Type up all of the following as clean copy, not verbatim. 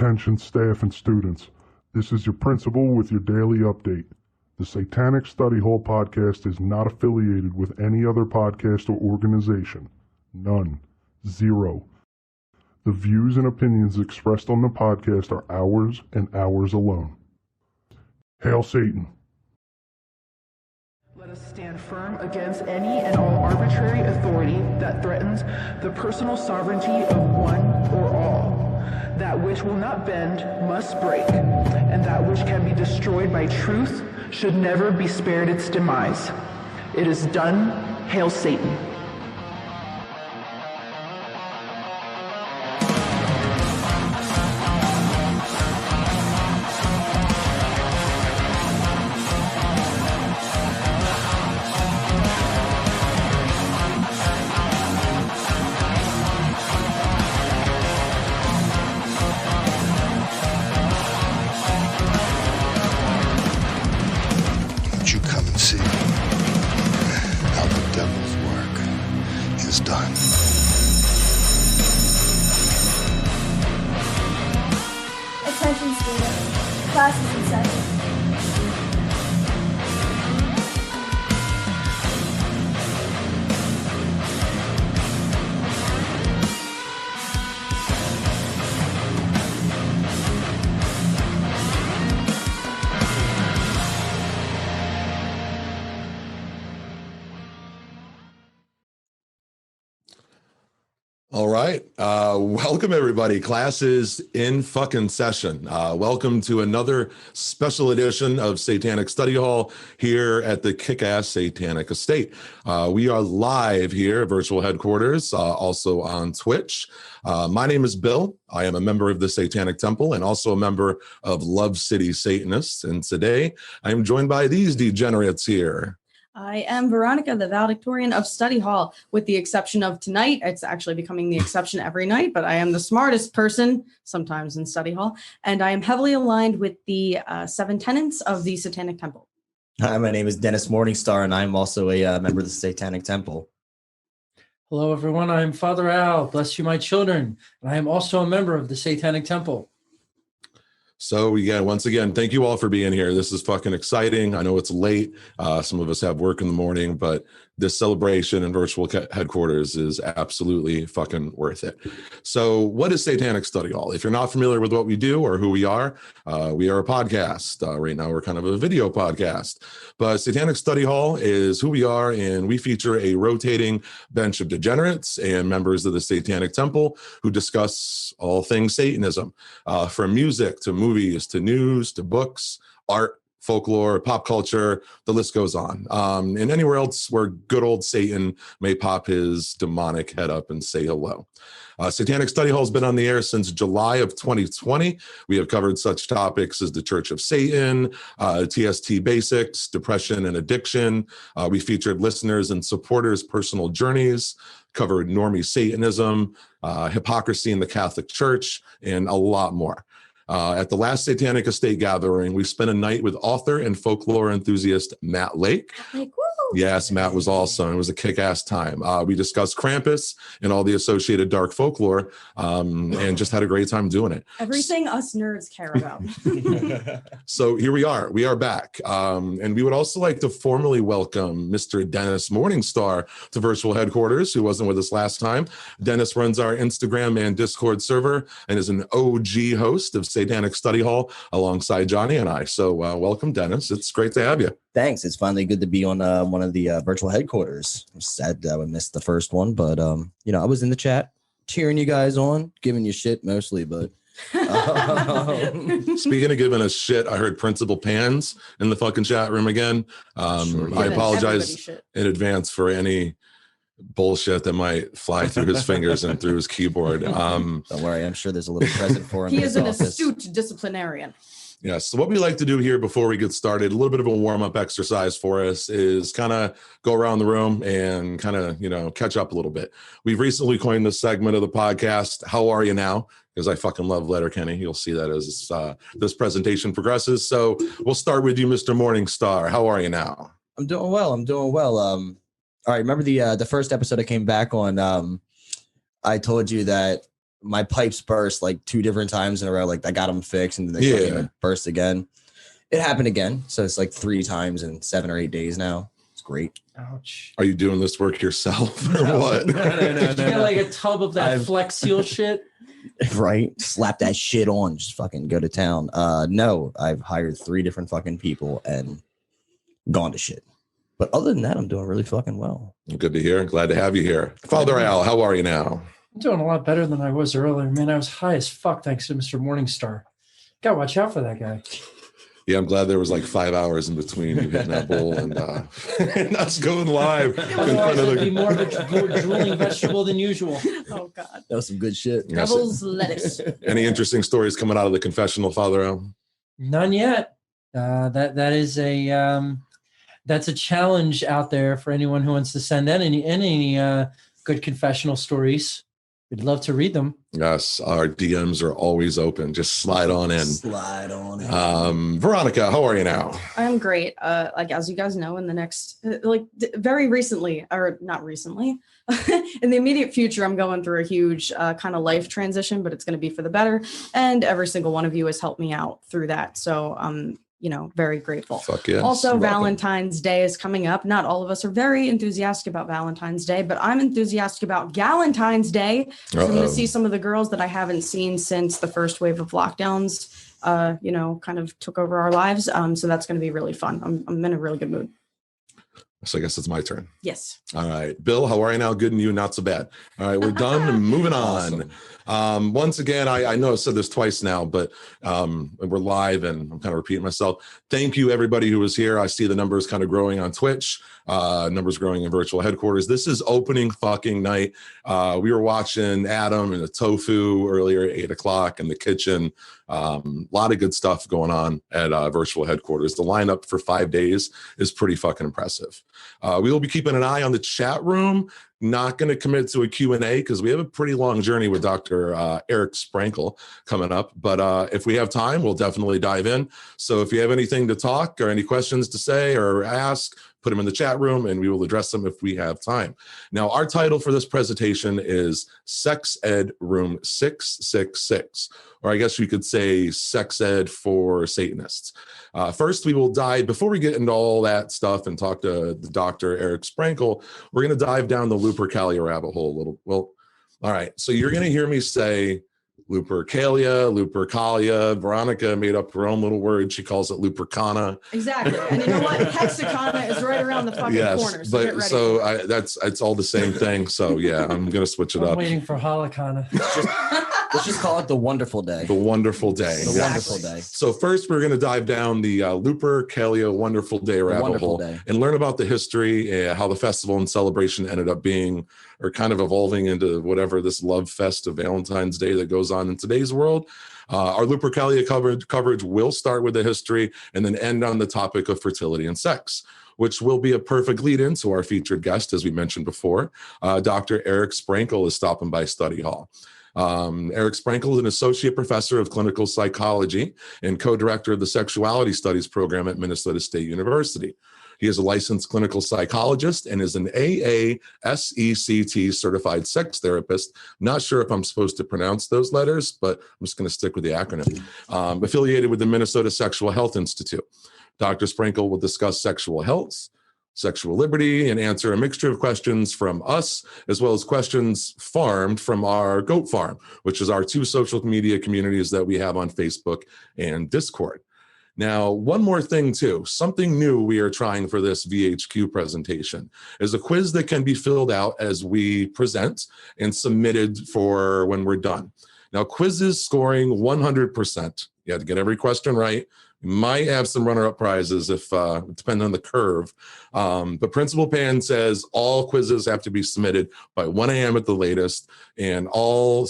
Attention staff and students, this is your principal with your daily update. The Satanic Study Hall podcast is not affiliated with any other podcast or organization. None. Zero. The views and opinions expressed on the podcast are ours and ours alone. Hail Satan. Let us stand firm against any and all arbitrary authority that threatens the personal sovereignty of one or all. That which will not bend must break, and that which can be destroyed by truth should never be spared its demise. It is done. Hail Satan. Attention students, class is in session. All right. Welcome, everybody. Class is in fucking session. Welcome to another special edition of Satanic Study Hall here at the kick-ass Satanic Estate. We are live here at virtual headquarters, also on Twitch. My name is Bill. I am a member of the Satanic Temple and also a member of Love City Satanists. And today I am joined by these degenerates here. I am Veronica, the valedictorian of Study Hall, with the exception of tonight. It's actually becoming the exception every night, but I am the smartest person sometimes in Study Hall, and I am heavily aligned with the 7 tenets of the Satanic Temple. Hi, my name is Dennis Morningstar, and I'm also a member of the Satanic Temple. Hello, everyone. I'm Father Al. Bless you, my children. And I am also a member of the Satanic Temple. So yeah, once again, thank you all for being here. This is fucking exciting. I know it's late. Some of us have work in the morning, but this celebration in virtual headquarters is absolutely fucking worth it. So what is Satanic Study Hall? If you're not familiar with what we do or who we are a podcast. Right now, we're kind of a video podcast. But Satanic Study Hall is who we are, and we feature a rotating bench of degenerates and members of the Satanic Temple who discuss all things Satanism, from music to movies to news to books, art, folklore, pop culture, the list goes on. And anywhere else where good old Satan may pop his demonic head up and say hello. Satanic Study Hall has been on the air since July of 2020. We have covered such topics as the Church of Satan, TST basics, depression and addiction. We featured listeners and supporters' personal journeys, covered normie Satanism, hypocrisy in the Catholic Church, and a lot more. At the last Satanic Estate gathering, we spent a night with author and folklore enthusiast Matt Lake. Yes, Matt was awesome. It was a kick-ass time. We discussed Krampus and all the associated dark folklore, and just had a great time doing it. Everything us nerds care about. So here we are. We are back. And we would also like to formally welcome Mr. Dennis Morningstar to virtual headquarters, who wasn't with us last time. Dennis runs our Instagram and Discord server and is an OG host of Satanic Study Hall alongside Johnny and I. So welcome, Dennis. It's great to have you. Thanks. It's finally good to be on one of the virtual headquarters. I'm sad that I missed the first one, but I was in the chat cheering you guys on, giving you shit mostly, but speaking of giving us shit, I heard Principal Pans in the fucking chat room again. I apologize in advance for any bullshit that might fly through his fingers and through his keyboard. Don't worry, I'm sure there's a little present for him. He is an astute disciplinarian. Yes. So what we like to do here before we get started, a little bit of a warm-up exercise for us, is kind of go around the room and kind of, catch up a little bit. We've recently coined this segment of the podcast, How Are You Now? Because I fucking love Letterkenny. You'll see that as this presentation progresses. So we'll start with you, Mr. Morningstar. How are you now? I'm doing well. All right. Remember the first episode I came back on, I told you that my pipes burst like 2 different times in a row. Like I got them fixed and then they fucking burst again. It happened again. So it's like 3 times in 7 or 8 days now. It's great. Ouch. Are you doing this work yourself or what? Did you get like a tub of that Flex Seal shit? Right? Slap that shit on. Just fucking go to town. No, I've hired 3 different fucking people and gone to shit. But other than that, I'm doing really fucking well. Good to hear. Glad to have you here. Father Al, how are you now? I'm doing a lot better than I was earlier. Man, I was high as fuck thanks to Mr. Morningstar. Gotta watch out for that guy. Yeah, I'm glad there was like 5 hours in between you hitting that bowl and us going live. Otherwise, it'd be more of a drooling vegetable than usual. Oh God. That was some good shit. Devil's lettuce. Any interesting stories coming out of the confessional, Father Al? None yet. That is a that's a challenge out there for anyone who wants to send in any good confessional stories. We'd love to read them. Yes, our DMs are always open. Just slide on in. Slide on in. Veronica, how are you now? I'm great. Like as you guys know, in the next, very recently, or not recently, in the immediate future, I'm going through a huge kind of life transition, but it's going to be for the better. And every single one of you has helped me out through that. So very grateful. Fuck yes. Also, Valentine's Day is coming up. Not all of us are very enthusiastic about Valentine's Day, but I'm enthusiastic about Galentine's Day. So I'm going to see some of the girls that I haven't seen since the first wave of lockdowns, kind of took over our lives. So that's going to be really fun. I'm in a really good mood. So I guess it's my turn. Yes. All right. Bill, how are you now? Good and you, not so bad. All right, we're done and moving on. Awesome. Once again, I know I've said this twice now, but we're live and I'm kind of repeating myself. Thank you, everybody who was here. I see the numbers kind of growing on Twitch, numbers growing in virtual headquarters. This is opening fucking night. We were watching Adam and the tofu earlier at 8 o'clock in the kitchen. A lot of good stuff going on at virtual headquarters. The lineup for 5 days is pretty fucking impressive. We will be keeping an eye on the chat room. Not going to commit to a Q&A because we have a pretty long journey with Dr. Eric Sprankle coming up. But if we have time, we'll definitely dive in. So if you have anything to talk or any questions to say or ask, put them in the chat room and we will address them if we have time. Now, our title for this presentation is Sex Ed Room 666, or I guess you could say Sex Ed for Satanists. First, we will dive, before we get into all that stuff and talk to the Dr. Eric Sprankle, we're going to dive down the Lupercalia rabbit hole a little. Well, all right. So you're going to hear me say Lupercalia. Veronica made up her own little word. She calls it Lupercana. Exactly. And you know what? Hexacana is right around the fucking corner. So get ready. It's all the same thing. So yeah, I'm going to switch it up. I'm waiting for Halakana. Let's just call it the Wonderful Day. The Wonderful Day. The Wonderful Day. So first, we're going to dive down the Lupercalia Wonderful Day rabbit hole and learn about the history, how the festival and celebration ended up being, or kind of evolving into whatever this love fest of Valentine's Day that goes on in today's world. Our Lupercalia coverage will start with the history and then end on the topic of fertility and sex, which will be a perfect lead into our featured guest, as we mentioned before. Dr. Eric Sprankle is stopping by Study Hall. Eric Sprankle is an associate professor of clinical psychology and co-director of the sexuality studies program at Minnesota State University. He is a licensed clinical psychologist and is an AASECT certified sex therapist. Not sure if I'm supposed to pronounce those letters, but I'm just going to stick with the acronym. Affiliated with the Minnesota Sexual Health Institute. Dr. Sprankle will discuss sexual health, sexual liberty, and answer a mixture of questions from us, as well as questions farmed from our Goat Farm, which is our 2 social media communities that we have on Facebook and Discord. Now, one more thing too, something new we are trying for this VHQ presentation is a quiz that can be filled out as we present and submitted for when we're done. Now, quizzes scoring 100%. You have to get every question right. You might have some runner-up prizes if depending on the curve. But Principal Pan says all quizzes have to be submitted by 1 a.m. at the latest, and all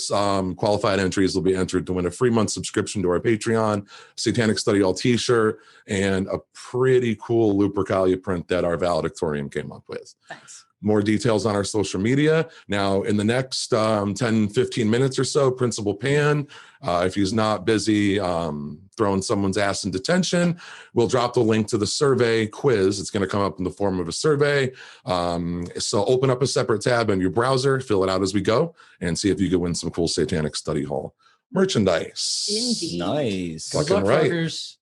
qualified entries will be entered to win a free month subscription to our Patreon, Satanic Study Hall t-shirt, and a pretty cool Lupercalia print that our valedictorian came up with. Thanks. more details on our social media. Now, in the next 10, 15 minutes or so, Principal Pan, if he's not busy throwing someone's ass in detention, we'll drop the link to the survey quiz. It's going to come up in the form of a survey. So open up a separate tab in your browser, fill it out as we go, and see if you can win some cool Satanic Study Hall merchandise. Indeed. Nice. Fucking Good luck, right. fuckers.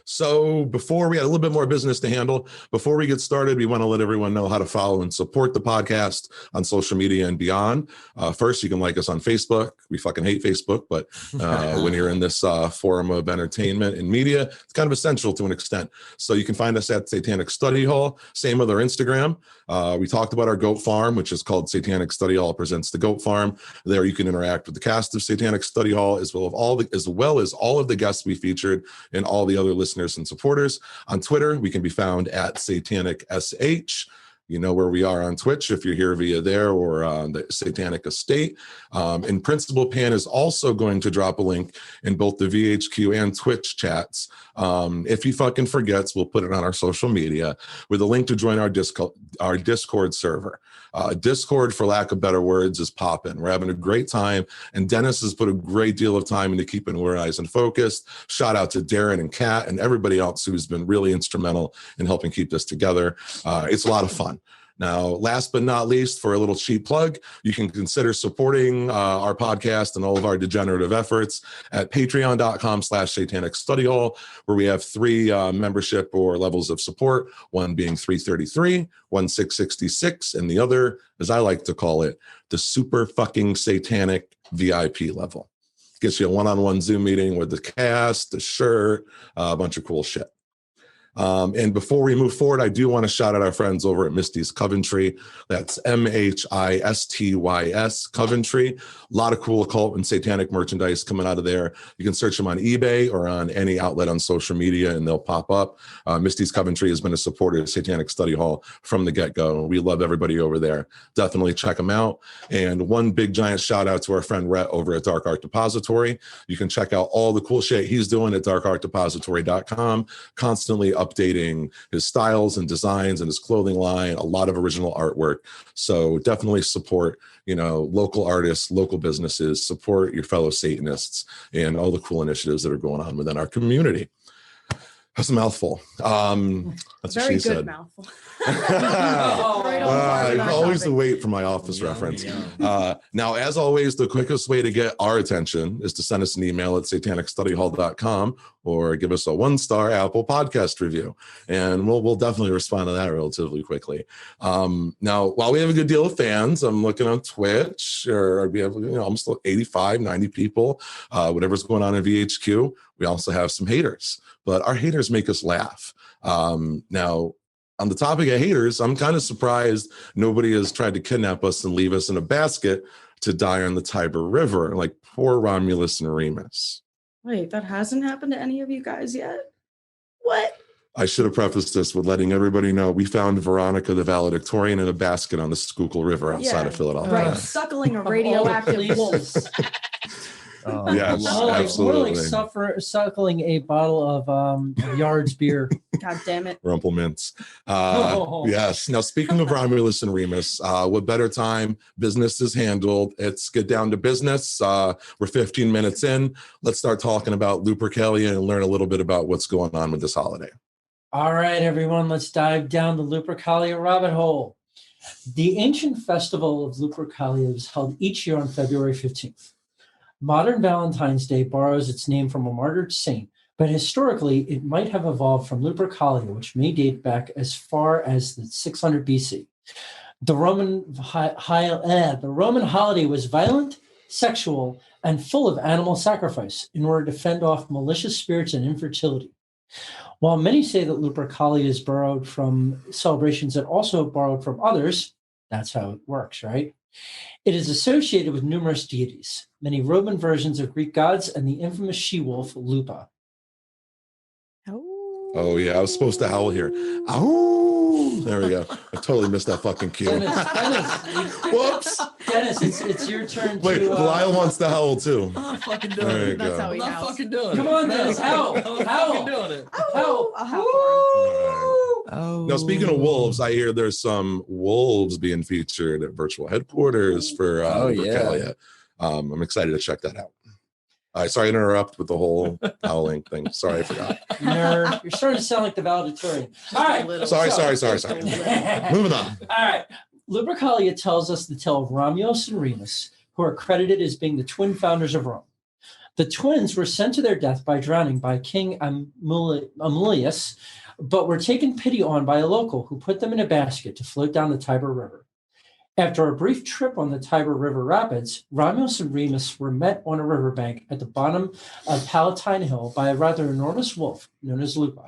So before we had a little bit more business to handle, before we get started, we want to let everyone know how to follow and support the podcast on social media and beyond. First, you can like us on Facebook. We fucking hate Facebook, but when you're in this forum of entertainment and media, it's kind of essential to an extent. So you can find us at Satanic Study Hall. Same with our Instagram. We talked about our goat farm, which is called Satanic Study Hall Presents the Goat Farm. There you can interact with the cast of Satanic Study Hall, as well as all of the guests we featured and all the other listeners and supporters. On Twitter, we can be found at Satanic SH. You know where we are on Twitch if you're here via there or the Satanic Estate. And Principal Pan is also going to drop a link in both the VHQ and Twitch chats. If he fucking forgets, we'll put it on our social media with a link to join our Discord server. Discord, for lack of better words, is popping. We're having a great time, and Dennis has put a great deal of time into keeping organized and focused. Shout out to Darren and Kat and everybody else who's been really instrumental in helping keep this together. It's a lot of fun. Now, last but not least, for a little cheap plug, you can consider supporting our podcast and all of our degenerative efforts at patreon.com/Satanic Study Hall, where we have 3 membership or levels of support, one being $3.33, one $6.66, and the other, as I like to call it, the super fucking satanic VIP level. Gets you a one-on-one Zoom meeting with the cast, the shirt, a bunch of cool shit. And before we move forward, I do want to shout out our friends over at Misty's Coventry. That's MHISTYS Coventry. A lot of cool occult and satanic merchandise coming out of there. You can search them on eBay or on any outlet on social media and they'll pop up. Misty's Coventry has been a supporter of Satanic Study Hall from the get-go. We love everybody over there. Definitely check them out. And one big giant shout out to our friend Rhett over at Dark Art Depository. You can check out all the cool shit he's doing at darkartdepository.com. Constantly updating his styles and designs and his clothing line, a lot of original artwork. So definitely support, local artists, local businesses, support your fellow Satanists and all the cool initiatives that are going on within our community. That's a mouthful. That's Very what she good said. mouthful. Always the wait for my office reference. Now, as always, the quickest way to get our attention is to send us an email at satanicstudyhall.com or give us a 1-star Apple podcast review. And we'll definitely respond to that relatively quickly. Now, while we have a good deal of fans, I'm looking on Twitch, or we have almost 85, 90 people, whatever's going on in VHQ. We also have some haters, but our haters make us laugh. Now, on the topic of haters, I'm kind of surprised nobody has tried to kidnap us and leave us in a basket to die on the Tiber River, like poor Romulus and Remus. Wait, that hasn't happened to any of you guys yet? What? I should have prefaced this with letting everybody know we found Veronica the valedictorian in a basket on the Schuylkill River outside of Philadelphia. Right, suckling a radioactive wolf. Yes, More like absolutely. suckling a bottle of Yard's beer. God damn it. Rumple Mints. Yes. Now, speaking of Romulus and Remus, what better time? Business is handled. Let's get down to business. We're 15 minutes in. Let's start talking about Lupercalia and learn a little bit about what's going on with this holiday. All right, everyone, let's dive down the Lupercalia rabbit hole. The ancient festival of Lupercalia is held each year on February 15th. Modern Valentine's Day borrows its name from a martyred saint, but historically it might have evolved from Lupercalia, which may date back as far as the 600 BC. The Roman holiday was violent, sexual, and full of animal sacrifice in order to fend off malicious spirits and infertility. While many say that Lupercalia is borrowed from celebrations that also borrowed from others, that's how it works, right? It is associated with numerous deities, many Roman versions of Greek gods, and the infamous she-wolf Lupa. Oh, yeah. I was supposed to howl here. Ow! There we go. I totally missed that fucking cue. Dennis, Whoops. Dennis, it's your turn. Wait, Lyle wants to howl too. I'm not fucking doing There you it. go. how I'm he not howls. fucking doing it. Come on, Dennis, howl. I'm not Howl. fucking doing it. Howl. I'll howl for him. Oh. Now, speaking of wolves, I hear there's some wolves being featured at virtual headquarters for Lupercalia. I'm excited to check that out. All right, sorry to interrupt with the whole howling thing. Sorry, I forgot. Nerd. You're starting to sound like the valedictorian. All right. Sorry. Moving on. All right. Lupercalia tells us the tale of Romulus and Remus, who are credited as being the twin founders of Rome. The twins were sent to their death by drowning by King Amulius, but were taken pity on by a local who put them in a basket to float down the Tiber River. After a brief trip on the Tiber River rapids, Romulus and Remus were met on a riverbank at the bottom of Palatine Hill by a rather enormous wolf known as Lupa.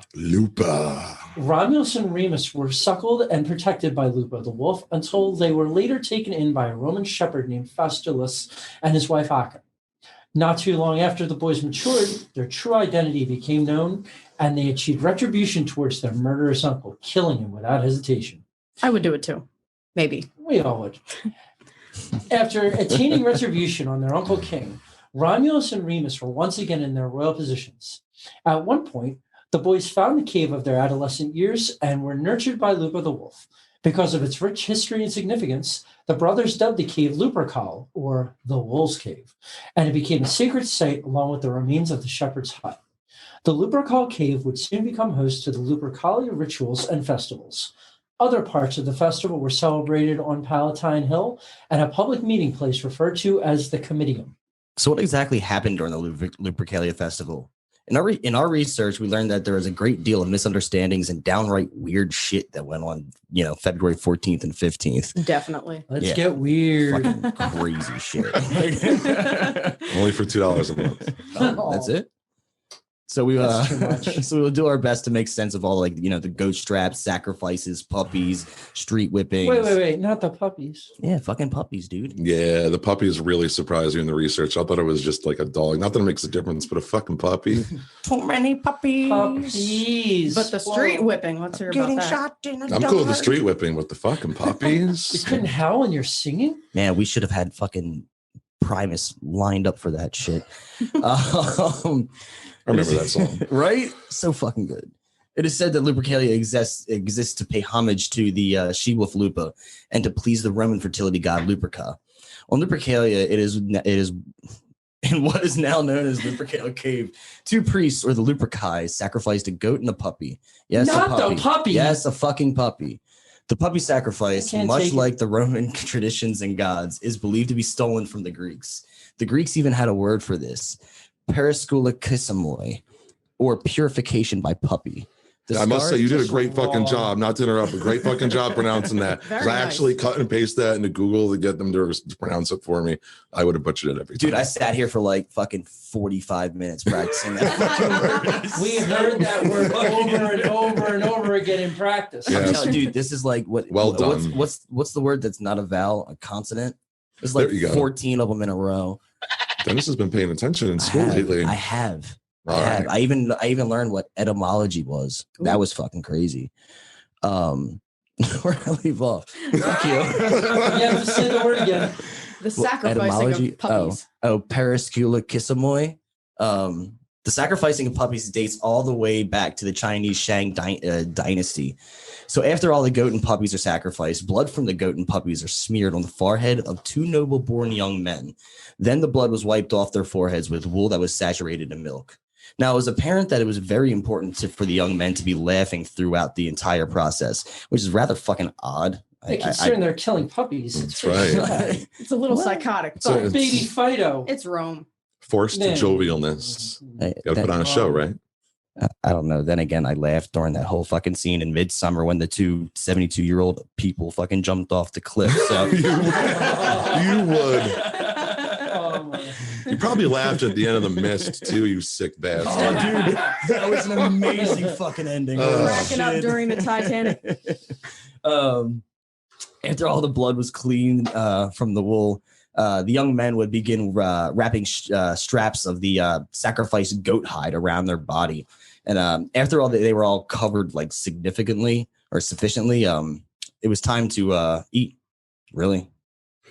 Romulus and Remus were suckled and protected by Lupa, the wolf, until they were later taken in by a Roman shepherd named Faustulus and his wife Acca. Not too long after the boys matured, their true identity became known, and they achieved retribution towards their murderous uncle, killing him without hesitation. I would do it too. Maybe. We all would. After attaining retribution on their Uncle King, Romulus and Remus were once again in their royal positions. At one point, the boys found the cave of their adolescent years and were nurtured by Lupa the wolf. Because of its rich history and significance, the brothers dubbed the cave Lupercal, or the Wolf's Cave, and it became a sacred site along with the remains of the shepherd's hut. The Lupercal cave would soon become host to the Lupercalia rituals and festivals. Other parts of the festival were celebrated on Palatine Hill and a public meeting place referred to as the Comitium. So what exactly happened during the Lupercalia festival? In our research, we learned that there was a great deal of misunderstandings and downright weird shit that went on, February 14th and 15th. Definitely. Let's get weird. Fucking crazy shit. Only for $2 a month. That's it. So we That's too much. so we'll do our best to make sense of all the goat straps, sacrifices, puppies, street whippings. Wait, not the puppies. Yeah, fucking puppies, dude. Yeah, the puppies really surprised you in the research. I thought it was just like a dog. Not that it makes a difference, but a fucking puppy. Too many puppies. Puppies. But the street whipping, let's hear about that. I'm cool with the street whipping, but the fucking You puppies. couldn't howl when you're singing? Man, we should have had fucking Primus lined up for that shit. I remember that song. Right? So fucking good. It is said that Lupercalia exists to pay homage to the she-wolf Lupa and to please the Roman fertility god Luperca. On Lupercalia, it is in what is now known as Lupercalia Cave. Two priests, or the Luperci, sacrificed a goat and a puppy. Yes, Not a puppy. the puppy. Yes, a fucking puppy. The puppy sacrifice, I can't much take it. like the Roman traditions and gods, is believed to be stolen from the Greeks. The Greeks even had a word for this, paraskulikismoi, or purification by puppy. The I must say, you did a just great fucking wrong. job. Not to interrupt, a great fucking job pronouncing that. 'Cause Very I nice. actually cut and paste that into Google to get them to pronounce it for me. I would have butchered it every time. Dude, I sat here for like fucking 45 minutes practicing that fucking word. We heard that word over and over and over again in practice. Yeah. I'm telling you, dude, this is like what? Well done. What's the word that's not a vowel? A consonant? There's There like you go. 14 of them in a row. Dennis has been paying attention in school lately. I have. All I have. right. I even learned what etymology was. That was fucking crazy. Where did I leave off? Fuck you. You have to say the word again. The sacrificing of puppies. Paraskulikismoi. The sacrificing of puppies dates all the way back to the Chinese Shang dynasty. So after all the goat and puppies are sacrificed, blood from the goat and puppies are smeared on the forehead of two noble-born young men. Then the blood was wiped off their foreheads with wool that was saturated in milk. Now, it was apparent that it was very important for the young men to be laughing throughout the entire process, which is rather fucking odd. Hey, considering they're killing puppies. It's That's pretty right. sad. It's a little psychotic. It's like It's- baby Fido. It's Rome. Forced Man. jovialness. I, Got to put on a show, right? I don't know. Then again, I laughed during that whole fucking scene in Midsummer when the two 72-year-old people fucking jumped off the cliff. So You would. Oh, my. You probably laughed at the end of The Mist, too, you sick bastard. Oh, dude, that was an amazing fucking ending. Cracking up during the Titanic. After all the blood was cleaned from the wool, the young men would begin wrapping straps of the sacrificed goat hide around their body. And after all, they were all covered like significantly or sufficiently. It was time to eat, really.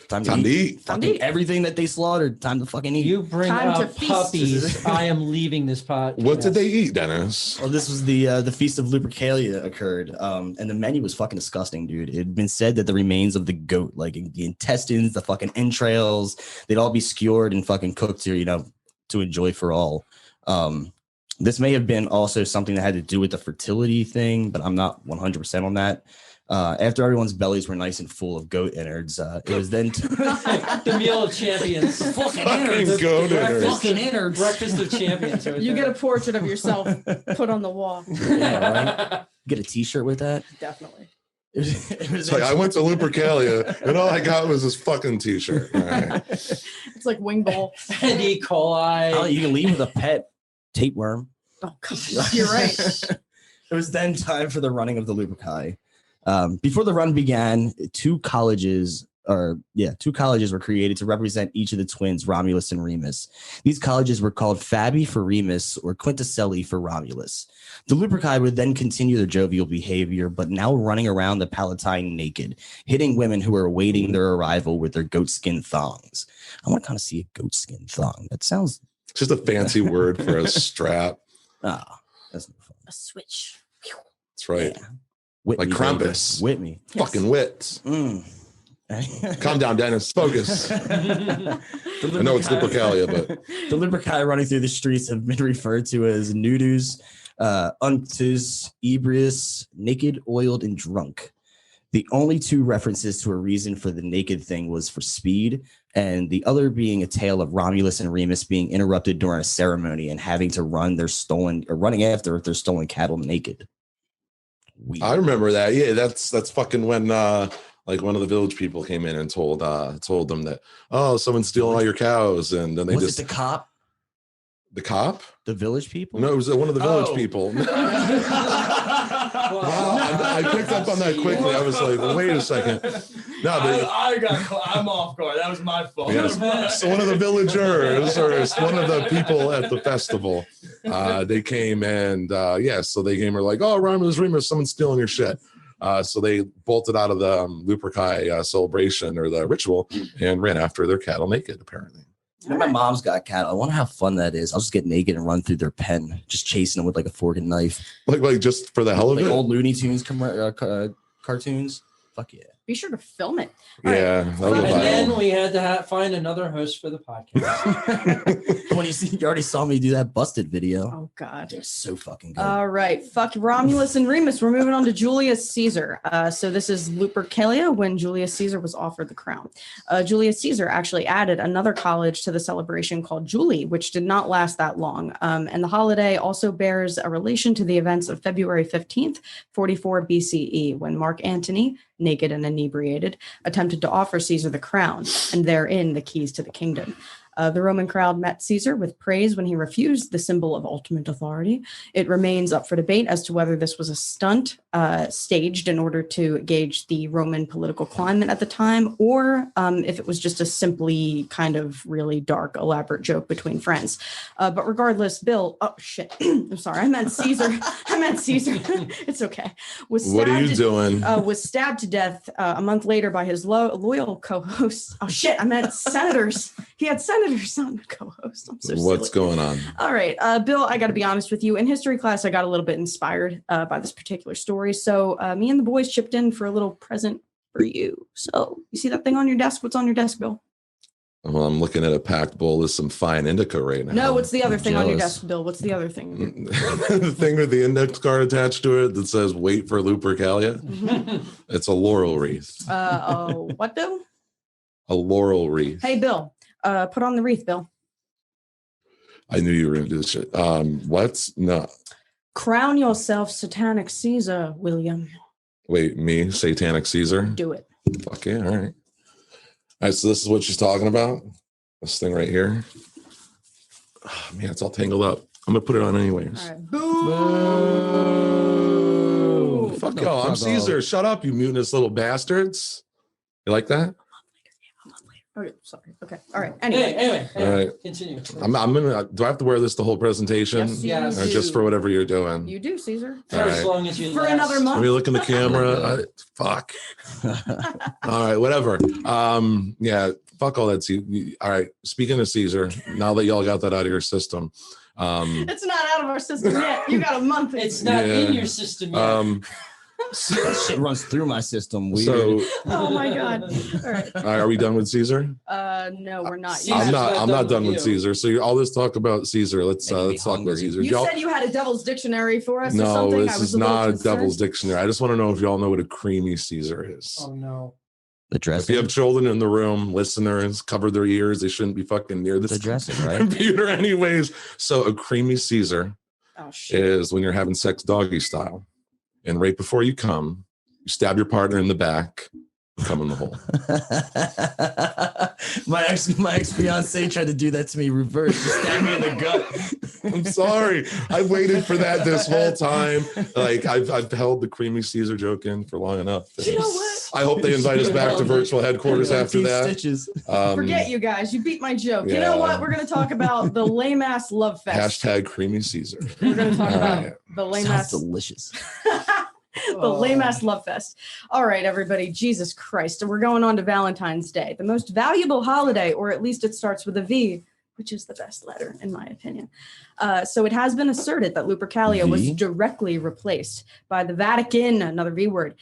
Time Time to eat. Time to Fucking eat. everything that they slaughtered. Time to fucking eat. You bring Time to up feast. puppies. I am leaving this podcast. What did they eat, Dennis? Well, this was the feast of Lupercalia occurred, and the menu was fucking disgusting, dude. It had been said that the remains of the goat, like the intestines, the fucking entrails, they'd all be skewered and fucking cooked to to enjoy for all. This may have been also something that had to do with the fertility thing, but I'm not 100% on that. After everyone's bellies were nice and full of goat innards, it was then The meal of champions. fucking goat innards. fucking innards. Breakfast of champions. Right You there. get a portrait of yourself put on the wall. Yeah, right? Get a T-shirt with that. Definitely. It was It's like, I went to Lupercalia and all I got was this fucking t-shirt. All right. It's like wing bowl. And E. coli. Oh, you can leave with a pet tapeworm. Oh, gosh. You're right. It was then time for the running of the Lupercalia. Before the run began, two colleges were created to represent each of the twins, Romulus and Remus. These colleges were called Fabi for Remus or Quinticelli for Romulus. The Lupercalia would then continue their jovial behavior, but now running around the Palatine naked, hitting women who were awaiting their arrival with their goatskin thongs. I want to kind of see a goatskin thong. That sounds It's just a fancy word for a strap. that's no fun. A switch. That's right. Yeah. Whip Like me, Krampus. baby. Whip me. Fucking wits. Mm. Calm down, Dennis. Focus. I know it's Lupercalia, but the Lupercalia running through the streets have been referred to as nudus, unctus, ebrius, naked, oiled, and drunk. The only two references to a reason for the naked thing was for speed, and the other being a tale of Romulus and Remus being interrupted during a ceremony and having to running after their stolen cattle naked. Weird. I remember that. Yeah, that's fucking when like one of the village people came in and told them that, oh, someone's stealing all your cows, and then they was just it the cop? the cop? The village people? No, it was one of the village Oh. people. Wow, I picked up on that quickly. I was like, wait a second. No, but I'm off guard. That was my fault. yes. So one of the villagers or one of the people at the festival, they came and so they came and were like, oh, Romulus, Remus, someone's stealing your shit. So they bolted out of the Lupercalia celebration or the ritual and ran after their cattle naked, apparently. My mom's got cattle. I wonder how fun that is. I'll just get naked and run through their pen, just chasing them with like a fork and knife. Like just for the hell of Like it? old Looney Tunes cartoons. Fuck yeah. Be sure to film it. All right. Yeah. that was And viral. then we had to find another host for the podcast. When you already saw me do that busted video. Oh, God. It was so fucking good. All right. Fuck Romulus and Remus. We're moving on to Julius Caesar. So this is Lupercalia when Julius Caesar was offered the crown. Julius Caesar actually added another college to the celebration called Julie, which did not last that long. And the holiday also bears a relation to the events of February 15th, 44 BCE, when Mark Antony, naked and inebriated, attempted to offer Caesar the crown and therein the keys to the kingdom. The Roman crowd met Caesar with praise when he refused the symbol of ultimate authority. It remains up for debate as to whether this was a stunt staged in order to gauge the Roman political climate at the time, or if it was just a simply kind of really dark, elaborate joke between friends. But regardless, Bill, oh shit, I'm sorry, I meant Caesar. It's okay. What are you doing? Was stabbed to death a month later by his loyal co-host. Oh shit, I meant senators. He had senators on the co-host. I'm so What's silly. going on? All right, Bill, I got to be honest with you. In history class, I got a little bit inspired by this particular story. So me and the boys chipped in for a little present for you. So you see that thing on your desk? What's on your desk, Bill? Well, I'm looking at a packed bowl of some fine indica right now. No, what's the other I'm thing on your jealous. desk, Bill? What's the other thing? The thing with the index card attached to it that says "Wait for Lupercalia." It's a laurel wreath. What, Bill? A laurel wreath. Hey, Bill, put on the wreath, Bill. I knew you were gonna do this shit. What? No. Crown yourself Satanic Caesar, William. Wait, me, Satanic Caesar? Do it. Fuck yeah, all right. All right, so this is what she's talking about. This thing right here. Oh, man, it's all tangled up. I'm gonna put it on anyways. All right. Boo! Fuck No, y'all. I'm fuck Caesar. Shut up, you mutinous little bastards. You like that? Okay, sorry. Okay. All right. Anyway. Anyway, All right. continue. I'm gonna. Do I have to wear this the whole presentation? Yes, you Yes. Or do. just for whatever you're doing? You do, Caesar. For All as right. long as you For last. another month. Let me look in the camera. Fuck. All right, whatever. Yeah, fuck all that. All right. Speaking of Caesar, now that y'all got that out of your system, It's not out of our system yet. You got a month. It's not Yeah. in your system yet. That shit runs through my system. Weird. so Oh my god. All right. all right, are we done with Caesar? No, we're not. Caesar's I'm not not done with with you. Caesar. So all this talk about Caesar. Let's Making me talk about hungry. Caesar. You said you had a devil's dictionary for us or No, something. this is a little not a concerned. devil's dictionary. I just want to know if y'all know what a creamy Caesar is. Oh no. The If dressing. you have children in the room, listeners, cover their ears. They shouldn't be fucking near this The dressing, right? computer anyways. So a creamy Caesar Oh shit. is when you're having sex doggy style. And right before you come, you stab your partner in the back and come in the hole. my ex fiance tried to do that to me reverse. She stabbed me in the gut. I'm sorry. I waited for that this whole time. Like I've held the creamy Caesar joke in for long enough. You know what? I hope they invite us back to virtual headquarters after that. Stitches. Forget you guys. You beat my joke. You yeah. know what? We're going to talk about the lame ass love fest. Hashtag creamy Caesar. We're going to talk All about right. the lame Sounds ass delicious. the lame ass love fest. All right, everybody. Jesus Christ. We're going on to Valentine's Day, the most valuable holiday, or at least it starts with a V, which is the best letter, in my opinion. So it has been asserted that Lupercalia was V? directly replaced by the Vatican, another V word,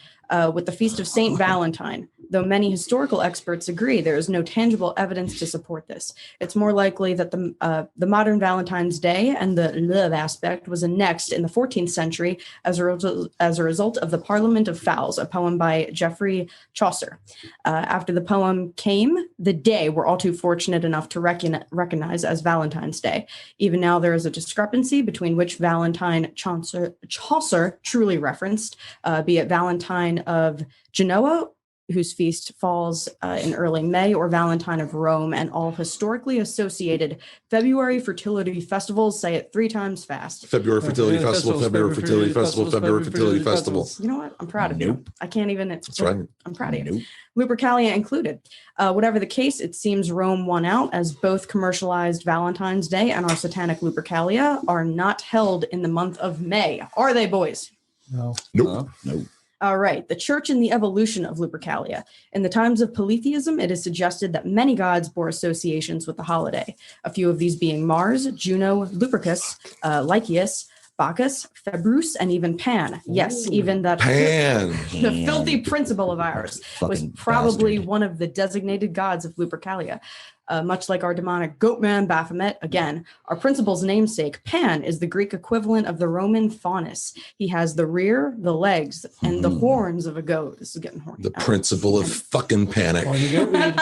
with the Feast of Saint Valentine. Though many historical experts agree, there is no tangible evidence to support this. It's more likely that the modern Valentine's Day and the love aspect was annexed in the 14th century as a result of the Parliament of Fowls, a poem by Geoffrey Chaucer. After the poem came the day we're all too fortunate enough to recognize as Valentine's Day. Even now, there is a discrepancy between which Valentine Chaucer truly referenced, be it Valentine of Genoa, whose feast falls in early May, or Valentine of Rome, and all historically associated February fertility festivals. Say it 3 times fast. February Fertility Festival, February Fertility Festival, February Fertility Festival. You know what? I'm proud of you. Nope. I can't even. That's right. I'm proud of you. Nope. Lupercalia included. Whatever the case, it seems Rome won out, as both commercialized Valentine's Day and our Satanic Lupercalia are not held in the month of May. Are they, boys? No. Nope. Nope. All right, the church and the evolution of Lupercalia. In the times of polytheism, it is suggested that many gods bore associations with the holiday, a few of these being Mars, Juno, Lupercus, Lycius, Bacchus, Phoebus, and even Pan. Yes, even that Pan. the filthy principal of ours was Fucking probably bastard. one of the designated gods of Lupercalia. Much like our demonic goatman Baphomet, again, our principal's namesake, Pan, is the Greek equivalent of the Roman Faunus. He has the rear, the legs, and the horns of a goat. This is getting horny. The principle of fucking panic. On you go, Reed.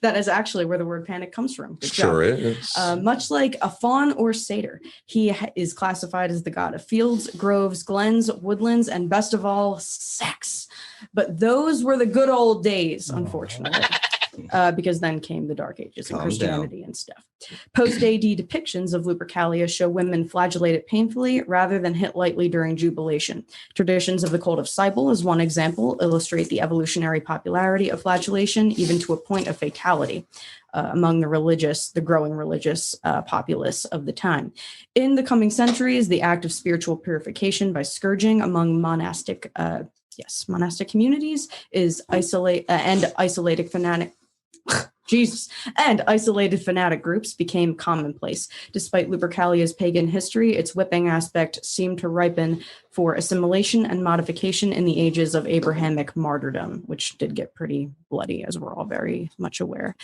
That is actually where the word panic comes from. Good Sure job. is. Much like a faun or satyr, he is classified as the god of fields, groves, glens, woodlands, and best of all, sex. But those were the good old days, unfortunately. Because then came the Dark Ages and Calm Christianity and stuff. Post-AD depictions of Lupercalia show women flagellated painfully rather than hit lightly during jubilation. Traditions of the cult of Cybele, as one example, illustrate the evolutionary popularity of flagellation, even to a point of fatality. Among the growing religious populace of the time. In the coming centuries, the act of spiritual purification by scourging among monastic communities is isolated fanatic groups became commonplace. Despite Lupercalia's pagan history, its whipping aspect seemed to ripen for assimilation and modification in the ages of Abrahamic martyrdom, which did get pretty bloody, as we're all very much aware.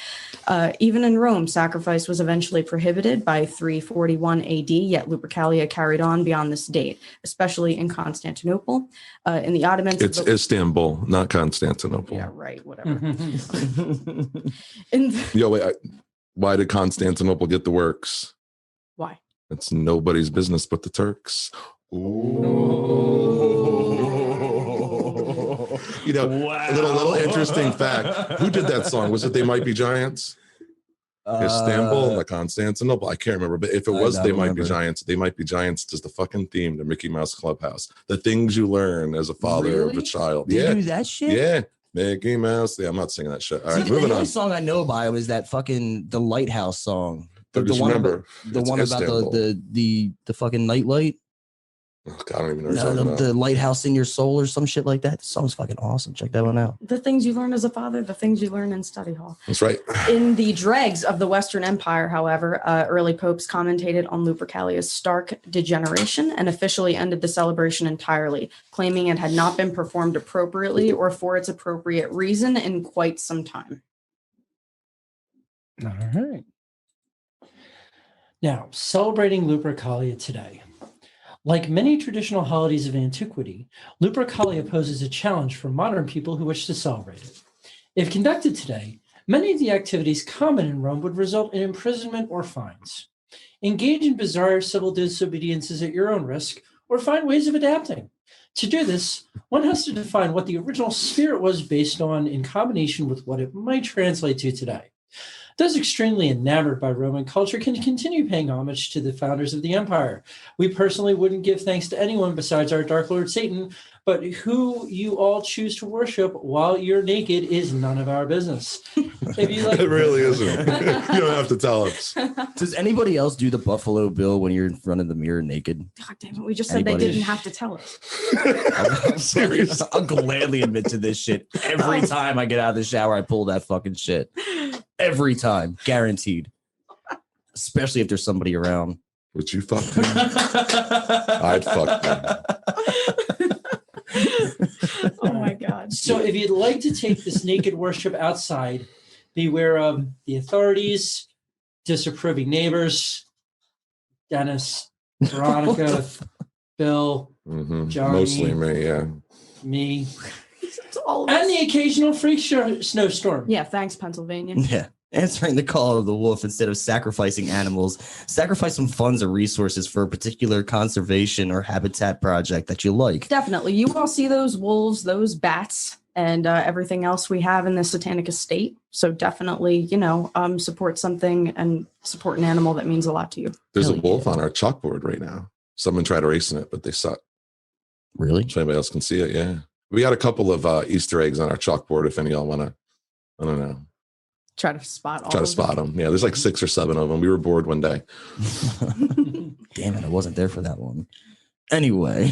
Even in Rome, sacrifice was eventually prohibited by 341 AD, yet Lupercalia carried on beyond this date, especially in Constantinople. In the Ottomans... It's Istanbul, not Constantinople. Yeah, right, whatever. Yo, wait. Why did Constantinople get the works? Why? It's nobody's business but the Turks. Ooh. You know, a little interesting fact. Who did that song? Was it They Might Be Giants? Istanbul, not Constantinople. I can't remember, but if it was They Might Be Giants, They Might Be Giants is the fucking theme to Mickey Mouse Clubhouse. The things you learn as a father of a Really? child. They Yeah. do that shit? Yeah. Mickey Mouse. Yeah, I'm not singing that shit. All See, right, the moving only on. song I know by him is that fucking the Lighthouse song. But just one remember, about, the it's one about Istanbul. the fucking nightlight. Oh, God, I don't even know what No, you're talking the about. lighthouse in your soul or some shit like that. The song's fucking awesome. Check that one out. The things you learn as a father, the things you learn in study hall. That's right. In the dregs of the Western Empire, however, early popes commentated on Lupercalia's stark degeneration and officially ended the celebration entirely, claiming it had not been performed appropriately or for its appropriate reason in quite some time. All right. Now, celebrating Lupercalia today. Like many traditional holidays of antiquity, Lupercalia poses a challenge for modern people who wish to celebrate it. If conducted today, many of the activities common in Rome would result in imprisonment or fines. Engage in bizarre civil disobediences at your own risk, or find ways of adapting. To do this, one has to define what the original spirit was based on in combination with what it might translate to today. Those extremely enamored by Roman culture can continue paying homage to the founders of the empire. We personally wouldn't give thanks to anyone besides our Dark Lord Satan, but who you all choose to worship while you're naked is none of our business. If you like, It really isn't. You don't have to tell us. Does anybody else do the Buffalo Bill when you're in front of the mirror naked? God damn it, we just said Anybody? they didn't have to tell us. I'm serious. I'll gladly admit to this shit. Every time I get out of the shower, I pull that fucking shit. Every time. Guaranteed. Especially if there's somebody around. Would you fuck me? I'd fuck them. Oh my God. so if you'd like to take this naked worship outside, beware of the authorities, disapproving neighbors, Dennis, Veronica, Bill, Mhm. Johnny. Mostly me, yeah. me, It's all of and us. the occasional freak snowstorm. Yeah, thanks, Pennsylvania. Yeah. Answering the call of the wolf instead of sacrificing animals. Sacrifice some funds or resources for a particular conservation or habitat project that you like. Definitely. You all see those wolves, those bats, and everything else we have in the Satanic estate. So definitely, support something and support an animal that means a lot to you. There's a Hell wolf yeah. on our chalkboard right now. Someone tried erasing it, but they suck. Really? So anybody else can see it, yeah. We got a couple of Easter eggs on our chalkboard if any of y'all want to, I don't know, Try to spot all try to of spot them. Yeah, there's like 6 or 7 of them. We were bored one day. Damn it, I wasn't there for that one. Anyway,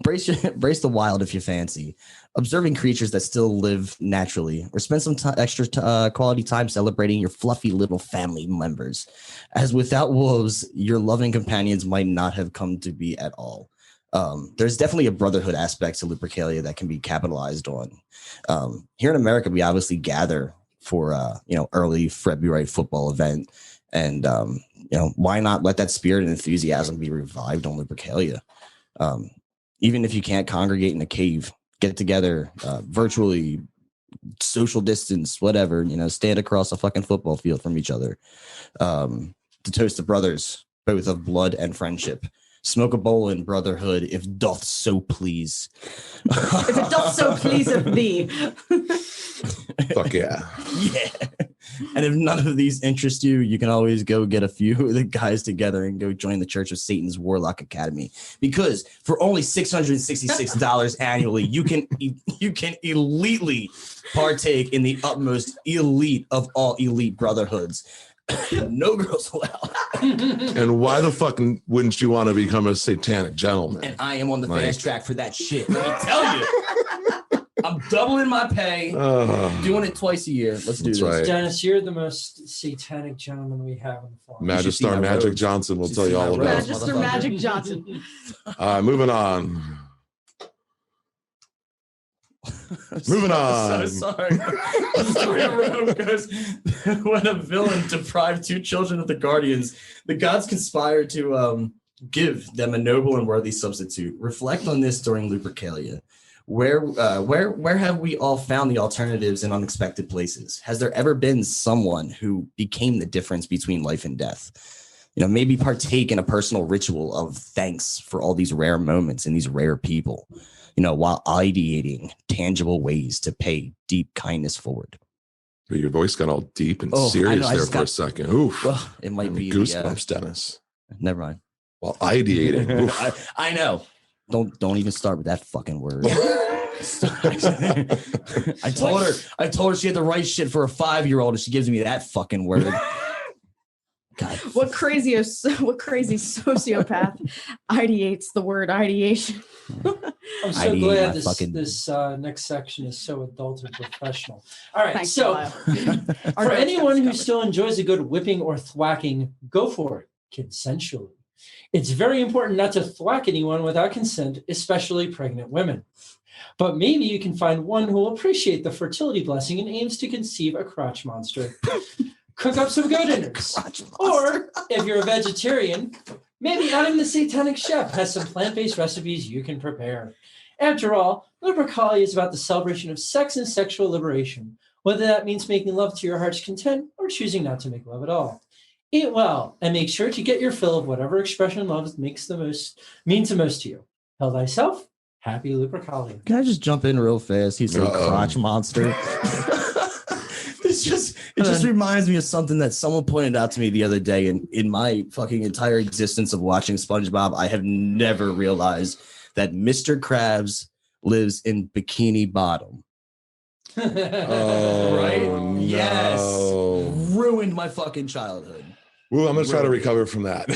brace the wild if you fancy. Observing creatures that still live naturally, or spend some extra quality time celebrating your fluffy little family members. As without wolves, your loving companions might not have come to be at all. There's definitely a brotherhood aspect to Lupercalia that can be capitalized on. Here in America, we obviously gather for early February football event, and why not let that spirit and enthusiasm be revived on Lupercalia? Even if you can't congregate in a cave, get together virtually, social distance, whatever, stand across a fucking football field from each other to toast the brothers, both of blood and friendship. Smoke a bowl in brotherhood if doth so please. If it doth so pleaseth thee. Fuck yeah. Yeah. And if none of these interest you, you can always go get a few of the guys together and go join the Church of Satan's Warlock Academy. Because for only $666 annually, you can elitely partake in the utmost elite of all elite brotherhoods. No girls allowed. And why the fuck wouldn't you want to become a satanic gentleman? And I am on the Like- fast track for that shit. Let me tell you. I'm doubling my pay, doing it twice a year. Let's do That's this. right. Dennis, you're the most satanic gentleman we have on the farm. You should see my Magister Magic robes. Johnson will You tell should you see all my about robes. it. Magister motherfucker. Magic Johnson. Moving on. Moving on. So sorry. The story of Rome goes when a villain deprived 2 children of the guardians, the gods conspired to give them a noble and worthy substitute. Reflect on this during Lupercalia. Where have we all found the alternatives in unexpected places? Has there ever been someone who became the difference between life and death? Maybe partake in a personal ritual of thanks for all these rare moments and these rare people, while ideating tangible ways to pay deep kindness forward. Your voice got all deep and Oh, I know, serious I there just for a got- second. Oof. Well, it might be Goosebumps, Dennis. never mind. While ideating. Oof. I know. Don't even start with that fucking word. I told her she had the right shit for a 5-year-old, and she gives me that fucking word. God. What crazy sociopath ideates the word ideation? I'm so glad this next section is so adult and professional. All right, Thanks, so for anyone who covered. still enjoys a good whipping or thwacking, go for it consensually. It's very important not to thwack anyone without consent, especially pregnant women. But maybe you can find one who will appreciate the fertility blessing and aims to conceive a crotch monster. Cook up some go dinners. Or if you're a vegetarian, maybe Adam the Satanic Chef has some plant-based recipes you can prepare. After all, Lupercalia is about the celebration of sex and sexual liberation, whether that means making love to your heart's content or choosing not to make love at all. Eat well and make sure to get your fill of whatever expression love means the most to you. Tell thyself, happy Lupercalia. Can I just jump in real fast? He's a crotch monster. It just reminds me of something that someone pointed out to me the other day. And in my fucking entire existence of watching SpongeBob, I have never realized that Mr. Krabs lives in Bikini Bottom. Right? No. Yes. Ruined my fucking childhood. Ooh, I'm going to try to recover from that.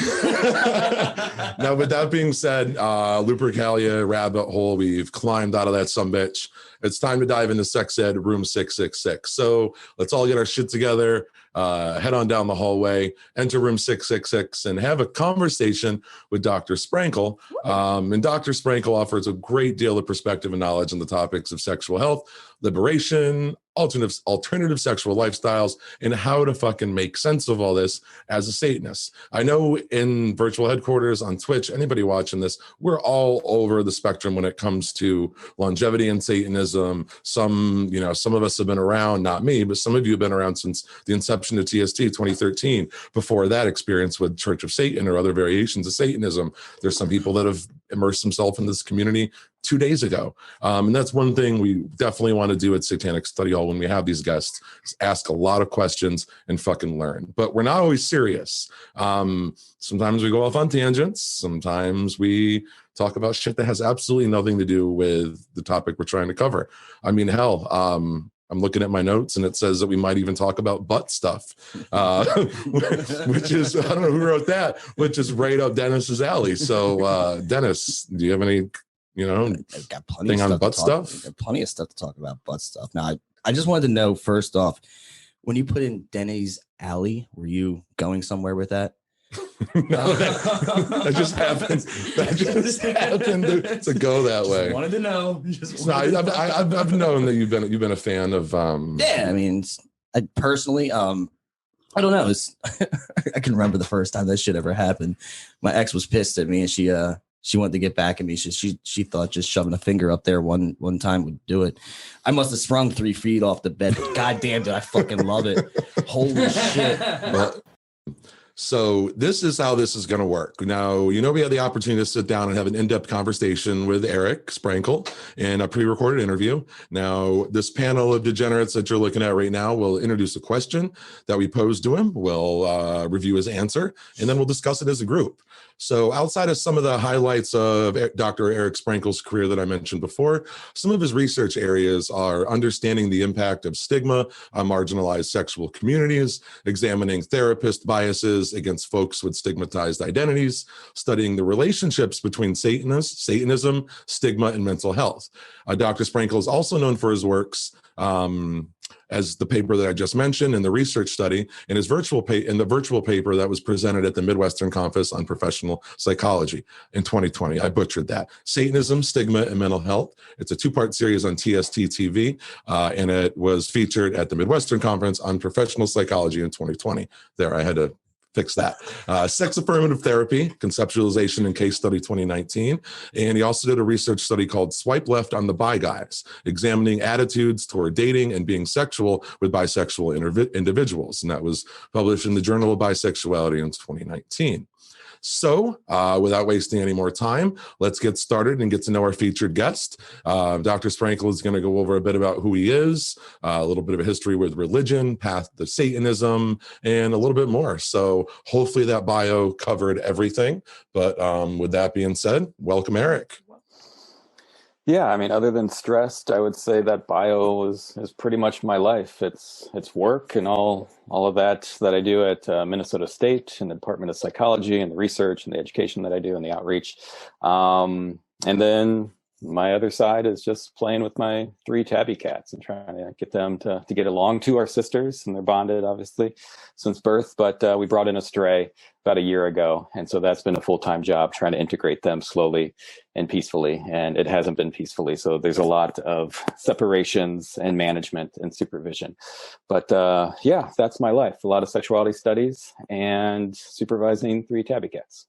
Now, with that being said, Lupercalia rabbit hole, we've climbed out of that sumbitch. It's time to dive into sex ed room 666. So let's all get our shit together, head on down the hallway, enter room 666, and have a conversation with Dr. Sprankle. And Dr. Sprankle offers a great deal of perspective and knowledge on the topics of sexual health, liberation, alternative sexual lifestyles, and how to fucking make sense of all this as a Satanist. I know in virtual headquarters on Twitch, anybody watching this, we're all over the spectrum when it comes to longevity and Satanism. Some of us have been around, not me, but some of you have been around since the inception of TST 2013. Before that experience with Church of Satan or other variations of Satanism, there's some people that have immersed themselves in this community 2 days ago. And that's one thing we definitely want to do at Satanic Study Hall when we have these guests, is ask a lot of questions and fucking learn. But we're not always serious. Sometimes we go off on tangents. Sometimes we talk about shit that has absolutely nothing to do with the topic we're trying to cover. I mean, hell, I'm looking at my notes and it says that we might even talk about butt stuff, which is, I don't know who wrote that, which is right up Dennis's alley. So Dennis, do you have any, I've got plenty of butt stuff? Plenty of stuff to talk about butt stuff. Now, I just wanted to know, first off, when you put in Denny's alley, were you going somewhere with that? No, that just happened. That just happened to go that way. Just wanted to know. I've known that you've been a fan of. Yeah, I mean, I personally, I don't know. I can remember the first time that shit ever happened. My ex was pissed at me, and she wanted to get back at me. She thought just shoving a finger up there one time would do it. I must have sprung 3 feet off the bed. God damn, did I fucking love it. Holy shit. So this is how this is going to work. Now, we had the opportunity to sit down and have an in-depth conversation with Eric Sprankle in a pre-recorded interview. Now, this panel of degenerates that you're looking at right now will introduce a question that we pose to him. We'll review his answer, and then we'll discuss it as a group. So outside of some of the highlights of Dr. Eric Sprankle's career that I mentioned before, some of his research areas are understanding the impact of stigma on marginalized sexual communities, examining therapist biases against folks with stigmatized identities, studying the relationships between Satanism, stigma, and mental health. Dr. Sprankle is also known for his works as the paper that I just mentioned in the research study, in his virtual paper that was presented at the Midwestern Conference on Professional Psychology in 2020. I butchered that. Satanism, Stigma, and Mental Health. It's a 2-part series on TST TV, and it was featured at the Midwestern Conference on Professional Psychology in 2020. There, I had to fix that. Sex affirmative therapy, conceptualization and case study 2019. And he also did a research study called Swipe Left on the Bi Guys, examining attitudes toward dating and being sexual with bisexual individuals. And that was published in the Journal of Bisexuality in 2019. So without wasting any more time, let's get started and get to know our featured guest. Dr. Sprankle is going to go over a bit about who he is, a little bit of a history with religion, path to Satanism, and a little bit more. So hopefully that bio covered everything. But with that being said, welcome, Eric. Yeah, I mean, other than stressed, I would say that bio is pretty much my life. It's work and all of that I do at Minnesota State in the Department of Psychology, and the research and the education that I do and the outreach. And then my other side is just playing with my three tabby cats and trying to get them to get along. Two are sisters, and they're bonded, obviously, since birth. But we brought in a stray about a year ago, and so that's been a full-time job, trying to integrate them slowly and peacefully, and it hasn't been peacefully. So there's a lot of separations and management and supervision. But yeah, that's my life. A lot of sexuality studies and supervising three tabby cats.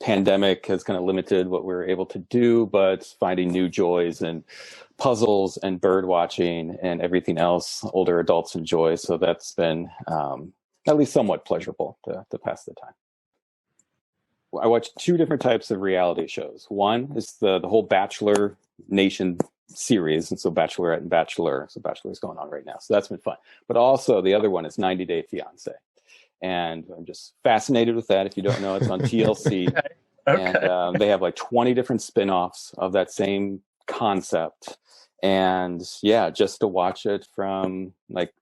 Pandemic has kind of limited what we're able to do, but finding new joys and puzzles and bird watching and everything else older adults enjoy. So that's been at least somewhat pleasurable to pass the time. I watch two different types of reality shows. One is the whole Bachelor Nation series, and so Bachelorette and Bachelor. So Bachelor's going on right now, so that's been fun. But also the other one is 90 Day Fiance, and I'm just fascinated with that. If you don't know, it's on TLC. Okay. And they have like 20 different spin-offs of that same concept. And yeah, just to watch it from like,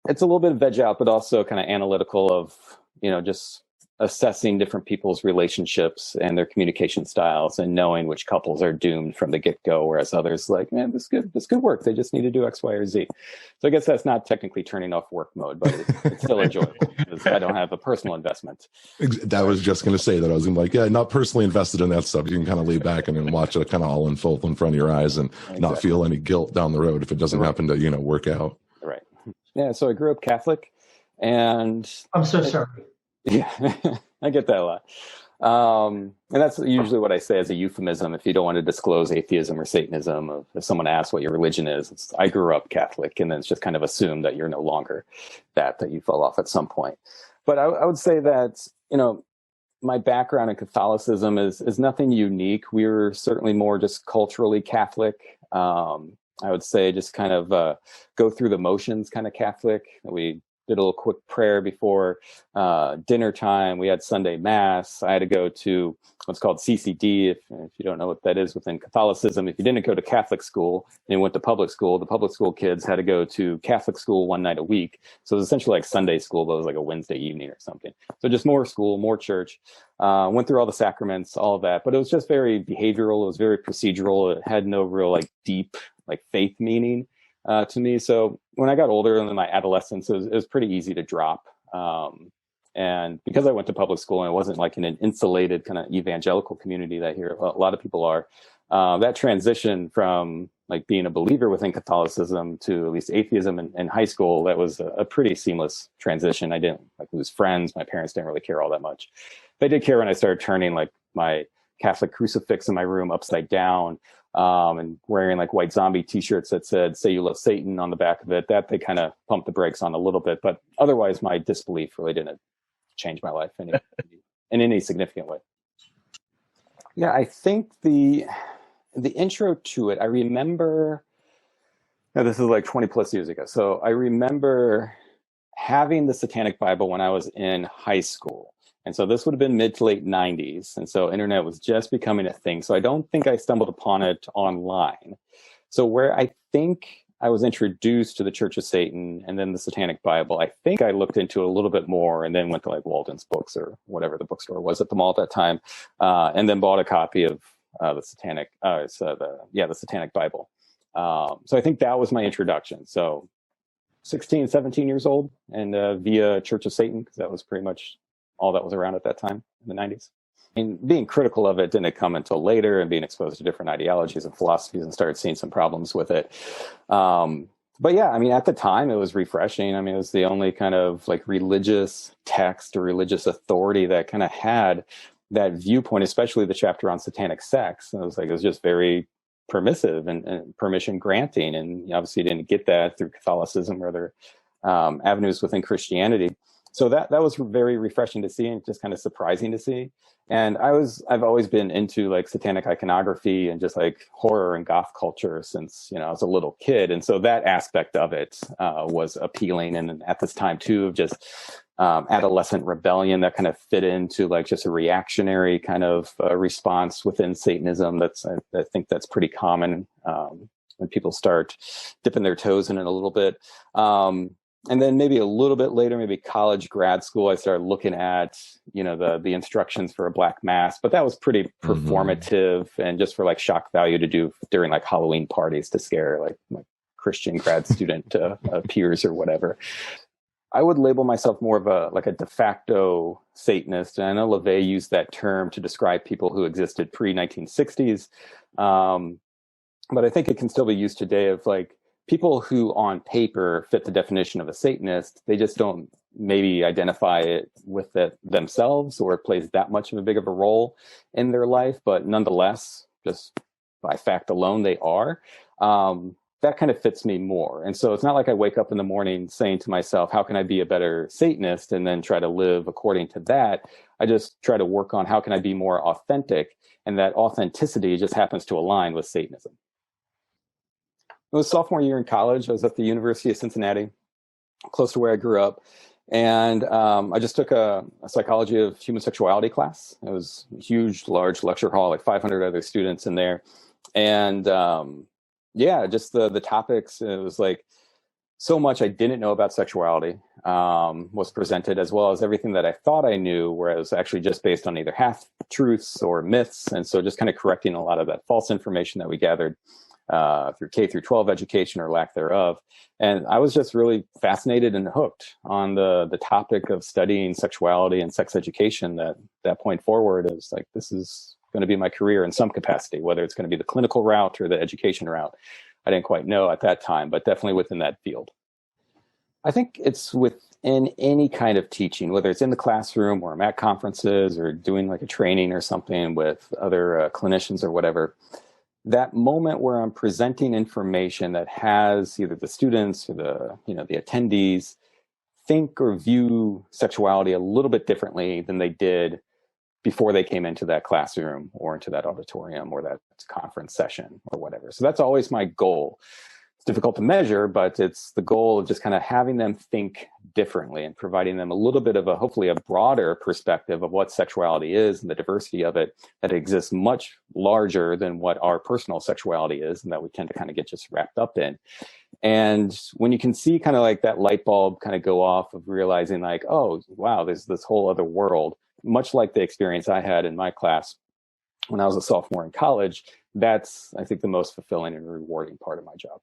it's a little bit of veg out, but also kind of analytical of, just assessing different people's relationships and their communication styles and knowing which couples are doomed from the get-go, whereas others like, man, this could work. They just need to do X, Y, or Z. So I guess that's not technically turning off work mode, but it's still enjoyable because I don't have a personal investment. That was just going to say that. I was going to like, yeah, not personally invested in that stuff. You can kind of lay back and then watch it kind of all unfold in front of your eyes and not feel any guilt down the road if it doesn't happen to, work out. Right. Yeah. So I grew up Catholic, and I'm so sorry. Yeah, I get that a lot. And that's usually what I say as a euphemism if you don't want to disclose atheism or Satanism. If someone asks what your religion is, I grew up Catholic, and then it's just kind of assumed that you're no longer that you fell off at some point. But I would say that, my background in Catholicism is nothing unique. We're certainly more just culturally Catholic. I would say just kind of go through the motions kind of Catholic. We did a little quick prayer before dinner time. We had Sunday Mass. I had to go to what's called CCD, if you don't know what that is within Catholicism. If you didn't go to Catholic school and you went to public school, the public school kids had to go to Catholic school one night a week. So it was essentially like Sunday school, but it was like a Wednesday evening or something. So just more school, more church. Went through all the sacraments, all of that. But it was just very behavioral. It was very procedural. It had no real like deep like faith meaning to me. So when I got older in my adolescence, it was pretty easy to drop. And because I went to public school and it wasn't like in an insulated kind of evangelical community that here a lot of people are, that transition from like being a believer within Catholicism to at least atheism in high school, that was a pretty seamless transition. I didn't like lose friends. My parents didn't really care all that much. They did care when I started turning like my Catholic crucifix in my room upside down, and wearing like white zombie t-shirts that said, "Say you love Satan" on the back of it. That they kind of pumped the brakes on a little bit, but otherwise my disbelief really didn't change my life in any significant way. Yeah, I think the intro to it, I remember, now this is like 20 plus years ago. So I remember having the Satanic Bible when I was in high school. And so this would have been mid to late 90s. And so internet was just becoming a thing. So I don't think I stumbled upon it online. So where I think I was introduced to the Church of Satan and then the Satanic Bible, I think I looked into it a little bit more and then went to like Walden's Books or whatever the bookstore was at the mall at that time, and then bought a copy of the Satanic Bible. So I think that was my introduction. So 16, 17 years old, and via Church of Satan, because that was pretty much all that was around at that time in the 90s. And being critical of it didn't come until later, and being exposed to different ideologies and philosophies and started seeing some problems with it. But yeah, I mean, at the time it was refreshing. I mean, it was the only kind of like religious text or religious authority that kind of had that viewpoint, especially the chapter on satanic sex. And it was just very permissive and permission granting. And obviously you didn't get that through Catholicism or other avenues within Christianity. So that was very refreshing to see and just kind of surprising to see. And I've always been into like satanic iconography and just like horror and goth culture since, I was a little kid. And so that aspect of it was appealing. And at this time too, of just adolescent rebellion that kind of fit into like just a reactionary kind of response within Satanism. I think that's pretty common when people start dipping their toes in it a little bit. And then maybe a little bit later, maybe college, grad school, I started looking at, the instructions for a black mass, but that was pretty performative and just for like shock value to do during like Halloween parties to scare like my Christian grad student peers or whatever. I would label myself more of a de facto Satanist. And I know LaVey used that term to describe people who existed pre-1960s. But I think it can still be used today of like people who on paper fit the definition of a Satanist. They just don't maybe identify it with it themselves, or it plays that much of a big of a role in their life. But nonetheless, just by fact alone, they are. That kind of fits me more. And so it's not like I wake up in the morning saying to myself, how can I be a better Satanist, and then try to live according to that. I just try to work on how can I be more authentic, and that authenticity just happens to align with Satanism. It was sophomore year in college. I was at the University of Cincinnati, close to where I grew up. And I just took a psychology of human sexuality class. It was a huge, large lecture hall, like 500 other students in there. And just the topics, it was like so much I didn't know about sexuality was presented, as well as everything that I thought I knew, whereas actually just based on either half truths or myths. And so just kind of correcting a lot of that false information that we gathered through K through 12 education or lack thereof. And I was just really fascinated and hooked on the topic of studying sexuality and sex education. That point forward is like, this is going to be my career in some capacity, whether it's going to be the clinical route or the education route. I didn't quite know at that time, but definitely within that field. I think it's within any kind of teaching, whether it's in the classroom or I'm at conferences or doing like a training or something with other clinicians or whatever. That moment where I'm presenting information that has either the students or the attendees think or view sexuality a little bit differently than they did before they came into that classroom or into that auditorium or that conference session or whatever. So that's always my goal. It's difficult to measure, but it's the goal of just kind of having them think differently and providing them a little bit of hopefully a broader perspective of what sexuality is and the diversity of it, that exists much larger than what our personal sexuality is, and that we tend to kind of get just wrapped up in. And when you can see kind of like that light bulb kind of go off of realizing like, oh, wow, there's this whole other world, much like the experience I had in my class when I was a sophomore in college, that's, I think, the most fulfilling and rewarding part of my job.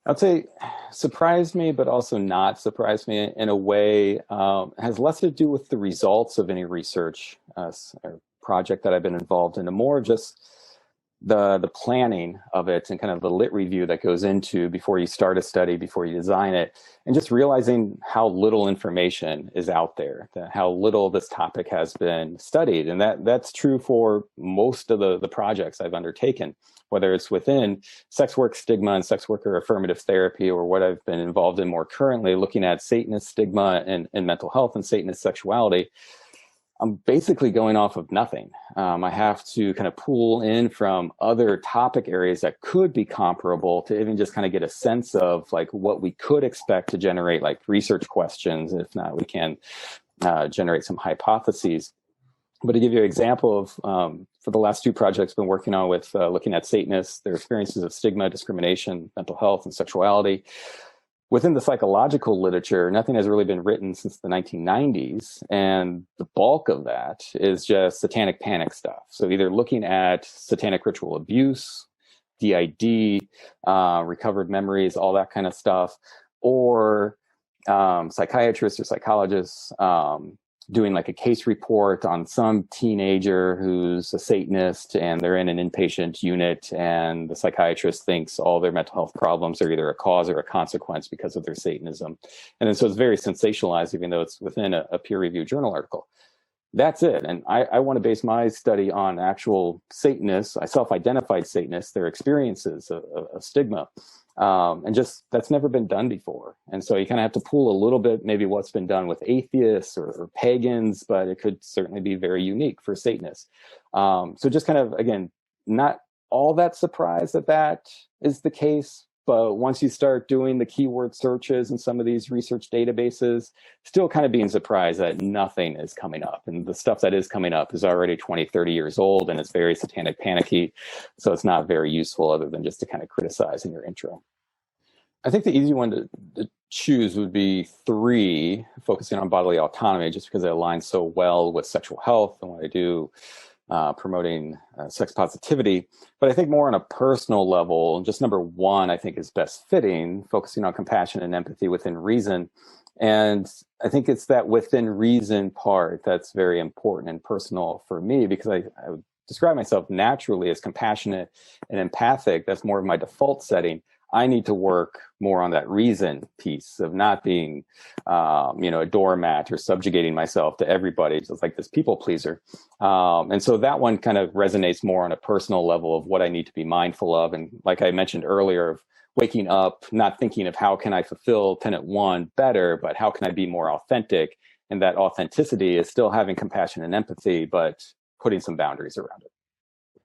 I'd say surprised me, but also not surprised me in a way. Has less to do with the results of any research or project that I've been involved in, and more just the planning of it and kind of the lit review that goes into before you start a study, before you design it, and just realizing how little information is out there, how little this topic has been studied. And that's true for most of the projects I've undertaken, whether it's within sex work stigma and sex worker affirmative therapy, or what I've been involved in more currently, looking at Satanist stigma and mental health and Satanist sexuality. I'm basically going off of nothing. I have to kind of pull in from other topic areas that could be comparable to even just kind of get a sense of like what we could expect to generate like research questions. If not, we can generate some hypotheses. But to give you an example of, for the last two projects I've been working on with looking at Satanists, their experiences of stigma, discrimination, mental health, and sexuality. Within the psychological literature, nothing has really been written since the 1990s. And the bulk of that is just satanic panic stuff. So either looking at satanic ritual abuse, DID, recovered memories, all that kind of stuff, or psychiatrists or psychologists doing like a case report on some teenager who's a Satanist and they're in an inpatient unit, and the psychiatrist thinks all their mental health problems are either a cause or a consequence because of their Satanism. And then so it's very sensationalized, even though it's within a peer-reviewed journal article. That's it. And I want to base my study on actual Satanists, self-identified Satanists, their experiences of stigma. And just that's never been done before. And so you kind of have to pull a little bit, maybe what's been done with atheists or pagans, but it could certainly be very unique for Satanists. So just kind of, again, not all that surprised that that is the case. But once you start doing the keyword searches in some of these research databases, still kind of being surprised that nothing is coming up. And the stuff that is coming up is already 20, 30 years old, and it's very satanic panicky. So it's not very useful other than just to kind of criticize in your intro. I think the easy one to choose would be 3, focusing on bodily autonomy, just because it aligns so well with sexual health and what I do. Promoting sex positivity. But I think more on a personal level, just number 1, I think is best fitting, focusing on compassion and empathy within reason. And I think it's that within reason part that's very important and personal for me, because I would describe myself naturally as compassionate and empathic. That's more of my default setting. I need to work more on that reason piece of not being, a doormat or subjugating myself to everybody, just like this people pleaser. And so that one kind of resonates more on a personal level of what I need to be mindful of. And like I mentioned earlier, of waking up, not thinking of how can I fulfill tenet 1 better, but how can I be more authentic? And that authenticity is still having compassion and empathy, but putting some boundaries around it.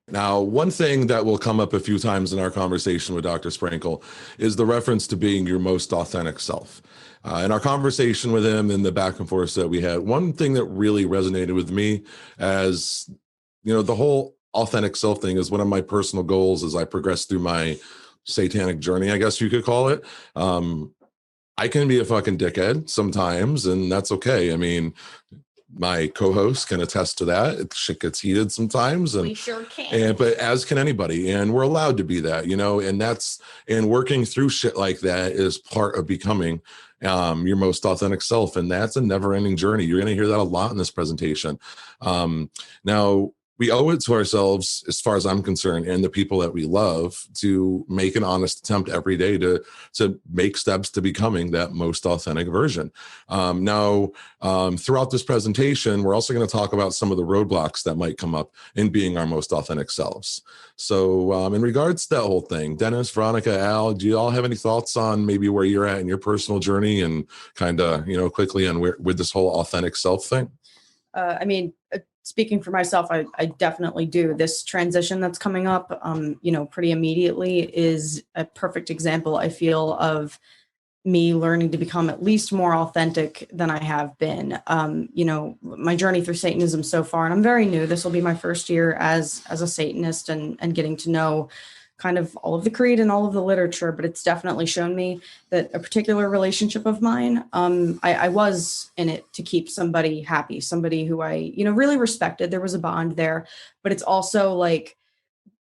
Now, one thing that will come up a few times in our conversation with Dr. Sprankle is the reference to being your most authentic self. In our conversation with him and the back and forth that we had, one thing that really resonated with me as, the whole authentic self thing is one of my personal goals as I progress through my satanic journey, I guess you could call it. I can be a fucking dickhead sometimes, and that's okay. I mean, my co-host can attest to that. Shit gets heated sometimes, and we sure can. But as can anybody, and we're allowed to be that, and working through shit like that is part of becoming your most authentic self, and that's a never-ending journey. You're going to hear that a lot in this presentation. Now, we owe it to ourselves, as far as I'm concerned, and the people that we love, to make an honest attempt every day to make steps to becoming that most authentic version. Now, throughout this presentation, we're also going to talk about some of the roadblocks that might come up in being our most authentic selves. So in regards to that whole thing, Dennis, Veronica, Al, do you all have any thoughts on maybe where you're at in your personal journey and kind of, quickly on where with this whole authentic self thing? Speaking for myself, I definitely do. This transition that's coming up, pretty immediately is a perfect example, I feel, of me learning to become at least more authentic than I have been. My journey through Satanism so far, and I'm very new. This will be my first year as a Satanist and getting to know kind of all of the creed and all of the literature, but it's definitely shown me that a particular relationship of mine, I was in it to keep somebody happy, somebody who I, really respected. There was a bond there, but it's also like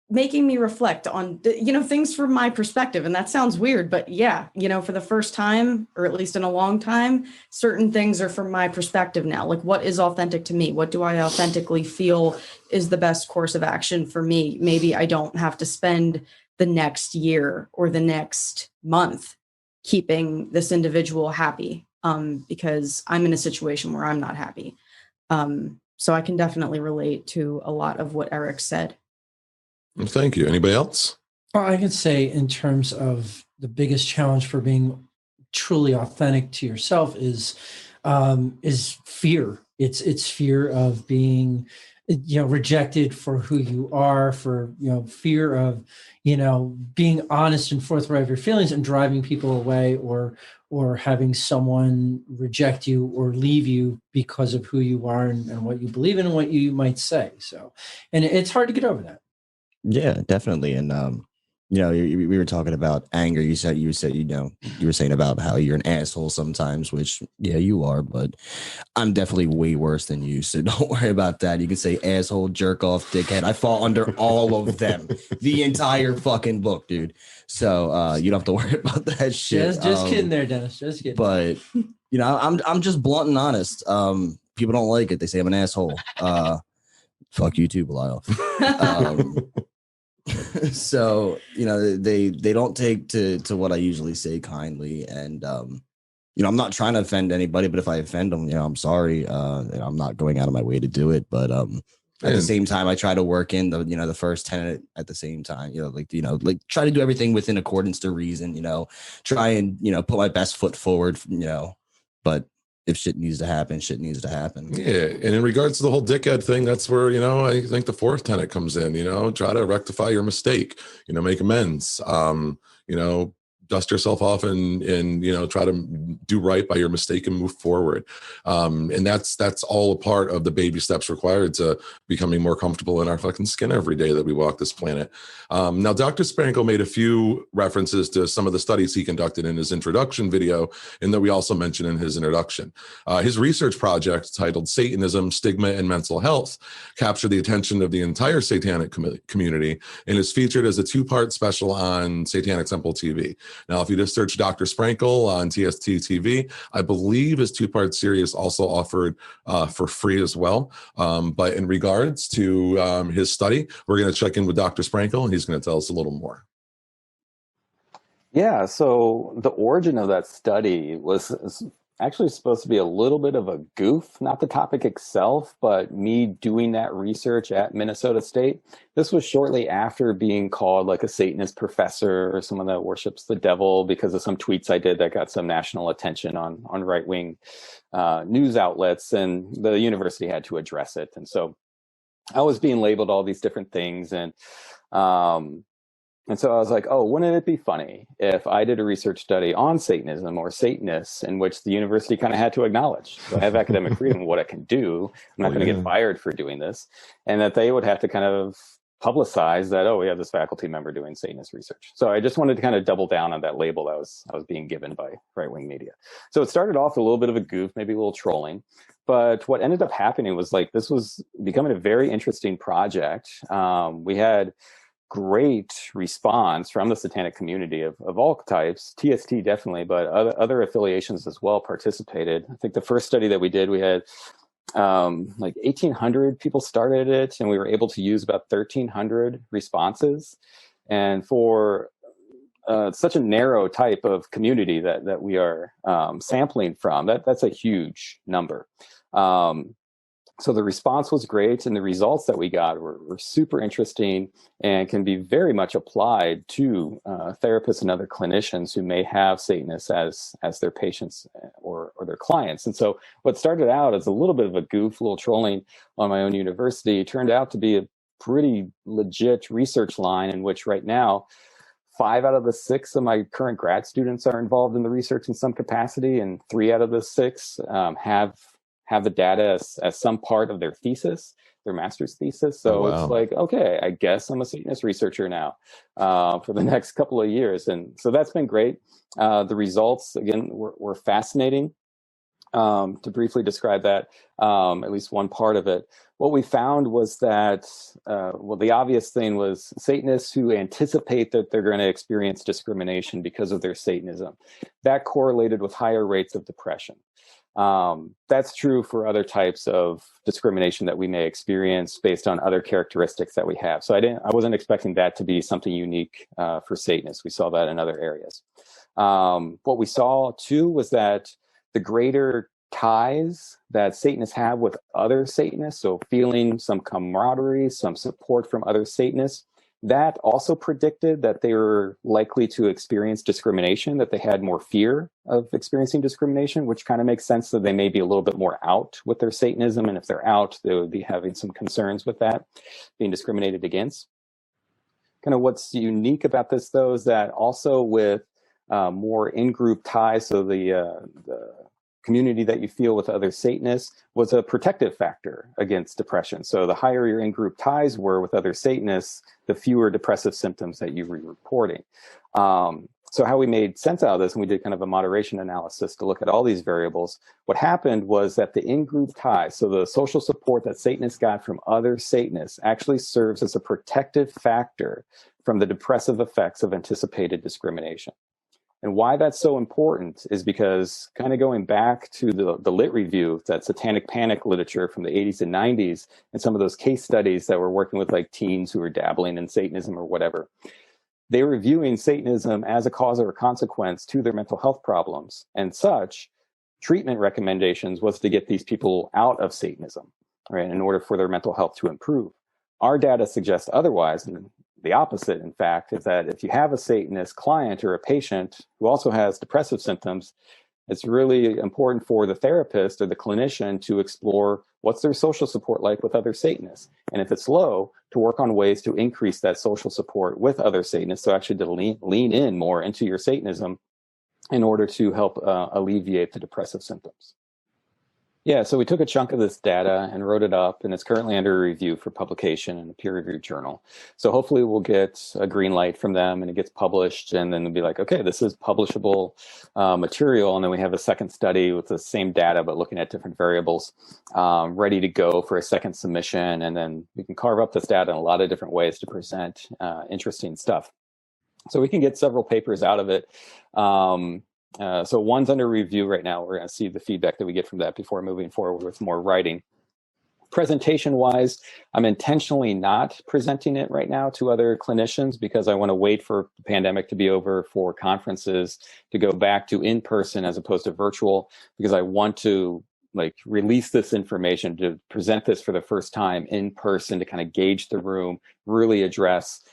making me reflect on, things from my perspective. And that sounds weird, but yeah, for the first time, or at least in a long time, certain things are from my perspective now. Like, what is authentic to me? What do I authentically feel is the best course of action for me? Maybe I don't have to spend the next year or the next month keeping this individual happy, because I'm in a situation where I'm not happy. So I can definitely relate to a lot of what Eric said. Thank you. Anybody else? Well, I could say in terms of the biggest challenge for being truly authentic to yourself is fear. It's fear of being, rejected for who you are, for, fear of, being honest and forthright with your feelings and driving people away, or having someone reject you or leave you because of who you are and what you believe in and what you might say. So, and it's hard to get over that. Yeah, definitely. And, we were talking about anger. You were saying about how you're an asshole sometimes, which, yeah, you are, but I'm definitely way worse than you. So don't worry about that. You can say asshole, jerk off, dickhead. I fall under all of them, the entire fucking book, dude. So you don't have to worry about that shit. Just kidding there, Dennis. Just kidding. But, I'm just blunt and honest. People don't like it. They say I'm an asshole. Fuck you too, Belial. So they don't take to what I usually say kindly, and I'm not trying to offend anybody, but if I offend them, I'm sorry. I'm not going out of my way to do it, but At the same time, I try to work in the first tenet at the same time, like try to do everything within accordance to reason, try and, put my best foot forward, but if shit needs to happen, shit needs to happen. Yeah. And in regards to the whole dickhead thing, that's where, I think the fourth tenet comes in, try to rectify your mistake, make amends, dust yourself off and try to do right by your mistake and move forward. And that's all a part of the baby steps required to becoming more comfortable in our fucking skin every day that we walk this planet. Now, Dr. Sprankle made a few references to some of the studies he conducted in his introduction video, and that we also mentioned in his introduction. His research project, titled Satanism, Stigma, and Mental Health, captured the attention of the entire satanic community and is featured as a 2-part special on Satanic Temple TV. Now, if you just search Dr. Sprankle on TST TV, I believe his 2-part series also offered for free as well. But in regards to his study, we're going to check in with Dr. Sprankle, and he's going to tell us a little more. Yeah, so the origin of that study was actually supposed to be a little bit of a goof, not the topic itself, but me doing that research at Minnesota State. This was shortly after being called like a Satanist professor or someone that worships the devil because of some tweets I did that got some national attention on right-wing news outlets, and the university had to address it. And so I was being labeled all these different things, and so I was like, oh, wouldn't it be funny if I did a research study on Satanism or Satanists in which the university kind of had to acknowledge, so I have academic freedom, what I can do. I'm not going to get fired for doing this. And that they would have to kind of publicize that, oh, we have this faculty member doing Satanist research. So I just wanted to kind of double down on that label that I was being given by right-wing media. So it started off a little bit of a goof, maybe a little trolling. But what ended up happening was like, this was becoming a very interesting project. We had great response from the satanic community of all types, TST definitely, but other affiliations as well participated. I think the first study that we did, we had like 1,800 people started it, and we were able to use about 1,300 responses. And for such a narrow type of community that we are sampling from, that's a huge number. So the response was great, and the results that we got were super interesting and can be very much applied to therapists and other clinicians who may have Satanists as their patients or their clients. And so what started out as a little bit of a goof, a little trolling on my own university, turned out to be a pretty legit research line in which right now 5 out of the 6 of my current grad students are involved in the research in some capacity, and 3 out of the 6 have the data as some part of their thesis, their master's thesis. So It's like, okay, I guess I'm a Satanist researcher now for the next couple of years. And so that's been great. The results, again, were fascinating. To briefly describe that, at least one part of it, what we found was that, the obvious thing was Satanists who anticipate that they're going to experience discrimination because of their Satanism, that correlated with higher rates of depression. That's true for other types of discrimination that we may experience based on other characteristics that we have. So I wasn't expecting that to be something unique for Satanists. We saw that in other areas. What we saw too was that the greater ties that Satanists have with other Satanists, so feeling some camaraderie, some support from other Satanists, that also predicted that they were likely to experience discrimination, that they had more fear of experiencing discrimination, which kind of makes sense that they may be a little bit more out with their Satanism. And if they're out, they would be having some concerns with that, being discriminated against. Kind of what's unique about this, though, is that also with more in-group ties, so the community that you feel with other Satanists was a protective factor against depression. So the higher your in-group ties were with other Satanists, the fewer depressive symptoms that you were reporting. So how we made sense out of this, and we did kind of a moderation analysis to look at all these variables, what happened was that the in-group ties, so the social support that Satanists got from other Satanists, actually serves as a protective factor from the depressive effects of anticipated discrimination. And why that's so important is because, kind of going back to the lit review, that satanic panic literature from the 80s and 90s, and some of those case studies that were working with like teens who were dabbling in Satanism or whatever, they were viewing Satanism as a cause or a consequence to their mental health problems. And such treatment recommendations was to get these people out of Satanism. right, in order for their mental health to improve. Our data suggests otherwise, and the opposite, in fact, is that if you have a Satanist client or a patient who also has depressive symptoms, it's really important for the therapist or the clinician to explore what's their social support like with other Satanists. And if it's low, to work on ways to increase that social support with other Satanists, so actually to lean in more into your Satanism in order to help alleviate the depressive symptoms. Yeah, so we took a chunk of this data and wrote it up, and it's currently under review for publication in a peer-reviewed journal. So hopefully we'll get a green light from them and it gets published, and then they'll be like, okay, this is publishable material. And then we have a second study with the same data, but looking at different variables, ready to go for a second submission. And then we can carve up this data in a lot of different ways to present interesting stuff. So we can get several papers out of it. So one's under review right now. We're going to see the feedback that we get from that before moving forward with more writing. Presentation-wise, I'm intentionally not presenting it right now to other clinicians because I want to wait for the pandemic to be over, for conferences to go back to in-person as opposed to virtual, because I want to release this information, to present this for the first time in person, to kind of gauge the room, really address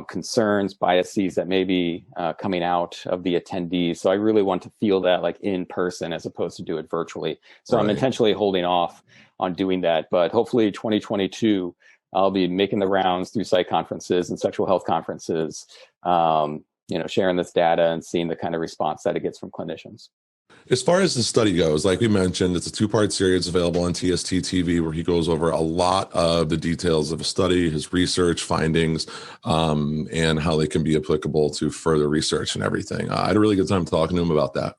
concerns, biases that may be coming out of the attendees. So I really want to feel that in person as opposed to do it virtually. So right. I'm intentionally holding off on doing that, but hopefully 2022, I'll be making the rounds through psych conferences and sexual health conferences, sharing this data and seeing the kind of response that it gets from clinicians. As far as the study goes, like we mentioned, it's a 2-part series available on TST TV where he goes over a lot of the details of a study, his research findings, and how they can be applicable to further research and everything. I had a really good time talking to him about that.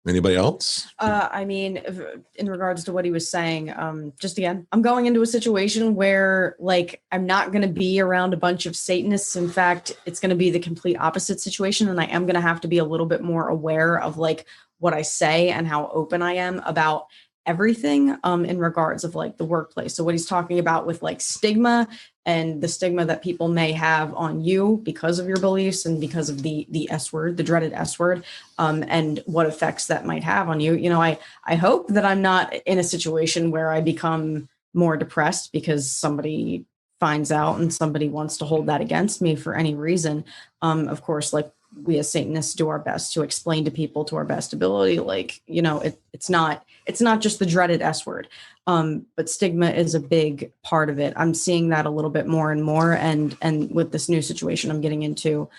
Anybody else? In regards to what he was saying, just again, I'm going into a situation where I'm not going to be around a bunch of Satanists. In fact, it's going to be the complete opposite situation. And I am going to have to be a little bit more aware of what I say and how open I am about everything in regards of the workplace. So what he's talking about with stigma and the stigma that people may have on you because of your beliefs and because of the S word, the dreaded S word, and what effects that might have on you. I hope that I'm not in a situation where I become more depressed because somebody finds out and somebody wants to hold that against me for any reason. Of course, we as Satanists do our best to explain to people to our best ability, it's not just the dreaded S word, but stigma is a big part of it. I'm seeing that a little bit more and more. And with this new situation I'm getting into,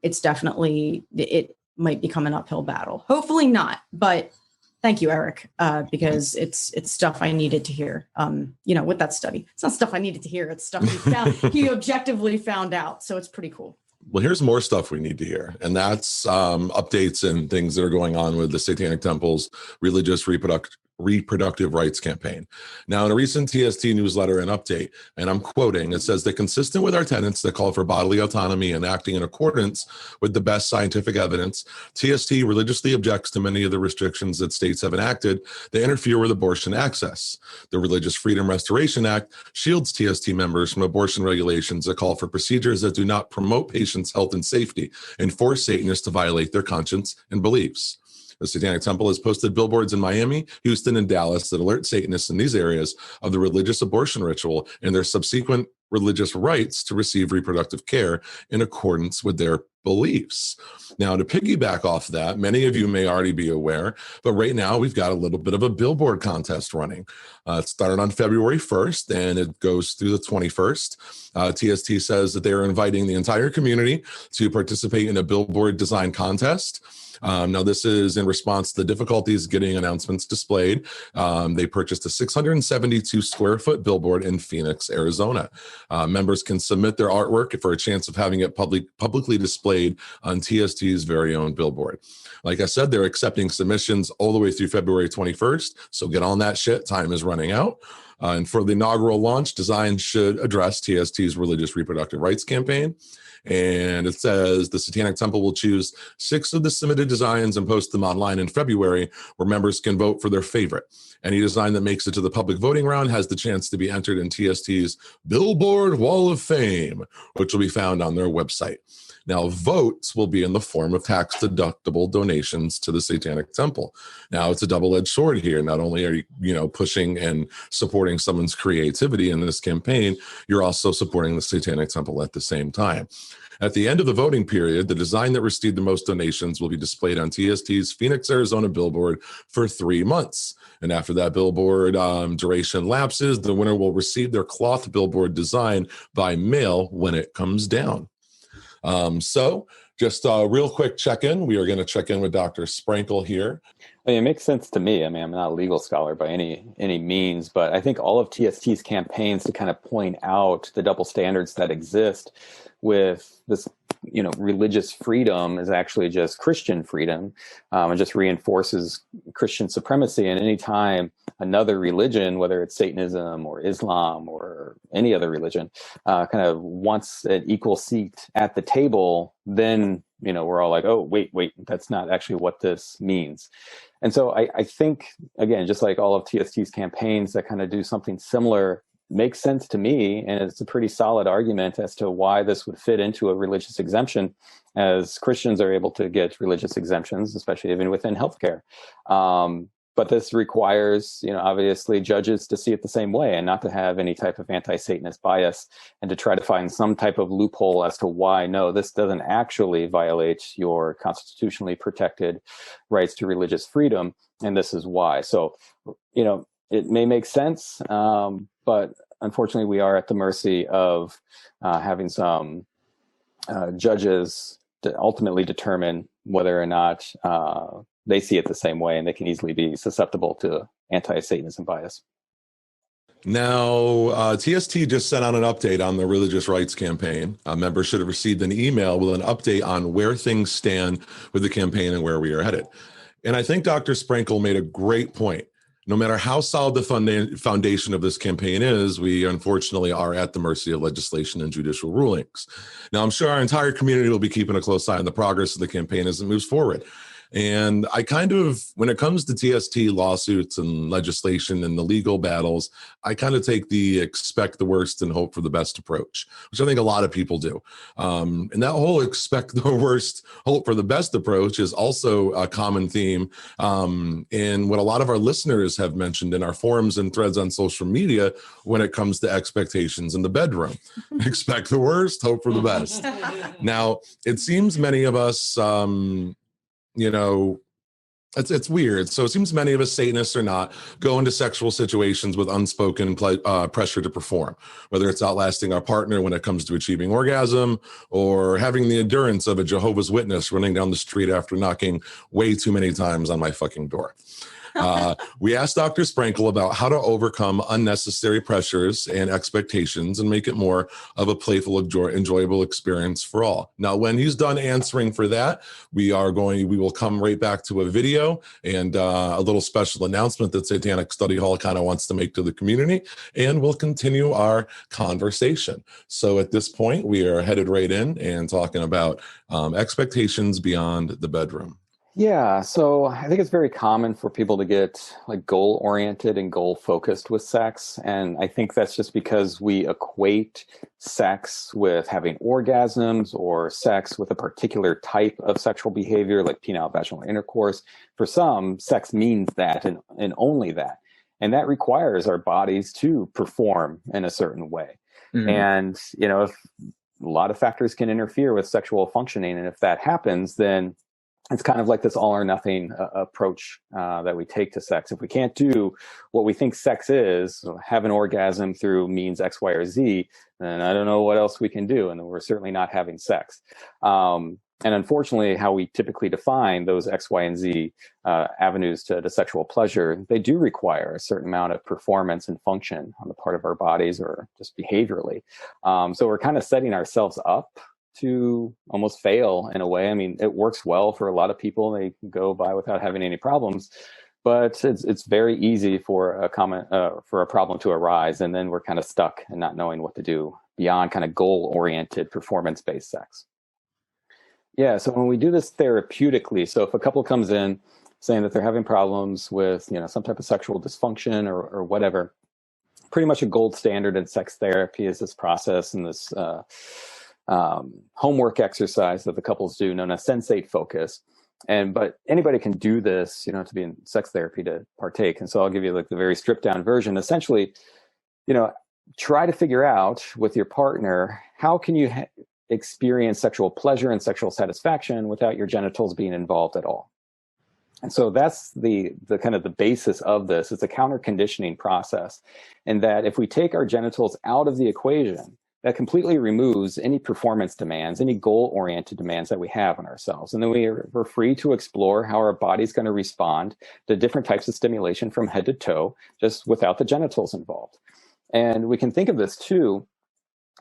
it's definitely, it might become an uphill battle. Hopefully not, but thank you, Eric, because it's stuff I needed to hear. With that study, it's not stuff I needed to hear. It's stuff he objectively found out. So it's pretty cool. Well, here's more stuff we need to hear, and that's updates and things that are going on with the Satanic Temple's religious reproductive rights campaign. Now, in a recent TST newsletter and update, and I'm quoting, it says that consistent with our tenets that call for bodily autonomy and acting in accordance with the best scientific evidence, TST religiously objects to many of the restrictions that states have enacted that interfere with abortion access. The Religious Freedom Restoration Act shields TST members from abortion regulations that call for procedures that do not promote patients' health and safety and force Satanists to violate their conscience and beliefs. The Satanic Temple has posted billboards in Miami, Houston, and Dallas that alert Satanists in these areas of the religious abortion ritual and their subsequent religious rights to receive reproductive care in accordance with their beliefs. Now, to piggyback off that, many of you may already be aware, but right now we've got a little bit of a billboard contest running. It started on February 1st and it goes through the 21st. TST says that they are inviting the entire community to participate in a billboard design contest. Now, this is in response to the difficulties getting announcements displayed. They purchased a 672 square foot billboard in Phoenix, Arizona. Members can submit their artwork for a chance of having it publicly displayed on TST's very own billboard. Like I said, they're accepting submissions all the way through February 21st. So get on that shit. Time is running out. And for the inaugural launch, design should address TST's religious reproductive rights campaign. And it says the Satanic Temple will choose 6 of the submitted designs and post them online in February, where members can vote for their favorite. Any design that makes it to the public voting round has the chance to be entered in TST's Billboard Wall of Fame, which will be found on their website. Now, votes will be in the form of tax-deductible donations to the Satanic Temple. Now, it's a double-edged sword here. Not only are you pushing and supporting someone's creativity in this campaign, you're also supporting the Satanic Temple at the same time. At the end of the voting period, the design that received the most donations will be displayed on TST's Phoenix, Arizona billboard for 3 months. And after that billboard duration lapses, the winner will receive their cloth billboard design by mail when it comes down. So just a real quick check-in. We are going to check in with Dr. Sprankle here. I mean, it makes sense to me. I mean, I'm not a legal scholar by any means, but I think all of TST's campaigns to kind of point out the double standards that exist with this, religious freedom is actually just Christian freedom, and just reinforces Christian supremacy. And anytime another religion, whether it's Satanism or Islam or any other religion, kind of wants an equal seat at the table, then, we're all like, oh, wait, that's not actually what this means. And so I think, again, just like all of TST's campaigns that kind of do something similar makes sense to me, and it's a pretty solid argument as to why this would fit into a religious exemption, as Christians are able to get religious exemptions, especially even within healthcare. But this requires, obviously judges to see it the same way and not to have any type of anti-Satanist bias, and to try to find some type of loophole as to why, no, this doesn't actually violate your constitutionally protected rights to religious freedom, and this is why. So, it may make sense, but unfortunately we are at the mercy of having some judges to ultimately determine whether or not they see it the same way, and they can easily be susceptible to anti-Satanism bias. Now, TST just sent out an update on the religious rights campaign. Members should have received an email with an update on where things stand with the campaign and where we are headed. And I think Dr. Sprankle made a great point. No matter how solid the foundation of this campaign is, we unfortunately are at the mercy of legislation and judicial rulings. Now, I'm sure our entire community will be keeping a close eye on the progress of the campaign as it moves forward. And I kind of, when it comes to TST lawsuits and legislation and the legal battles, I kind of take the expect the worst and hope for the best approach, which I think a lot of people do. And that whole expect the worst, hope for the best approach is also a common theme. And what a lot of our listeners have mentioned in our forums and threads on social media when it comes to expectations in the bedroom. Expect the worst, hope for the best. Now, it seems many of us, it's weird. So it seems many of us, Satanists or not, go into sexual situations with unspoken pressure to perform, whether it's outlasting our partner when it comes to achieving orgasm, or having the endurance of a Jehovah's Witness running down the street after knocking way too many times on my fucking door. We asked Dr. Sprankle about how to overcome unnecessary pressures and expectations and make it more of a playful, enjoyable experience for all. Now, when he's done answering for that, we will come right back to a video and a little special announcement that Satanic Study Hall kind of wants to make to the community, and we'll continue our conversation. So at this point, we are headed right in and talking about expectations beyond the bedroom. Yeah, so I think it's very common for people to get like goal-oriented and goal-focused with sex. And I think that's just because we equate sex with having orgasms, or sex with a particular type of sexual behavior like penile vaginal intercourse. For some, sex means that and only that. And that requires our bodies to perform in a certain way. Mm-hmm. And, if a lot of factors can interfere with sexual functioning, and if that happens, then it's kind of like this all or nothing approach that we take to sex. If we can't do what we think sex is, have an orgasm through means X, Y, or Z, then I don't know what else we can do. And we're certainly not having sex. And unfortunately, how we typically define those X, Y, and Z avenues to sexual pleasure, they do require a certain amount of performance and function on the part of our bodies, or just behaviorally. So we're kind of setting ourselves up to almost fail in a way. I mean, it works well for a lot of people. They go by without having any problems, but it's very easy for a problem to arise, and then we're kind of stuck and not knowing what to do beyond kind of goal-oriented, performance-based sex. Yeah, so when we do this therapeutically, so if a couple comes in saying that they're having problems with, some type of sexual dysfunction or whatever, pretty much a gold standard in sex therapy is this process and this homework exercise that the couples do known as sensate focus. But anybody can do this, you know, to be in sex therapy to partake. And so I'll give you like the very stripped down version. Essentially, you know, try to figure out with your partner, how can you experience sexual pleasure and sexual satisfaction without your genitals being involved at all? And so that's the kind of the basis of this. It's a counter conditioning process. And that if we take our genitals out of the equation, that completely removes any performance demands, any goal-oriented demands that we have on ourselves. And then we're free to explore how our body's going to respond to different types of stimulation from head to toe, just without the genitals involved. And we can think of this too,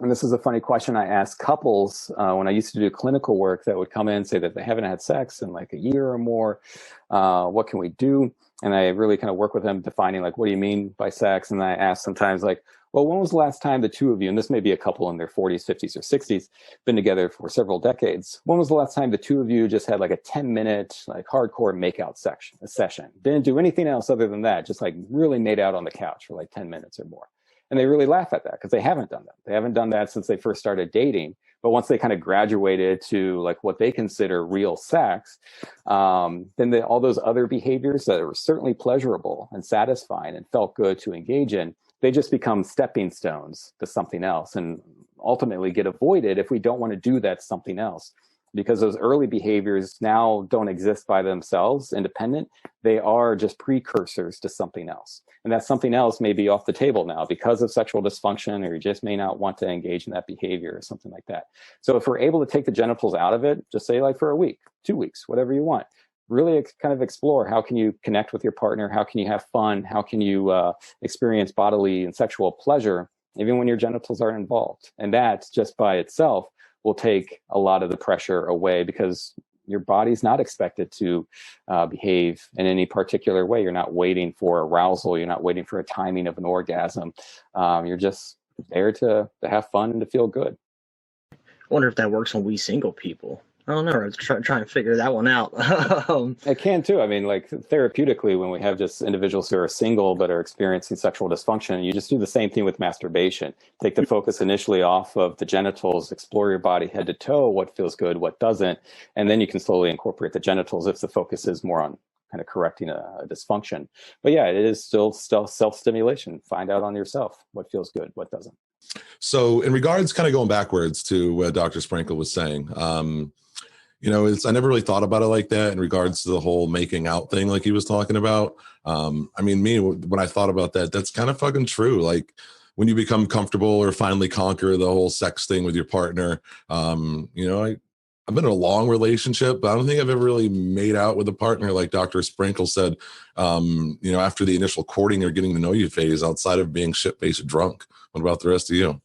and this is a funny question I ask couples when I used to do clinical work that would come in and say that they haven't had sex in like a year or more. What can we do? And I really kind of work with them defining like, what do you mean by sex? And I ask sometimes like, well, when was the last time the two of you, and this may be a couple in their 40s, 50s, or 60s, been together for several decades. When was the last time the two of you just had like a 10-minute like hardcore makeout session? Didn't do anything else other than that, just like really made out on the couch for like 10 minutes or more. And they really laugh at that because they haven't done that. They haven't done that since they first started dating. But once they kind of graduated to like what they consider real sex, then all those other behaviors that were certainly pleasurable and satisfying and felt good to engage in, they just become stepping stones to something else and ultimately get avoided if we don't want to do that something else. Because those early behaviors now don't exist by themselves, independent. They are just precursors to something else. And that something else may be off the table now because of sexual dysfunction, or you just may not want to engage in that behavior or something like that. So if we're able to take the genitals out of it, just say like for a week, 2 weeks, whatever you want, really kind of explore how can you connect with your partner? How can you have fun? How can you experience bodily and sexual pleasure, even when your genitals aren't involved? And that just by itself will take a lot of the pressure away, because your body's not expected to behave in any particular way. You're not waiting for arousal. You're not waiting for a timing of an orgasm. You're just there to have fun and to feel good. I wonder if that works on we single people. I don't know. I was trying to figure that one out. It can too. I mean, like therapeutically, when we have just individuals who are single but are experiencing sexual dysfunction, you just do the same thing with masturbation. Take the focus initially off of the genitals, explore your body head to toe, what feels good, what doesn't, and then you can slowly incorporate the genitals if the focus is more on kind of correcting a dysfunction. But yeah, it is still self-stimulation. Find out on yourself what feels good, what doesn't. So in regards, kind of going backwards to what Dr. Sprankle was saying, you know, I never really thought about it like that in regards to the whole making out thing like he was talking about. I mean, when I thought about that, that's kind of fucking true. Like when you become comfortable or finally conquer the whole sex thing with your partner, you know, I've been in a long relationship, but I don't think I've ever really made out with a partner like Dr. Sprankle said, you know, after the initial courting or getting to know you phase, outside of being shit-faced drunk. What about the rest of you?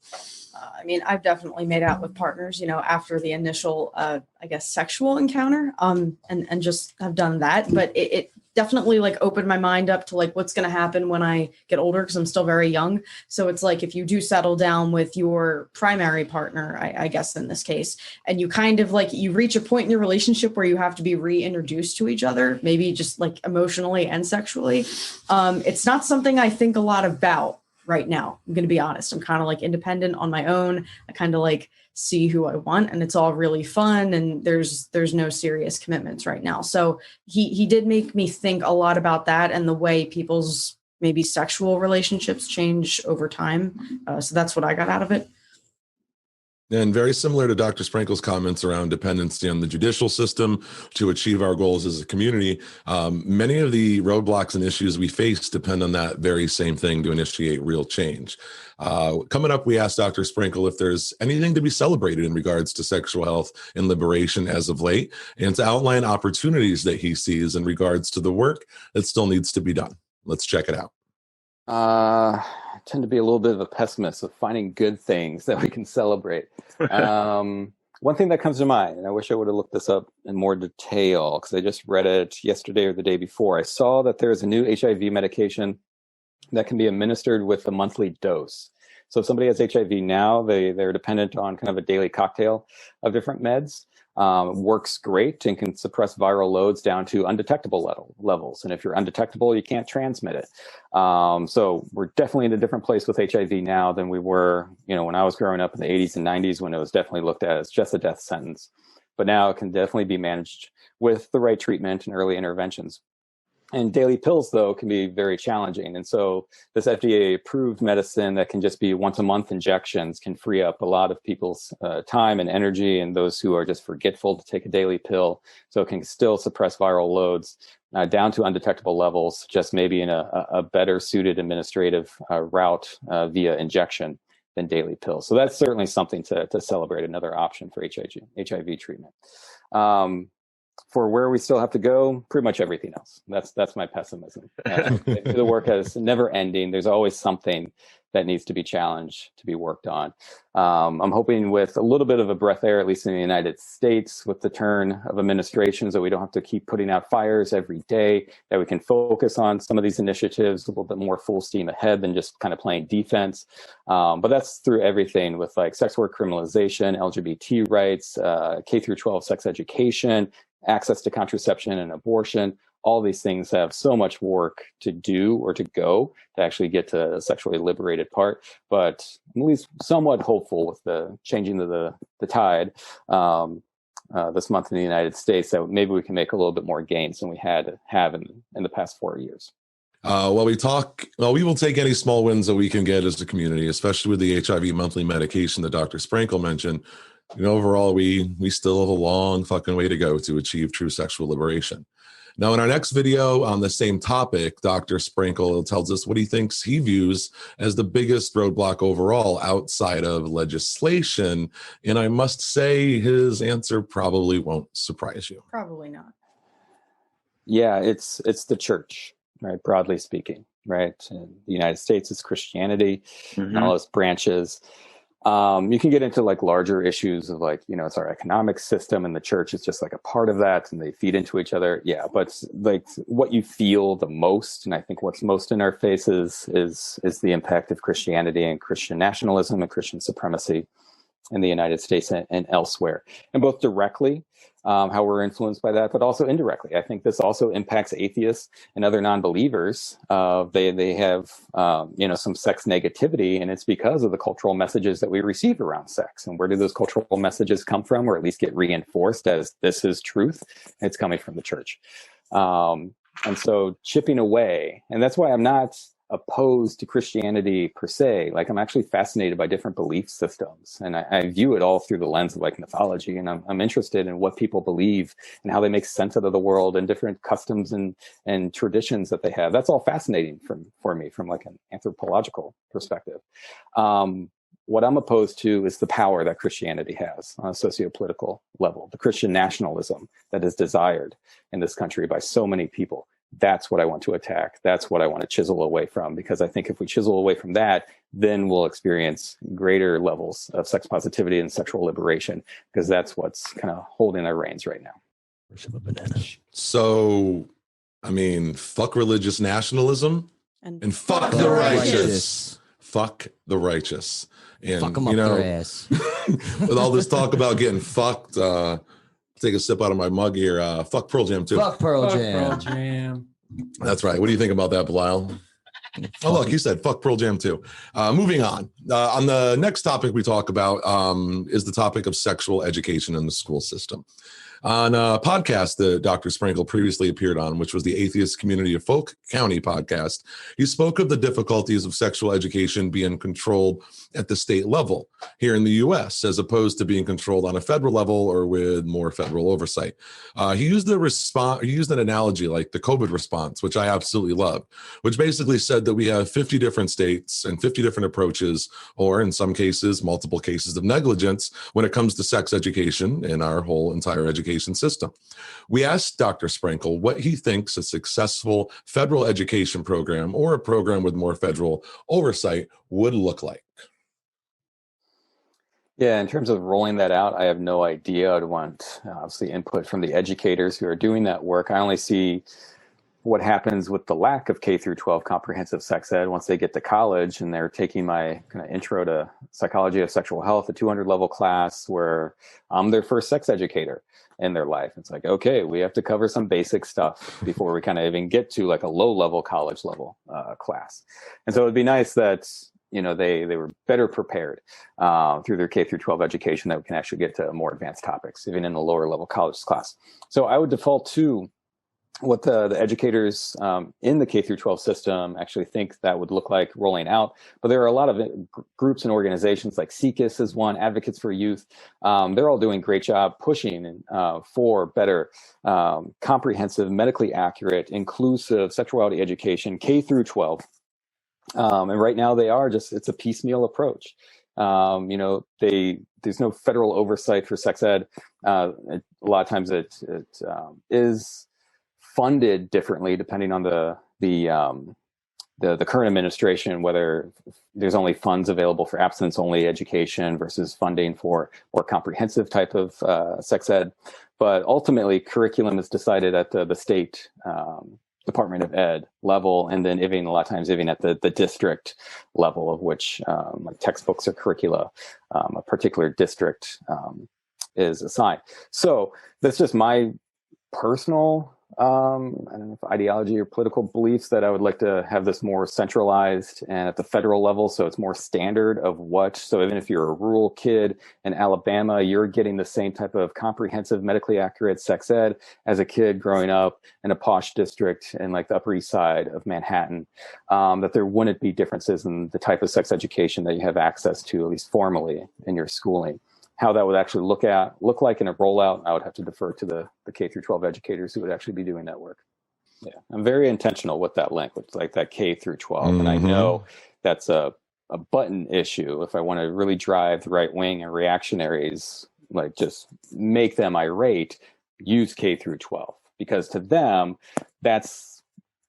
I mean, I've definitely made out with partners, you know, after the initial, I guess, sexual encounter, and just have done that. But it definitely like opened my mind up to like what's going to happen when I get older, because I'm still very young. So it's like if you do settle down with your primary partner, I guess in this case, and you kind of like you reach a point in your relationship where you have to be reintroduced to each other, maybe just like emotionally and sexually. It's not something I think a lot about right now. I'm going to be honest. I'm kind of like independent on my own. I kind of like see who I want, and it's all really fun. And there's no serious commitments right now. So he did make me think a lot about that and the way people's maybe sexual relationships change over time. So that's what I got out of it. And very similar to Dr. Sprankle's comments around dependency on the judicial system to achieve our goals as a community, many of the roadblocks and issues we face depend on that very same thing to initiate real change. Coming up, we asked Dr. Sprankle if there's anything to be celebrated in regards to sexual health and liberation as of late, and to outline opportunities that he sees in regards to the work that still needs to be done. Let's check it out. I tend to be a little bit of a pessimist of finding good things that we can celebrate. One thing that comes to mind, and I wish I would have looked this up in more detail because I just read it yesterday or the day before. I saw that there's a new HIV medication that can be administered with a monthly dose. So if somebody has HIV now, they're dependent on kind of a daily cocktail of different meds. works great and can suppress viral loads down to undetectable levels. And if you're undetectable, you can't transmit it. So we're definitely in a different place with HIV now than we were, when I was growing up in the 80s and 90s, when it was definitely looked at as just a death sentence. But now it can definitely be managed with the right treatment and early interventions. And daily pills, though, can be very challenging. And so this FDA-approved medicine that can just be once-a-month injections can free up a lot of people's time and energy, and those who are just forgetful to take a daily pill. So it can still suppress viral loads down to undetectable levels, just maybe in a better suited administrative route via injection than daily pills. So that's certainly something to celebrate, another option for HIV treatment. For where we still have to go, pretty much everything else. That's my pessimism. The work is never ending. There's always something that needs to be challenged, to be worked on. I'm hoping with a little bit of a breath air, at least in the United States, with the turn of administrations, that we don't have to keep putting out fires every day, that we can focus on some of these initiatives a little bit more full steam ahead than just kind of playing defense. But that's through everything with like sex work criminalization, LGBT rights, K through 12 sex education, access to contraception and abortion. All these things have so much work to do or to go to actually get to the sexually liberated part. But I'm at least somewhat hopeful with the changing of the tide this month in the United States that maybe we can make a little bit more gains than we have in the past 4 years. We will take any small wins that we can get as a community, especially with the HIV monthly medication that Dr. Sprankle mentioned. Overall, we still have a long fucking way to go to achieve true sexual liberation. Now, in our next video on the same topic, Dr. Sprankle tells us what he thinks he views as the biggest roadblock overall outside of legislation. And I must say his answer probably won't surprise you. Probably not. Yeah, it's the church, right? Broadly speaking, right? In the United States, it's Christianity and all its branches. You can get into like larger issues of like, it's our economic system and the church is just like a part of that and they feed into each other. Yeah. But like what you feel the most, and I think what's most in our faces is the impact of Christianity and Christian nationalism and Christian supremacy in the United States and elsewhere, and both directly, how we're influenced by that, but also indirectly. I think this also impacts atheists and other non-believers. They have, some sex negativity, and it's because of the cultural messages that we receive around sex. And where do those cultural messages come from, or at least get reinforced as this is truth? It's coming from the church. And so chipping away, and that's why I'm not opposed to Christianity per se. Like I'm actually fascinated by different belief systems, and I view it all through the lens of like mythology, and I'm interested in what people believe and how they make sense out of the world and different customs and traditions that they have. That's all fascinating for me from like an anthropological perspective. What I'm opposed to is the power that Christianity has on a socio-political level, the Christian nationalism that is desired in this country by so many people. That's what I want to attack. That's what I want to chisel away from, because I think if we chisel away from that, then we'll experience greater levels of sex positivity and sexual liberation, because that's what's kind of holding our reins right now. So, I mean, fuck religious nationalism and fuck the righteous. Fuck the righteous. And, fuck them up their ass. With all this talk about getting fucked, take a sip out of my mug here. Fuck Pearl Jam too. Fuck Pearl Fuck Jam. Pearl Jam. That's right. What do you think about that, Belial? Oh, look, he said fuck Pearl Jam too. Moving on. On the next topic we talk about is the topic of sexual education in the school system. On a podcast that Dr. Sprankle previously appeared on, which was the Atheist Community of Folk County podcast, he spoke of the difficulties of sexual education being controlled at the state level here in the U.S., as opposed to being controlled on a federal level or with more federal oversight. He used an analogy like the COVID response, which I absolutely loved, which basically said that we have 50 different states and 50 different approaches, or in some cases, multiple cases of negligence when it comes to sex education in our whole entire education system. We asked Dr. Sprankle what he thinks a successful federal education program or a program with more federal oversight would look like. Yeah, in terms of rolling that out, I have no idea. I'd want, obviously, input from the educators who are doing that work. I only see what happens with the lack of K through 12 comprehensive sex ed once they get to college and they're taking my kind of intro to psychology of sexual health, a 200 level class where I'm their first sex educator in their life. It's like, okay, we have to cover some basic stuff before we kind of even get to like a low level college level class. And so it'd be nice that, you know, they were better prepared through their K through 12 education that we can actually get to more advanced topics, even in the lower level college class. So I would default to what the educators in the K through 12 system actually think that would look like rolling out. But there are a lot of groups and organizations like CICUS is one, Advocates for Youth. They're all doing a great job pushing for better, comprehensive, medically accurate, inclusive sexuality education, K through 12. And right now they are it's a piecemeal approach. You know, there's no federal oversight for sex ed. A lot of times it is funded differently depending on the current administration, whether there's only funds available for abstinence only education versus funding for more comprehensive type of sex ed. But ultimately, curriculum is decided at the state Department of Ed level, and then even a lot of times even at the district level, of which like textbooks or curricula, a particular district is assigned. So that's just my personal I don't know if ideology or political beliefs that I would like to have this more centralized and at the federal level, so it's more standard of what. So even if you're a rural kid in Alabama, you're getting the same type of comprehensive, medically accurate sex ed as a kid growing up in a posh district in like the Upper East Side of Manhattan. That there wouldn't be differences in the type of sex education that you have access to, at least formally, in your schooling. How that would actually look like in a rollout, I would have to defer to the K through 12 educators who would actually be doing that work. Yeah, I'm very intentional with that link, with like that K through 12. Mm-hmm. And I know that's a button issue. If I want to really drive the right wing and reactionaries, like just make them irate, use K through 12, because to them,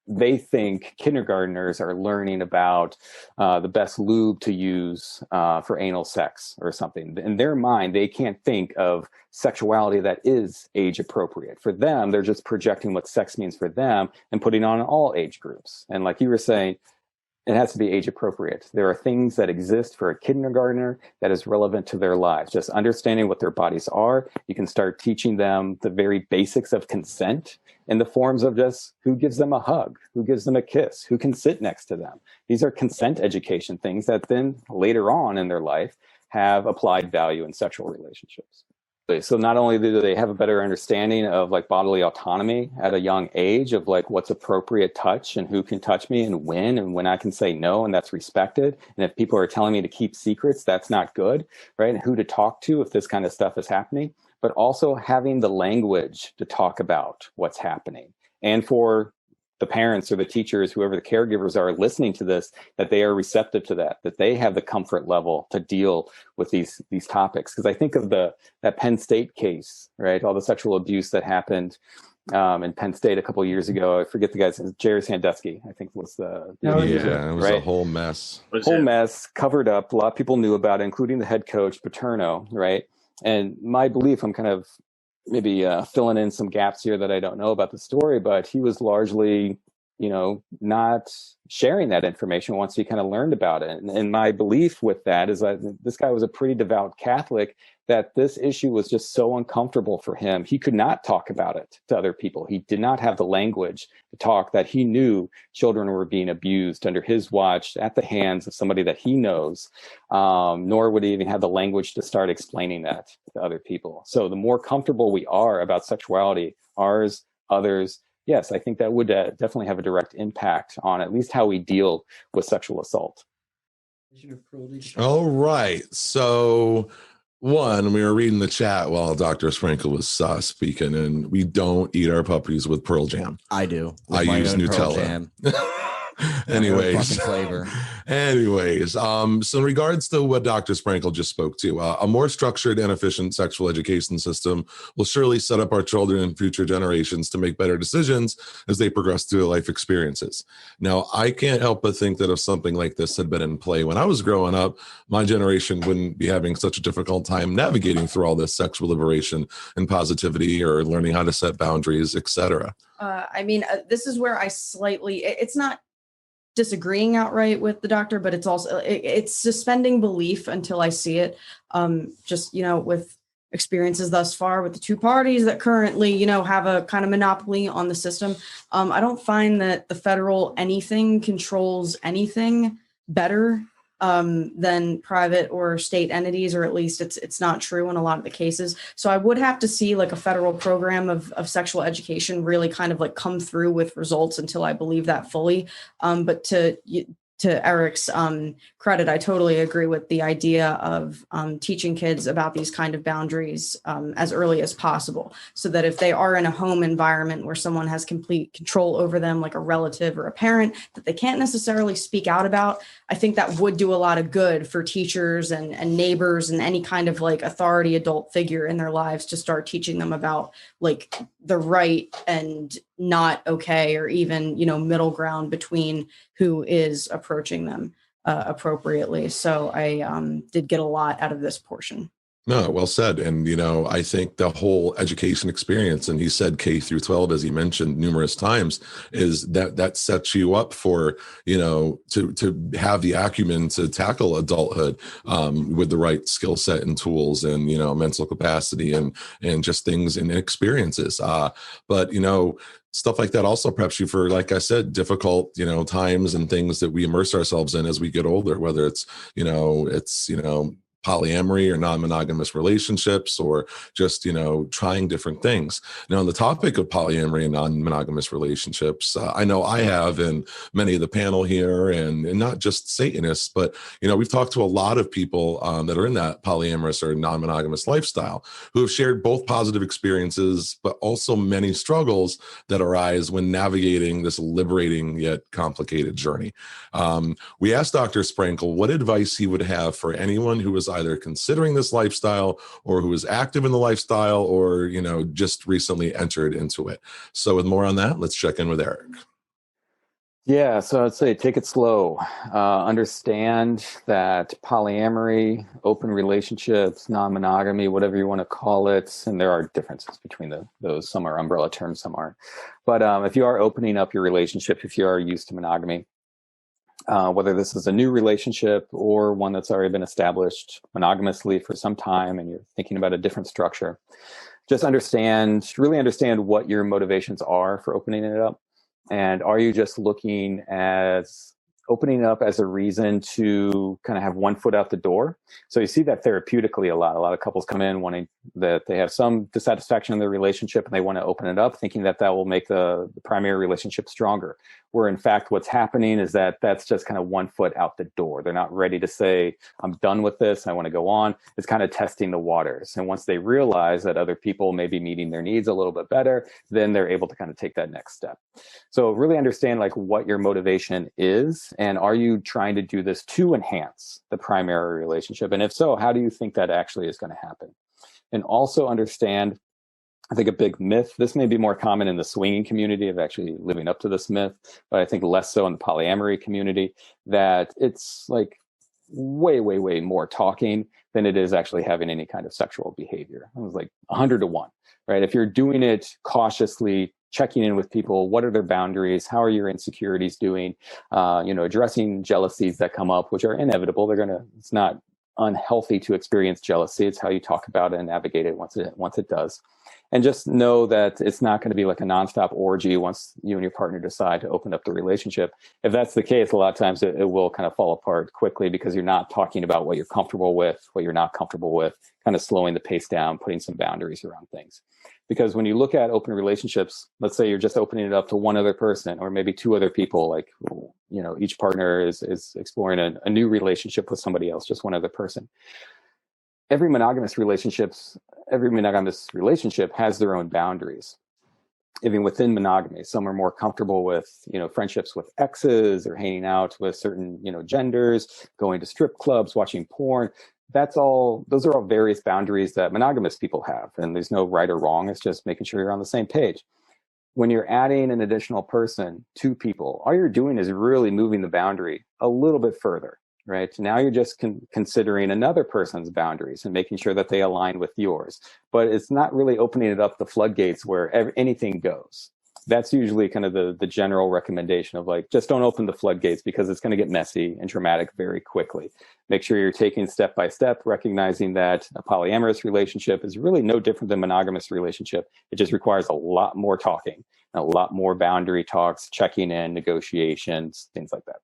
they think kindergartners are learning about the best lube to use for anal sex or something. In their mind, they can't think of sexuality that is age appropriate. For them, they're just projecting what sex means for them and putting on all age groups. And like you were saying, it has to be age appropriate. There are things that exist for a kindergartner that is relevant to their lives. Just understanding what their bodies are, you can start teaching them the very basics of consent in the forms of just who gives them a hug, who gives them a kiss, who can sit next to them. These are consent education things that then later on in their life have applied value in sexual relationships. So not only do they have a better understanding of like bodily autonomy at a young age of like what's appropriate touch and who can touch me and when I can say no and that's respected. And if people are telling me to keep secrets, that's not good, right? And who to talk to if this kind of stuff is happening, but also having the language to talk about what's happening. And for the parents or the teachers, whoever the caregivers are listening to this, that they are receptive to that they have the comfort level to deal with these topics. Because I think of that Penn State case, right? All the sexual abuse that happened in Penn State a couple of years ago. I forget the guy's name. Jerry Sandusky, I think was the it was a whole mess. Mess, covered up. A lot of people knew about it, including the head coach, Paterno, right? And my belief, I'm kind of maybe filling in some gaps here that I don't know about the story, but he was largely, not sharing that information once he kind of learned about it. And my belief with that is that this guy was a pretty devout Catholic, that this issue was just so uncomfortable for him. He could not talk about it to other people. He did not have the language to talk, that he knew children were being abused under his watch at the hands of somebody that he knows, nor would he even have the language to start explaining that to other people. So the more comfortable we are about sexuality, ours, others, yes, I think that would definitely have a direct impact on at least how we deal with sexual assault. All right. So one, we were reading the chat while Dr. Sprankle was speaking, and we don't eat our puppies with Pearl Jam. I do. I use Nutella. Anyways, so in regards to what Dr. Sprankle just spoke to, a more structured and efficient sexual education system will surely set up our children and future generations to make better decisions as they progress through life experiences. Now, I can't help but think that if something like this had been in play when I was growing up, my generation wouldn't be having such a difficult time navigating through all this sexual liberation and positivity, or learning how to set boundaries, etc. This is where I it's not disagreeing outright with the doctor, but it's also, it's suspending belief until I see it. Just, with experiences thus far with the two parties that currently, have a kind of monopoly on the system. I don't find that the federal anything controls anything better than private or state entities, or at least it's not true in a lot of the cases. So I would have to see like a federal program of sexual education really kind of like come through with results until I believe that fully. But to Eric's credit, I totally agree with the idea of teaching kids about these kind of boundaries as early as possible, so that if they are in a home environment where someone has complete control over them, like a relative or a parent that they can't necessarily speak out about, I think that would do a lot of good for teachers and neighbors and any kind of like authority adult figure in their lives to start teaching them about like the right and not okay, or even, middle ground between who is approaching them appropriately. So I did get a lot out of this portion. No, well said. And, I think the whole education experience, and he said K through 12, as he mentioned numerous times, is that sets you up for, to have the acumen to tackle adulthood with the right skill set and tools and, mental capacity and just things and experiences. But, stuff like that also preps you for, like I said, difficult, times and things that we immerse ourselves in as we get older, whether it's, polyamory or non-monogamous relationships, or just, trying different things. Now, on the topic of polyamory and non-monogamous relationships, I know I have, and many of the panel here, and not just Satanists, but, we've talked to a lot of people that are in that polyamorous or non-monogamous lifestyle who have shared both positive experiences, but also many struggles that arise when navigating this liberating yet complicated journey. We asked Dr. Sprankle what advice he would have for anyone who was either considering this lifestyle, or who is active in the lifestyle, or, just recently entered into it. So with more on that, let's check in with Eric. Yeah, so I'd say take it slow. Understand that polyamory, open relationships, non-monogamy, whatever you want to call it, and there are differences between those. Some are umbrella terms, some aren't. But if you are opening up your relationship, if you are used to monogamy, whether this is a new relationship or one that's already been established monogamously for some time and you're thinking about a different structure, just really understand what your motivations are for opening it up. And are you just looking at opening it up as a reason to kind of have one foot out the door? So you see that therapeutically a lot. A lot of couples come in wanting that they have some dissatisfaction in their relationship and they want to open it up, thinking that will make the primary relationship stronger. Where in fact, what's happening is that's just kind of one foot out the door. They're not ready to say, I'm done with this, I want to go on. It's kind of testing the waters. And once they realize that other people may be meeting their needs a little bit better, then they're able to kind of take that next step. So really understand like what your motivation is, and are you trying to do this to enhance the primary relationship? And if so, how do you think that actually is going to happen? And also understand, I think a big myth, this may be more common in the swinging community of actually living up to this myth, but I think less so in the polyamory community, that it's like way, way, way more talking than it is actually having any kind of sexual behavior. It was like 100 to 1, right? If you're doing it cautiously, checking in with people, what are their boundaries? How are your insecurities doing? Addressing jealousies that come up, which are inevitable. It's not unhealthy to experience jealousy. It's how you talk about it and navigate it once it does. And just know that it's not going to be like a nonstop orgy once you and your partner decide to open up the relationship. If that's the case, a lot of times it will kind of fall apart quickly because you're not talking about what you're comfortable with, what you're not comfortable with, kind of slowing the pace down, putting some boundaries around things. Because when you look at open relationships, let's say you're just opening it up to one other person or maybe two other people, like, each partner is exploring a new relationship with somebody else, just one other person. Every monogamous relationship has their own boundaries. Even within monogamy, some are more comfortable with, friendships with exes or hanging out with certain, genders, going to strip clubs, watching porn. Those are all various boundaries that monogamous people have. And there's no right or wrong. It's just making sure you're on the same page. When you're adding an additional person to people, all you're doing is really moving the boundary a little bit further. Right? Now you're just considering another person's boundaries and making sure that they align with yours. But it's not really opening it up the floodgates where anything goes. that's usually kind of the general recommendation of like, just don't open the floodgates because it's going to get messy and dramatic very quickly. Make sure you're taking step by step, recognizing that a polyamorous relationship is really no different than a monogamous relationship. It just requires a lot more talking, a lot more boundary talks, checking in, negotiations, things like that.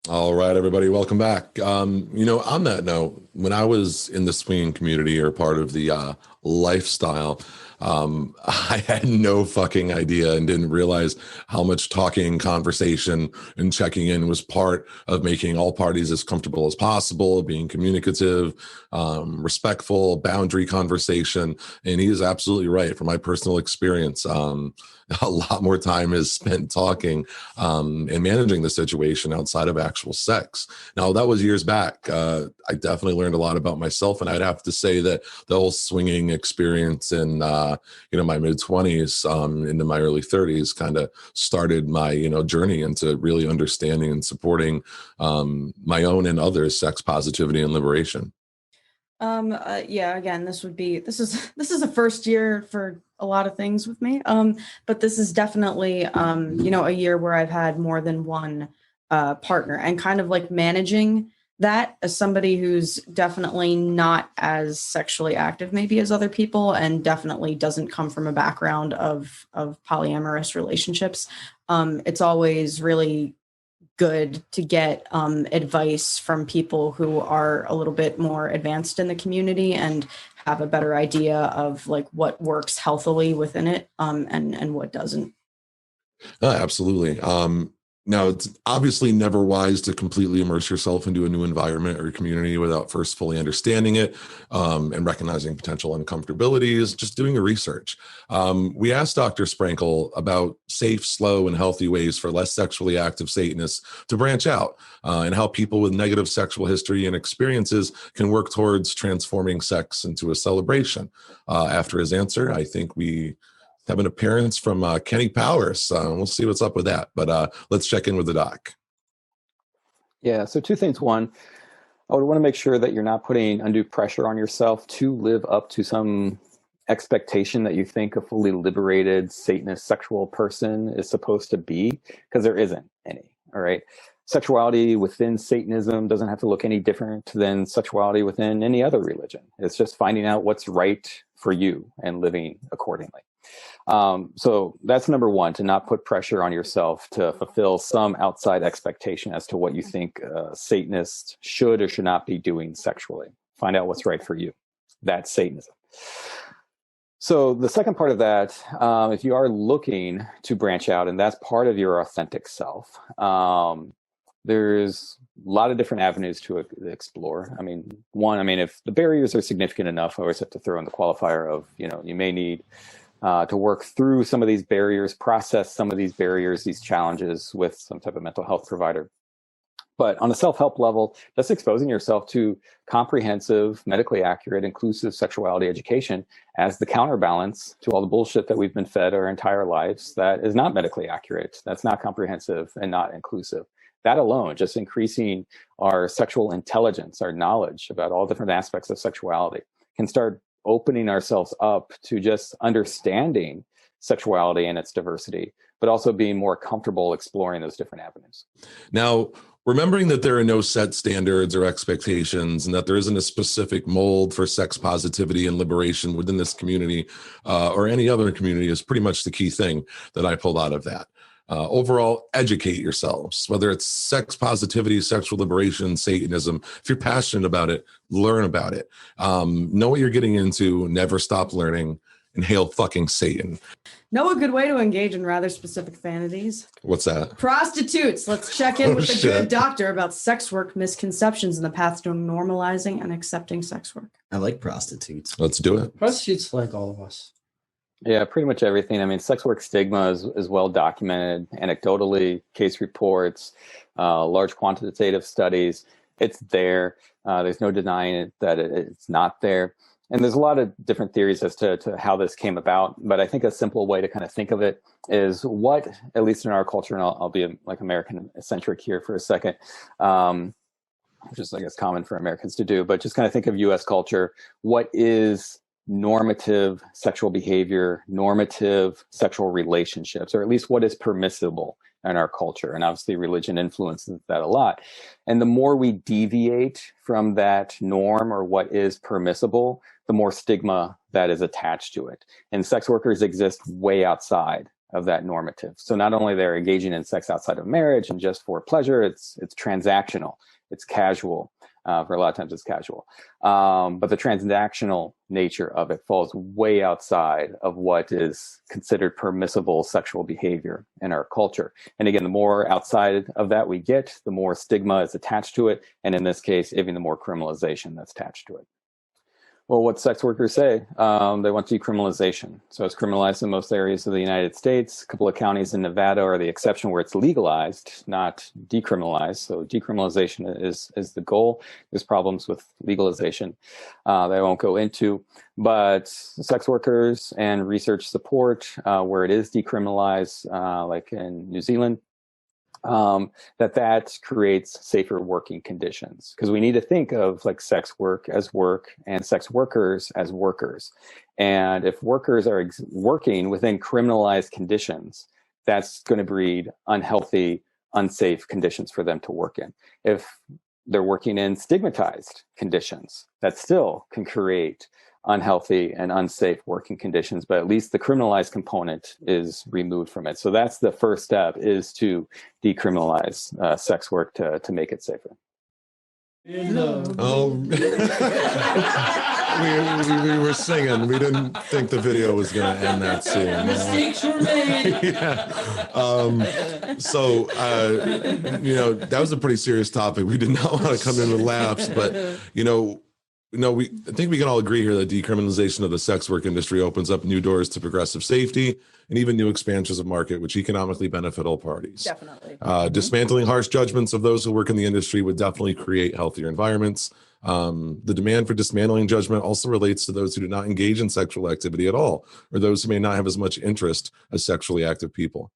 All right, everybody, welcome back. On that note, when I was in the swinging community or part of the lifestyle, I had no fucking idea and didn't realize how much talking, conversation, and checking in was part of making all parties as comfortable as possible, being communicative, respectful, boundary conversation. And he is absolutely right. From my personal experience, a lot more time is spent talking and managing the situation outside of actual sex. Now, that was years back. I definitely learned a lot about myself, and I'd have to say that the whole swinging experience in my mid-20s into my early 30s kind of started my journey into really understanding and supporting my own and others' sex positivity and liberation. Again, this is a first year for a lot of things with me. But this is definitely, a year where I've had more than one partner, and kind of like managing that as somebody who's definitely not as sexually active maybe as other people, and definitely doesn't come from a background of polyamorous relationships. It's always really good to get advice from people who are a little bit more advanced in the community and have a better idea of like what works healthily within it and what doesn't. Absolutely. Now, it's obviously never wise to completely immerse yourself into a new environment or community without first fully understanding it and recognizing potential uncomfortabilities, just doing your research. We asked Dr. Sprankle about safe, slow, and healthy ways for less sexually active Satanists to branch out and how people with negative sexual history and experiences can work towards transforming sex into a celebration. After his answer, I think we have an appearance from Kenny Powers. We'll see what's up with that, but let's check in with the doc. Yeah, so two things. One, I would want to make sure that you're not putting undue pressure on yourself to live up to some expectation that you think a fully liberated Satanist sexual person is supposed to be, because there isn't any, all right? Sexuality within Satanism doesn't have to look any different than sexuality within any other religion. It's just finding out what's right for you and living accordingly. So that's number one, to not put pressure on yourself to fulfill some outside expectation as to what you think a Satanist should or should not be doing sexually. Find out what's right for you. That's Satanism. So the second part of that, if you are looking to branch out and that's part of your authentic self, there's a lot of different avenues to explore. If the barriers are significant enough, I always have to throw in the qualifier of, you may need to work through some of these barriers, process some of these barriers, these challenges with some type of mental health provider. But on a self-help level, just exposing yourself to comprehensive, medically accurate, inclusive sexuality education as the counterbalance to all the bullshit that we've been fed our entire lives that is not medically accurate, that's not comprehensive and not inclusive. That alone, just increasing our sexual intelligence, our knowledge about all different aspects of sexuality, can start opening ourselves up to just understanding sexuality and its diversity, but also being more comfortable exploring those different avenues. Now, remembering that there are no set standards or expectations and that there isn't a specific mold for sex positivity and liberation within this community or any other community is pretty much the key thing that I pulled out of that. Overall, educate yourselves, whether it's sex positivity, sexual liberation, Satanism. If you're passionate about it, learn about it. Know what you're getting into, never stop learning, and hail fucking Satan. Know a good way to engage in rather specific vanities? What's that? Prostitutes. Let's check in with the good doctor about sex work misconceptions and the path to normalizing and accepting sex work. I like prostitutes. Let's do it. Prostitutes like all of us. Yeah, pretty much everything. Sex work stigma is well documented anecdotally, case reports, large quantitative studies. It's there. There's no denying it that it's not there. And there's a lot of different theories as to how this came about. But I think a simple way to kind of think of it is what, at least in our culture, and I'll be like American-centric here for a second, which is, I guess, common for Americans to do, but just kind of think of U.S. culture. What is normative sexual behavior, normative sexual relationships, or at least what is permissible in our culture. And obviously religion influences that a lot. And the more we deviate from that norm or what is permissible, the more stigma that is attached to it. And sex workers exist way outside of that normative. So not only they're engaging in sex outside of marriage and just for pleasure, it's transactional, it's casual. For a lot of times it's casual. But the transactional nature of it falls way outside of what is considered permissible sexual behavior in our culture. And again, the more outside of that we get, the more stigma is attached to it. And in this case, even the more criminalization that's attached to it. Well, what sex workers say, they want decriminalization. So it's criminalized in most areas of the United States. A couple of counties in Nevada are the exception where it's legalized, not decriminalized. So decriminalization is the goal. There's problems with legalization that I won't go into. But sex workers and research support where it is decriminalized, like in New Zealand, that creates safer working conditions, because we need to think of like sex work as work and sex workers as workers. And if workers are working within criminalized conditions, that's going to breed unhealthy, unsafe conditions for them to work in. If they're working in stigmatized conditions, that still can create unhealthy and unsafe working conditions, but at least the criminalized component is removed from it. So that's the first step, is to decriminalize sex work to make it safer. Oh, we were singing. We didn't think the video was going to end that soon. Mistakes were made. Yeah. That was a pretty serious topic. We did not want to come in with laughs, but I think we can all agree here that decriminalization of the sex work industry opens up new doors to progressive safety and even new expansions of market, which economically benefit all parties. Definitely. Dismantling harsh judgments of those who work in the industry would definitely create healthier environments. The demand for dismantling judgment also relates to those who do not engage in sexual activity at all, or those who may not have as much interest as sexually active people.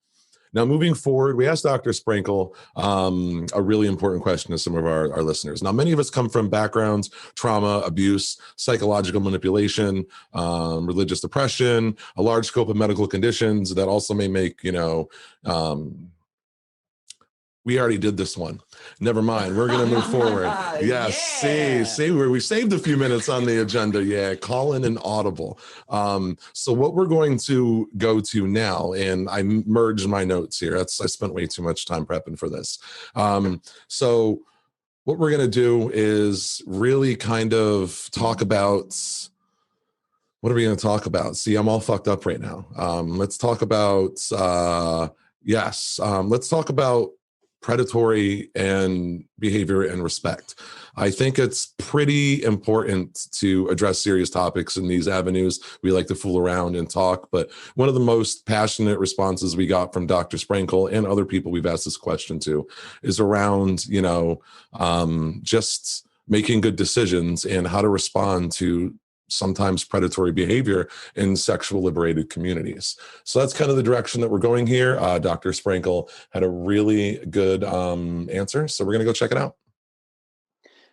Now, moving forward, we asked Dr. Sprankle a really important question to some of our listeners. Now, many of us come from backgrounds, trauma, abuse, psychological manipulation, religious depression, a large scope of medical conditions that also may make, we already did this one. Never mind. We're going to move forward. Yes. Yeah. See, we saved a few minutes on the agenda. Yeah. Call in and audible. So what we're going to go to now, and I merged my notes here. I spent way too much time prepping for this. So what we're going to do is really kind of talk about, what are we going to talk about? See, I'm all fucked up right now. Let's talk about, let's talk about predatory and behavior and respect. I think it's pretty important to address serious topics in these avenues. We like to fool around and talk, but one of the most passionate responses we got from Dr. Sprankle and other people we've asked this question to is around, just making good decisions and how to respond to sometimes predatory behavior in sexual liberated communities. So that's kind of the direction that we're going here. Dr. Sprankle had a really good answer. So we're going to go check it out.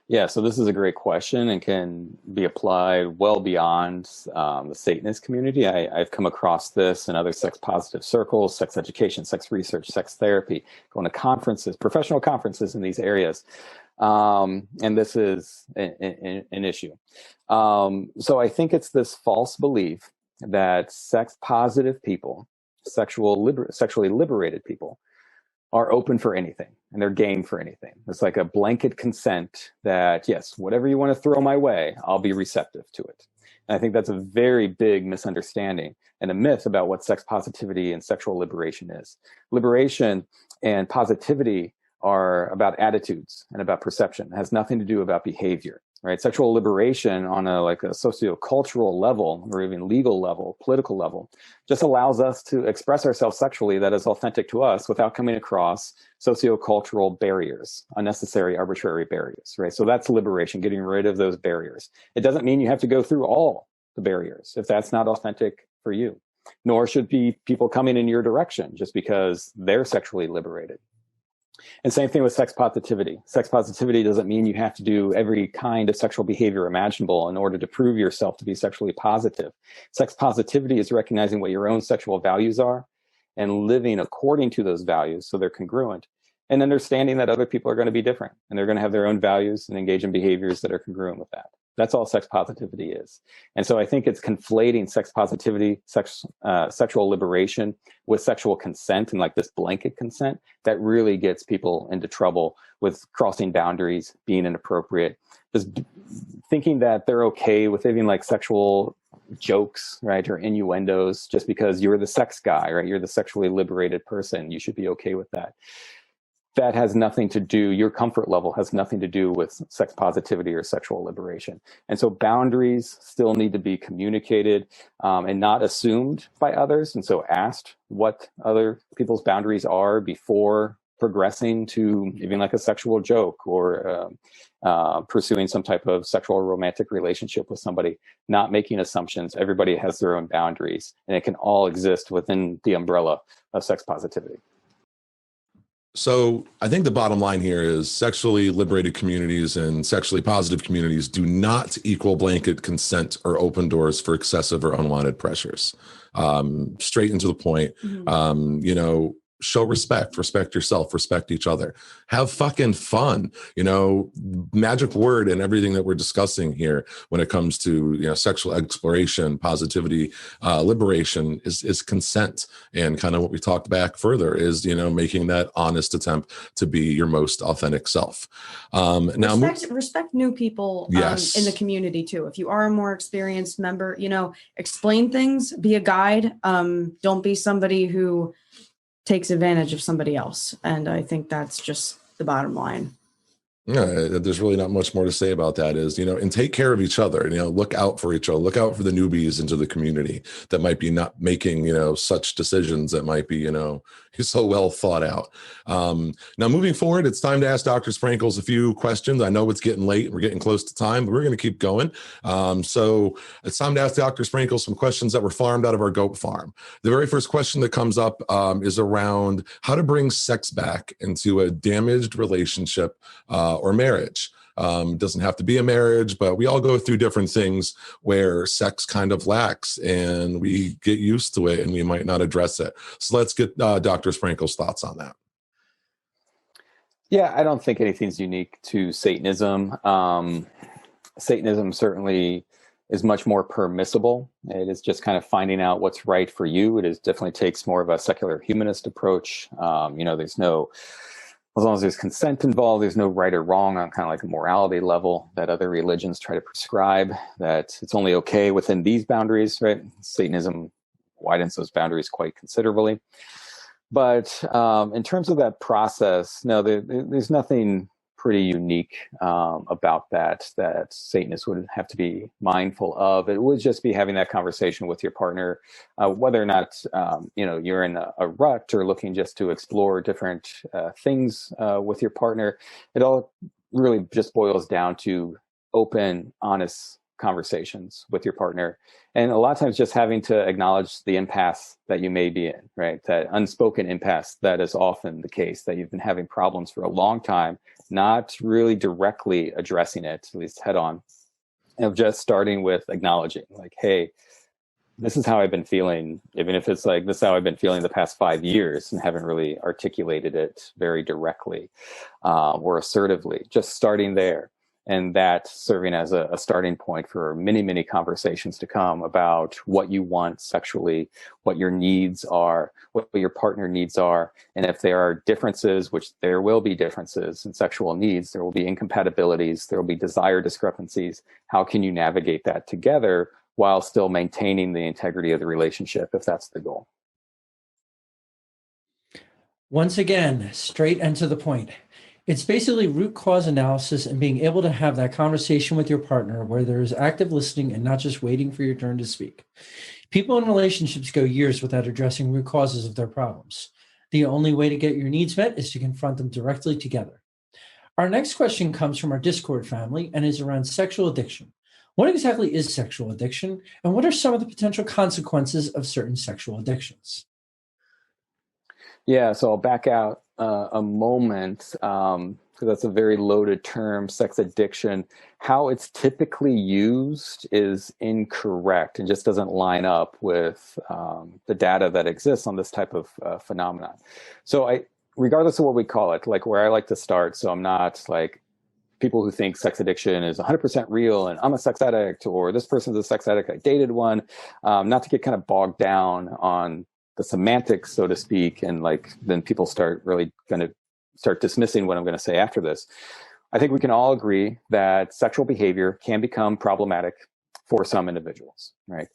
Yeah, so this is a great question and can be applied well beyond the Satanist community. I've come across this in other sex positive circles, sex education, sex research, sex therapy, going to conferences, professional conferences in these areas. And this is an issue. So I think it's this false belief that sex positive people, sexually liberated people, are open for anything and they're game for anything. It's like a blanket consent that, yes, whatever you want to throw my way, I'll be receptive to it. And I think that's a very big misunderstanding and a myth about what sex positivity and sexual liberation is. Liberation and positivity are about attitudes and about perception. It has nothing to do about behavior, right? Sexual liberation on a sociocultural level or even legal level, political level, just allows us to express ourselves sexually that is authentic to us without coming across sociocultural barriers, unnecessary, arbitrary barriers, right? So that's liberation, getting rid of those barriers. It doesn't mean you have to go through all the barriers if that's not authentic for you, nor should be people coming in your direction just because they're sexually liberated. And same thing with sex positivity. Sex positivity doesn't mean you have to do every kind of sexual behavior imaginable in order to prove yourself to be sexually positive. Sex positivity is recognizing what your own sexual values are and living according to those values so they're congruent, and understanding that other people are going to be different and they're going to have their own values and engage in behaviors that are congruent with that. That's all sex positivity is. And so I think it's conflating sex positivity, sexual liberation with sexual consent and like this blanket consent that really gets people into trouble with crossing boundaries, being inappropriate, just thinking that they're okay with even like sexual jokes, right, or innuendos just because you're the sex guy, right? You're the sexually liberated person. You should be okay with that. That has nothing to do, your comfort level has nothing to do with sex positivity or sexual liberation. And so boundaries still need to be communicated and not assumed by others. And so asked what other people's boundaries are before progressing to even like a sexual joke or pursuing some type of sexual or romantic relationship with somebody, not making assumptions. Everybody has their own boundaries and it can all exist within the umbrella of sex positivity. So I think the bottom line here is sexually liberated communities and sexually positive communities do not equal blanket consent or open doors for excessive or unwanted pressures. Straight into the point, show respect yourself, respect each other, have fucking fun, magic word and everything that we're discussing here when it comes to, sexual exploration, positivity, liberation is consent. And kind of what we talked back further is, making that honest attempt to be your most authentic self. Respect new people yes. In the community too. If you are a more experienced member, explain things, be a guide. Don't be somebody who takes advantage of somebody else. And I think that's just the bottom line. Yeah, there's really not much more to say about that is, and take care of each other, look out for each other, look out for the newbies into the community that might be not making, such decisions that might be, so well thought out. Now, moving forward, it's time to ask Dr. Sprankles a few questions. I know it's getting late and we're getting close to time, but we're going to keep going. So it's time to ask Dr. Sprankles some questions that were farmed out of our goat farm. The very first question that comes up is around how to bring sex back into a damaged relationship or marriage. Doesn't have to be a marriage, but we all go through different things where sex kind of lacks and we get used to it and we might not address it. So let's get Dr. Sprankle's thoughts on that. Yeah, I don't think anything's unique to Satanism. Satanism certainly is much more permissible. It is just kind of finding out what's right for you. It definitely takes more of a secular humanist approach. There's no, as long as there's consent involved, there's no right or wrong on kind of like a morality level that other religions try to prescribe, that it's only okay within these boundaries, right? Satanism widens those boundaries quite considerably. But in terms of that process, no, there's nothing pretty unique about that Satanists would have to be mindful of. It would just be having that conversation with your partner, whether or not you're in a rut or looking just to explore different things with your partner. It all really just boils down to open, honest conversations with your partner. And a lot of times just having to acknowledge the impasse that you may be in, right? That unspoken impasse that is often the case, that you've been having problems for a long time, not really directly addressing it, at least head on, of just starting with acknowledging like, hey, this is how I've been feeling, even if it's like, this is how I've been feeling the past 5 years and haven't really articulated it very directly or assertively, just starting there. And that serving as a starting point for many, many conversations to come about what you want sexually, what your needs are, what your partner needs are. And if there are differences, which there will be differences in sexual needs, there will be incompatibilities, there will be desire discrepancies. How can you navigate that together while still maintaining the integrity of the relationship, if that's the goal? Once again, straight and to the point. It's basically root cause analysis and being able to have that conversation with your partner where there is active listening and not just waiting for your turn to speak. People in relationships go years without addressing root causes of their problems. The only way to get your needs met is to confront them directly together. Our next question comes from our Discord family and is around sexual addiction. What exactly is sexual addiction, and what are some of the potential consequences of certain sexual addictions? Yeah, so I'll back out a moment, because that's a very loaded term, sex addiction. How it's typically used is incorrect and just doesn't line up with the data that exists on this type of phenomenon. So regardless of what we call it, like where I like to start, so I'm not like people who think sex addiction is 100% real and I'm a sex addict, or this person's a sex addict, I dated one, not to get kind of bogged down on the semantics, so to speak, and like then people start really going to start dismissing what I'm going to say after this. I think we can all agree that sexual behavior can become problematic for some individuals, right?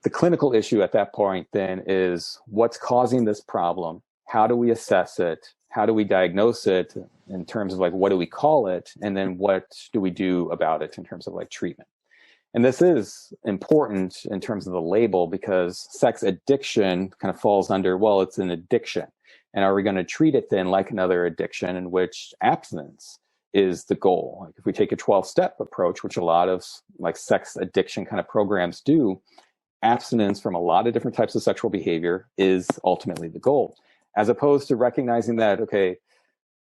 The clinical issue at that point then is what's causing this problem? How do we assess it? How do we diagnose it in terms of like, what do we call it? And then what do we do about it in terms of like treatment? And this is important in terms of the label because sex addiction kind of falls under, well, it's an addiction. And are we going to treat it then like another addiction in which abstinence is the goal? Like if we take a 12-step approach, which a lot of like sex addiction kind of programs do, abstinence from a lot of different types of sexual behavior is ultimately the goal, as opposed to recognizing that, okay,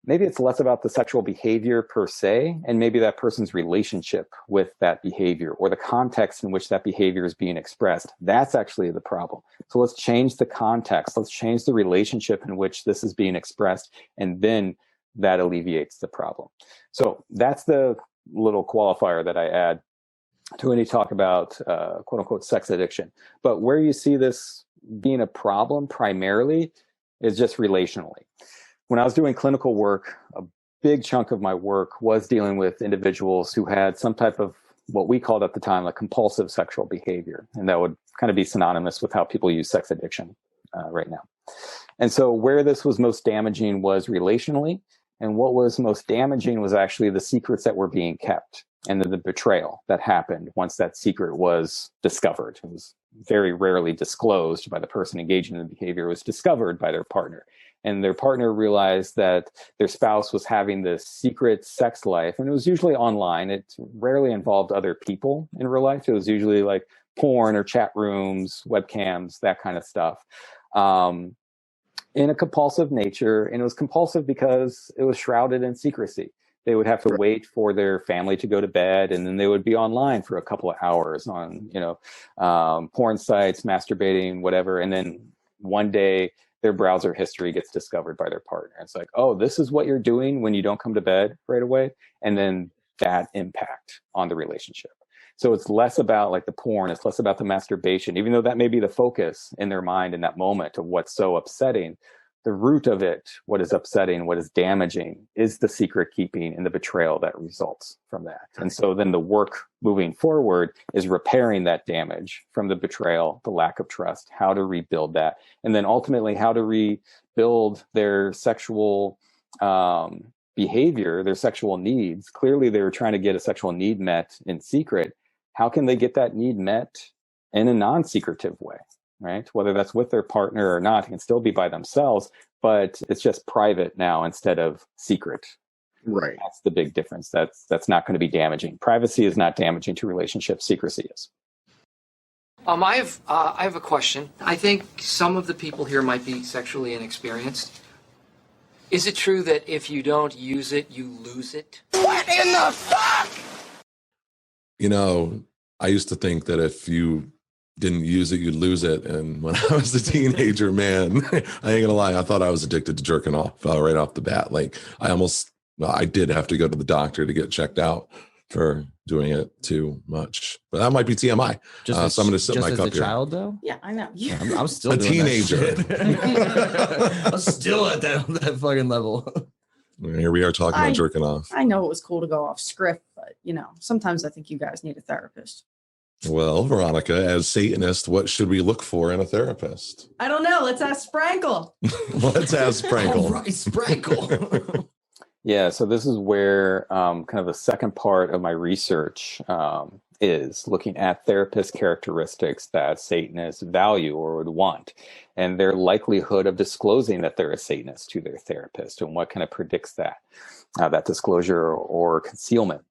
maybe it's less about the sexual behavior per se, and maybe that person's relationship with that behavior or the context in which that behavior is being expressed. That's actually the problem. So let's change the context. Let's change the relationship in which this is being expressed, and then that alleviates the problem. So that's the little qualifier that I add to when you talk about quote unquote sex addiction. But where you see this being a problem primarily is just relationally. When I was doing clinical work, a big chunk of my work was dealing with individuals who had some type of what we called at the time like compulsive sexual behavior. And that would kind of be synonymous with how people use sex addiction right now. And so where this was most damaging was relationally. And what was most damaging was actually the secrets that were being kept and the betrayal that happened once that secret was discovered. It was very rarely disclosed by the person engaging in the behavior. It was discovered by their partner. And their partner realized that their spouse was having this secret sex life. And it was usually online. It rarely involved other people in real life. It was usually like porn or chat rooms, webcams, that kind of stuff. In a compulsive nature. And it was compulsive because it was shrouded in secrecy. They would have to wait for their family to go to bed, and then they would be online for a couple of hours on, porn sites, masturbating, whatever. And then one day their browser history gets discovered by their partner. It's like, oh, this is what you're doing when you don't come to bed right away. And then that impact on the relationship. So it's less about like the porn, it's less about the masturbation, even though that may be the focus in their mind in that moment of what's so upsetting. The root of it, what is upsetting, what is damaging, is the secret keeping and the betrayal that results from that. And so then the work moving forward is repairing that damage from the betrayal, the lack of trust, how to rebuild that, and then ultimately how to rebuild their sexual behavior, their sexual needs. Clearly, they were trying to get a sexual need met in secret. How can they get that need met in a non-secretive way? Right? Whether that's with their partner or not, it can still be by themselves, but it's just private now instead of secret. Right. That's the big difference. That's not going to be damaging. Privacy is not damaging to relationships. Secrecy is. I have a question. I think some of the people here might be sexually inexperienced. Is it true that if you don't use it, you lose it? What in the fuck? I used to think that if you didn't use it, you'd lose it. And when I was a teenager, man, I ain't gonna lie, I thought I was addicted to jerking off right off the bat. Like I did have to go to the doctor to get checked out for doing it too much. But that might be TMI. So I'm going to sit my cup here. Child, though? Yeah, I know. Yeah, I'm still a doing teenager. I'm still at that fucking level. Here we are talking about jerking off. I know it was cool to go off script, but sometimes I think you guys need a therapist. Well, Veronica, as Satanist, what should we look for in a therapist? I don't know. Let's ask Sprankle. Let's ask Sprankle. All right, Sprankle. Yeah, so this is where kind of the second part of my research is looking at therapist characteristics that Satanists value or would want, and their likelihood of disclosing that they're a Satanist to their therapist, and what kind of predicts that disclosure or concealment.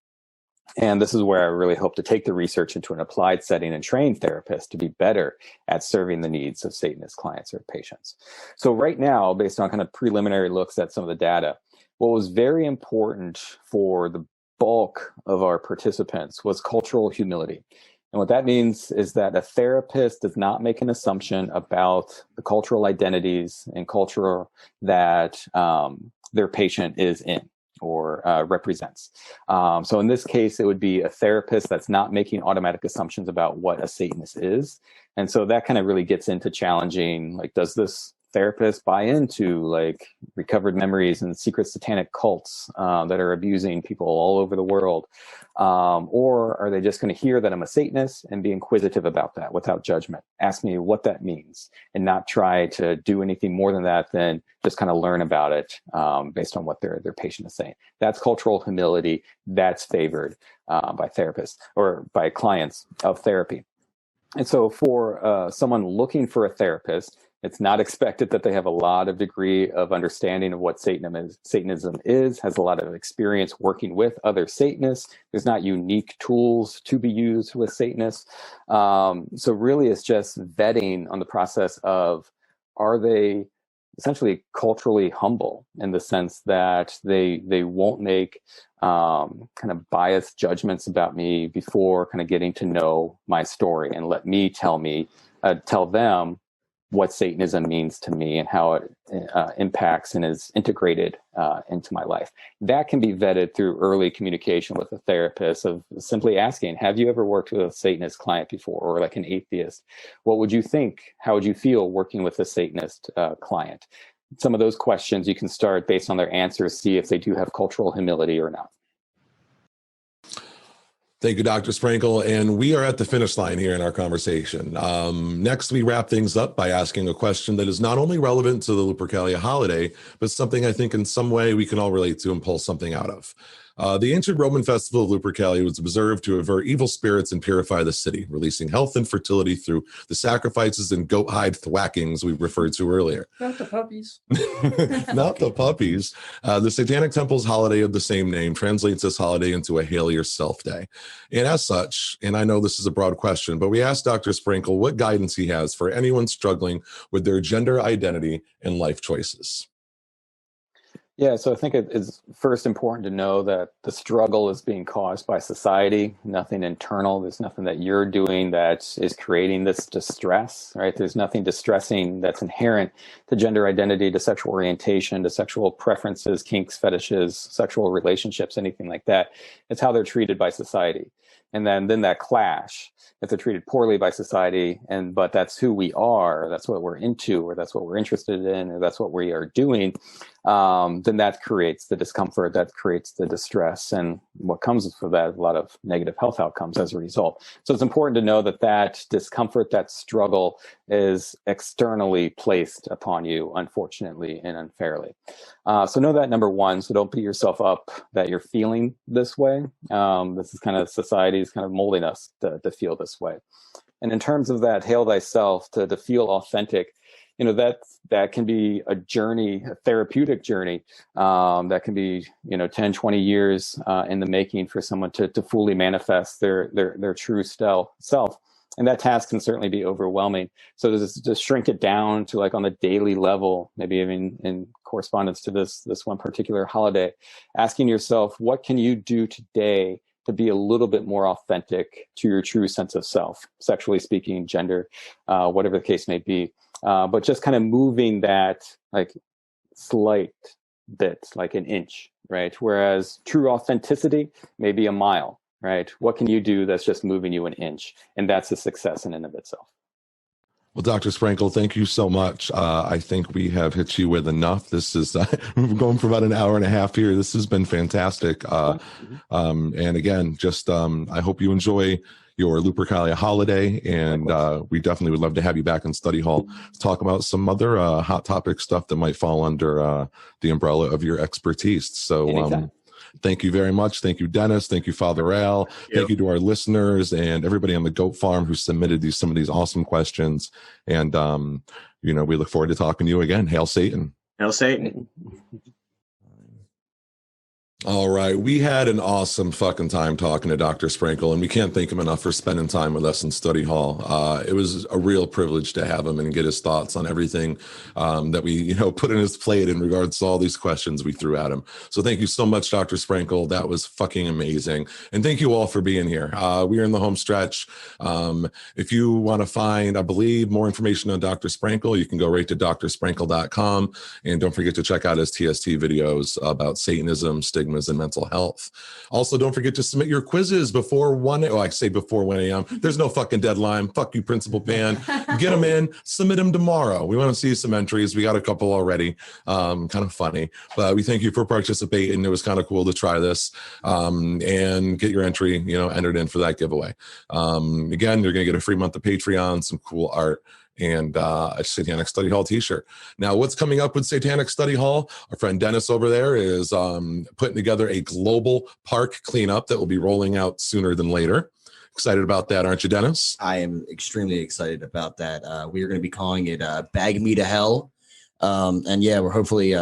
And this is where I really hope to take the research into an applied setting and train therapists to be better at serving the needs of Satanist clients or patients. So right now, based on kind of preliminary looks at some of the data, what was very important for the bulk of our participants was cultural humility. And what that means is that a therapist does not make an assumption about the cultural identities and culture that their patient is in or represents. So in this case, it would be a therapist that's not making automatic assumptions about what a Satanist is. And so that kind of really gets into challenging, like, does this therapist buy into like recovered memories and secret satanic cults that are abusing people all over the world? Or are they just going to hear that I'm a Satanist and be inquisitive about that without judgment? Ask me what that means and not try to do anything more than that than just kind of learn about it based on what their patient is saying. That's cultural humility. That's favored by therapists or by clients of therapy. And so for someone looking for a therapist, it's not expected that they have a lot of degree of understanding of what Satanism is, has a lot of experience working with other Satanists. There's not unique tools to be used with Satanists. So really it's just vetting on the process of, are they essentially culturally humble in the sense that they won't make kind of biased judgments about me before kind of getting to know my story and let me tell them what Satanism means to me and how it impacts and is integrated into my life. That can be vetted through early communication with a therapist of simply asking, have you ever worked with a Satanist client before, or like an atheist? What would you think? How would you feel working with a Satanist client? Some of those questions you can start based on their answers, see if they do have cultural humility or not. Thank you, Dr. Sprankle. And we are at the finish line here in our conversation. Next, we wrap things up by asking a question that is not only relevant to the Lupercalia holiday, but something I think in some way we can all relate to and pull something out of. The ancient Roman festival of Lupercalia was observed to avert evil spirits and purify the city, releasing health and fertility through the sacrifices and goat hide thwackings we referred to earlier. Not the puppies. Not the puppies. The Satanic Temple's holiday of the same name translates this holiday into a Hail Yourself Day. And as such, and I know this is a broad question, but we asked Dr. Sprankle what guidance he has for anyone struggling with their gender identity and life choices. Yeah, so I think it is first important to know that the struggle is being caused by society, nothing internal. There's nothing that you're doing that is creating this distress, right? There's nothing distressing that's inherent to gender identity, to sexual orientation, to sexual preferences, kinks, fetishes, sexual relationships, anything like that. It's how they're treated by society. And then that clash, if they're treated poorly by society, but that's who we are, that's what we're into, or that's what we're interested in, or that's what we are doing, then that creates the discomfort, that creates the distress, and what comes with that, a lot of negative health outcomes as a result. So it's important to know that discomfort, that struggle is externally placed upon you, unfortunately and unfairly. So know that, number one. So don't beat yourself up that you're feeling this way. This is kind of society's kind of molding us to feel this way. And in terms of that, hail thyself, to feel authentic, that can be a journey, a therapeutic journey, that can be, 10, 20 years in the making for someone to fully manifest their true self. And that task can certainly be overwhelming. So to shrink it down to like on the daily level, maybe even in correspondence to this one particular holiday, asking yourself, what can you do today to be a little bit more authentic to your true sense of self, sexually speaking, gender, whatever the case may be. But just kind of moving that like slight bit, like an inch, right? Whereas true authenticity may be a mile, right? What can you do that's just moving you an inch? And that's a success in and of itself. Well, Dr. Sprankle, thank you so much. I think we have hit you with enough. This is we're going for about an hour and a half here. This has been fantastic. And again, just I hope you enjoy your Lupercalia holiday, and we definitely would love to have you back in study hall to talk about some other hot topic stuff that might fall under the umbrella of your expertise. So thank you very much. Thank you, Dennis. Thank you, Father Al. Thank you to our listeners and everybody on the Goat Farm who submitted some of these awesome questions. And, we look forward to talking to you again. Hail Satan. Hail Satan. All right. We had an awesome fucking time talking to Dr. Sprankle, and we can't thank him enough for spending time with us in study hall. It was a real privilege to have him and get his thoughts on everything that we, put in his plate in regards to all these questions we threw at him. So thank you so much, Dr. Sprankle. That was fucking amazing. And thank you all for being here. We are in the home stretch. If you want to find, I believe, more information on Dr. Sprankle, you can go right to drsprankle.com. And don't forget to check out his TST videos about Satanism, stigma, and mental health. Also, don't forget to submit your quizzes before 1 a.m. There's no fucking deadline. Fuck you, Principal Pan. Get them in, submit them tomorrow. We want to see some entries. We got a couple already. Kind of funny, but we thank you for participating. It was kind of cool to try this and get your entry, entered in for that giveaway. Again, you're going to get a free month of Patreon, some cool art, and a Satanic Study Hall t-shirt. Now, what's coming up with Satanic Study Hall? Our friend Dennis over there is putting together a global park cleanup that will be rolling out sooner than later. Excited about that, aren't you, Dennis? I am extremely excited about that. We are going to be calling it Bag Me to Hell. And yeah, we're hopefully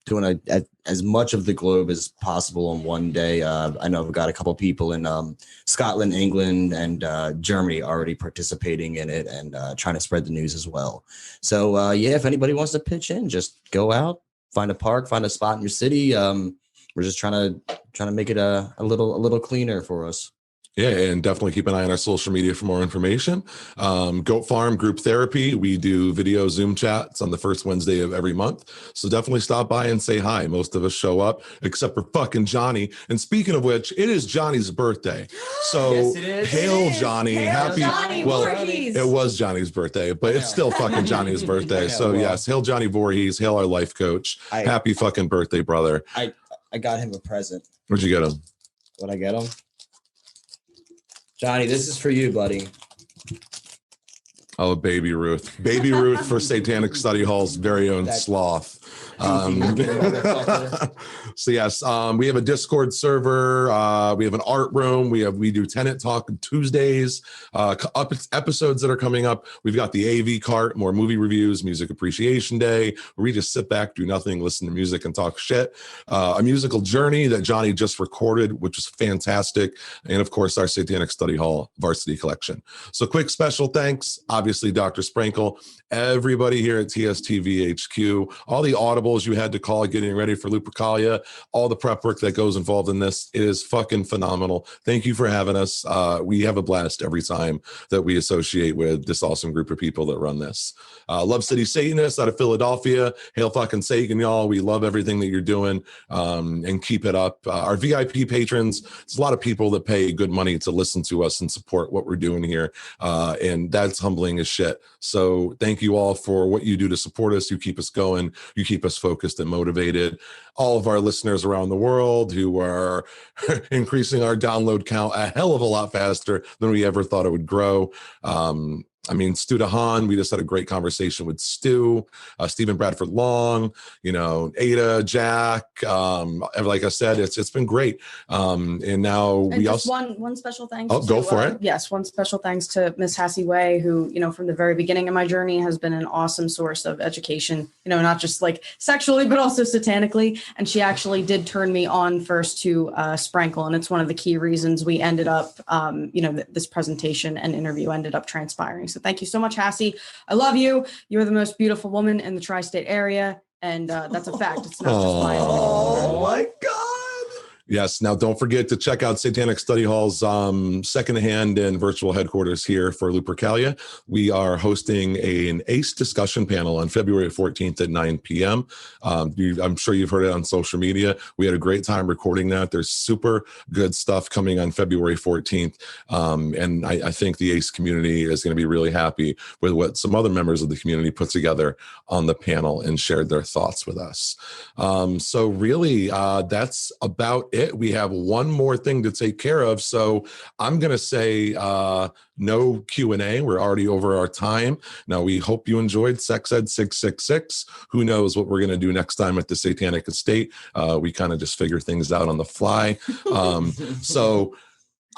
doing as much of the globe as possible in one day. I know we've got a couple people in Scotland, England, and Germany already participating in it and trying to spread the news as well. So yeah, if anybody wants to pitch in, just go out, find a park, find a spot in your city. We're just trying to make it a little cleaner for us. Yeah, and definitely keep an eye on our social media for more information. Goat Farm Group Therapy, we do video Zoom chats on the first Wednesday of every month. So definitely stop by and say hi. Most of us show up, except for fucking Johnny. And speaking of which, it is Johnny's birthday. So Yes, it is. hail Johnny. Happy. Johnny well, Voorhees. it was Johnny's birthday, but it's still fucking Johnny's birthday. Yeah, So well. yes, hail Johnny Voorhees, hail our life coach. I- Happy fucking birthday, brother. I got him a present. Where'd you get him? What'd I get him? Johnny, this is for you, buddy. Oh, Baby Ruth. Baby Ruth for Satanic Study Hall's very own That- sloth. So yes, we have a Discord server. We have an art room. We do tenant talk Tuesdays. Episodes that are coming up. We've got the AV cart, more movie reviews, music appreciation day, where we just sit back, do nothing, listen to music, and talk shit. A musical journey that Johnny just recorded, which was fantastic, and of course our Satanic Study Hall varsity collection. So quick special thanks, obviously Dr. Sprankle, everybody here at TSTVHQ, all the audibles you had to call getting ready for Lupercalia, all the prep work that goes involved in this. It is fucking phenomenal. Thank you for having us. We have a blast every time that we associate with this awesome group of people that run this. Love City Satanists out of Philadelphia. Hail fucking Satan, y'all. We love everything that you're doing, and keep it up. Our VIP patrons, it's a lot of people that pay good money to listen to us and support what we're doing here, and that's humbling as shit. So thank you all for what you do to support us. You keep us going. You keep us focused and motivated. All of our listeners around the world who are increasing our download count a hell of a lot faster than we ever thought it would grow. Stu DeHaan, we just had a great conversation with Stu, Stephen Bradford Long, Ada, Jack. Like I said, it's been great. And now And we just also. one special thanks. Oh, go for it. Yes, one special thanks to Miss Hassie Way, who, from the very beginning of my journey has been an awesome source of education, not just like sexually, but also satanically. And she actually did turn me on first to Sprankle. And it's one of the key reasons we ended up, this presentation and interview ended up transpiring. So thank you so much, Hassie. I love you. You're the most beautiful woman in the tri-state area. And that's a fact. It's not just my opinion. Oh my God. Yes. Now, don't forget to check out Satanic Study Hall's secondhand and virtual headquarters here for Lupercalia. We are hosting an ACE discussion panel on February 14th at 9 p.m. I'm sure you've heard it on social media. We had a great time recording that. There's super good stuff coming on February 14th. And I think the ACE community is going to be really happy with what some other members of the community put together on the panel and shared their thoughts with us. So really, that's about it. We have one more thing to take care of. So I'm going to say no Q&A. We're already over our time. Now, we hope you enjoyed Sex Ed 666. Who knows what we're going to do next time at the Satanic Estate. We kind of just figure things out on the fly. So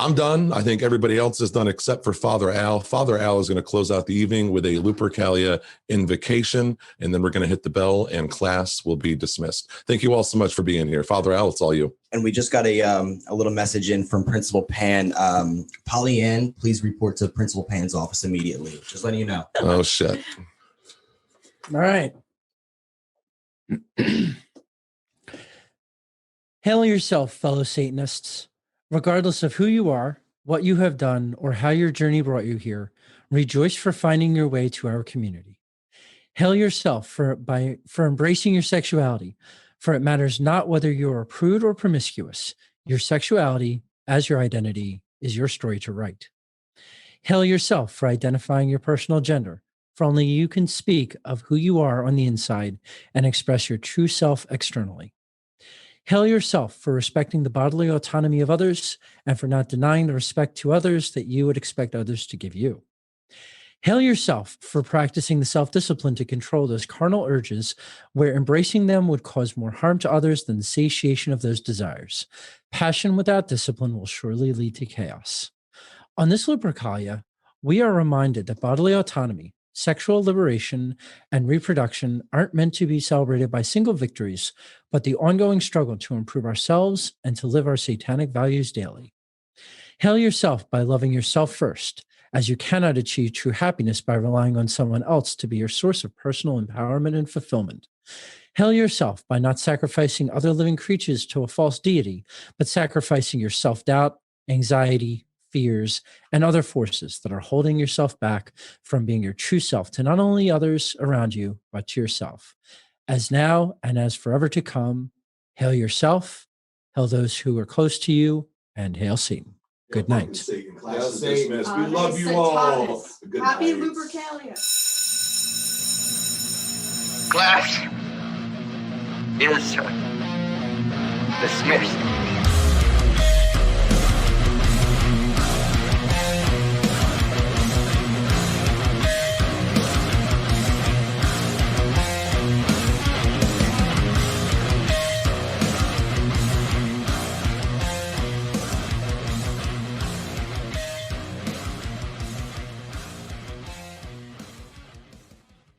I'm done. I think everybody else is done except for Father Al. Father Al is going to close out the evening with a Lupercalia invocation, and then we're going to hit the bell and class will be dismissed. Thank you all so much for being here. Father Al, it's all you. And we just got a little message in from Principal Pan. Polly Ann, please report to Principal Pan's office immediately. Just letting you know. Oh, shit. All right. Hail yourself, fellow Satanists. Regardless of who you are, what you have done, or how your journey brought you here, rejoice for finding your way to our community. Hail yourself for embracing your sexuality, for it matters not whether you are a prude or promiscuous. Your sexuality, as your identity, is your story to write. Hail yourself for identifying your personal gender, for only you can speak of who you are on the inside and express your true self externally. Hail yourself for respecting the bodily autonomy of others and for not denying the respect to others that you would expect others to give you. Hail yourself for practicing the self-discipline to control those carnal urges where embracing them would cause more harm to others than the satiation of those desires. Passion without discipline will surely lead to chaos. On this Lupercalia, we are reminded that bodily autonomy, sexual liberation, and reproduction aren't meant to be celebrated by single victories, but the ongoing struggle to improve ourselves and to live our satanic values daily. Hail yourself by loving yourself first, as you cannot achieve true happiness by relying on someone else to be your source of personal empowerment and fulfillment. Hail yourself by not sacrificing other living creatures to a false deity, but sacrificing your self-doubt, anxiety, fears, and other forces that are holding yourself back from being your true self to not only others around you, but to yourself. As now and as forever to come, hail yourself, hail those who are close to you, and hail Satan. Good night. Class is dismissed. We love you all. Good Happy night. Lupercalia. Class is dismissed.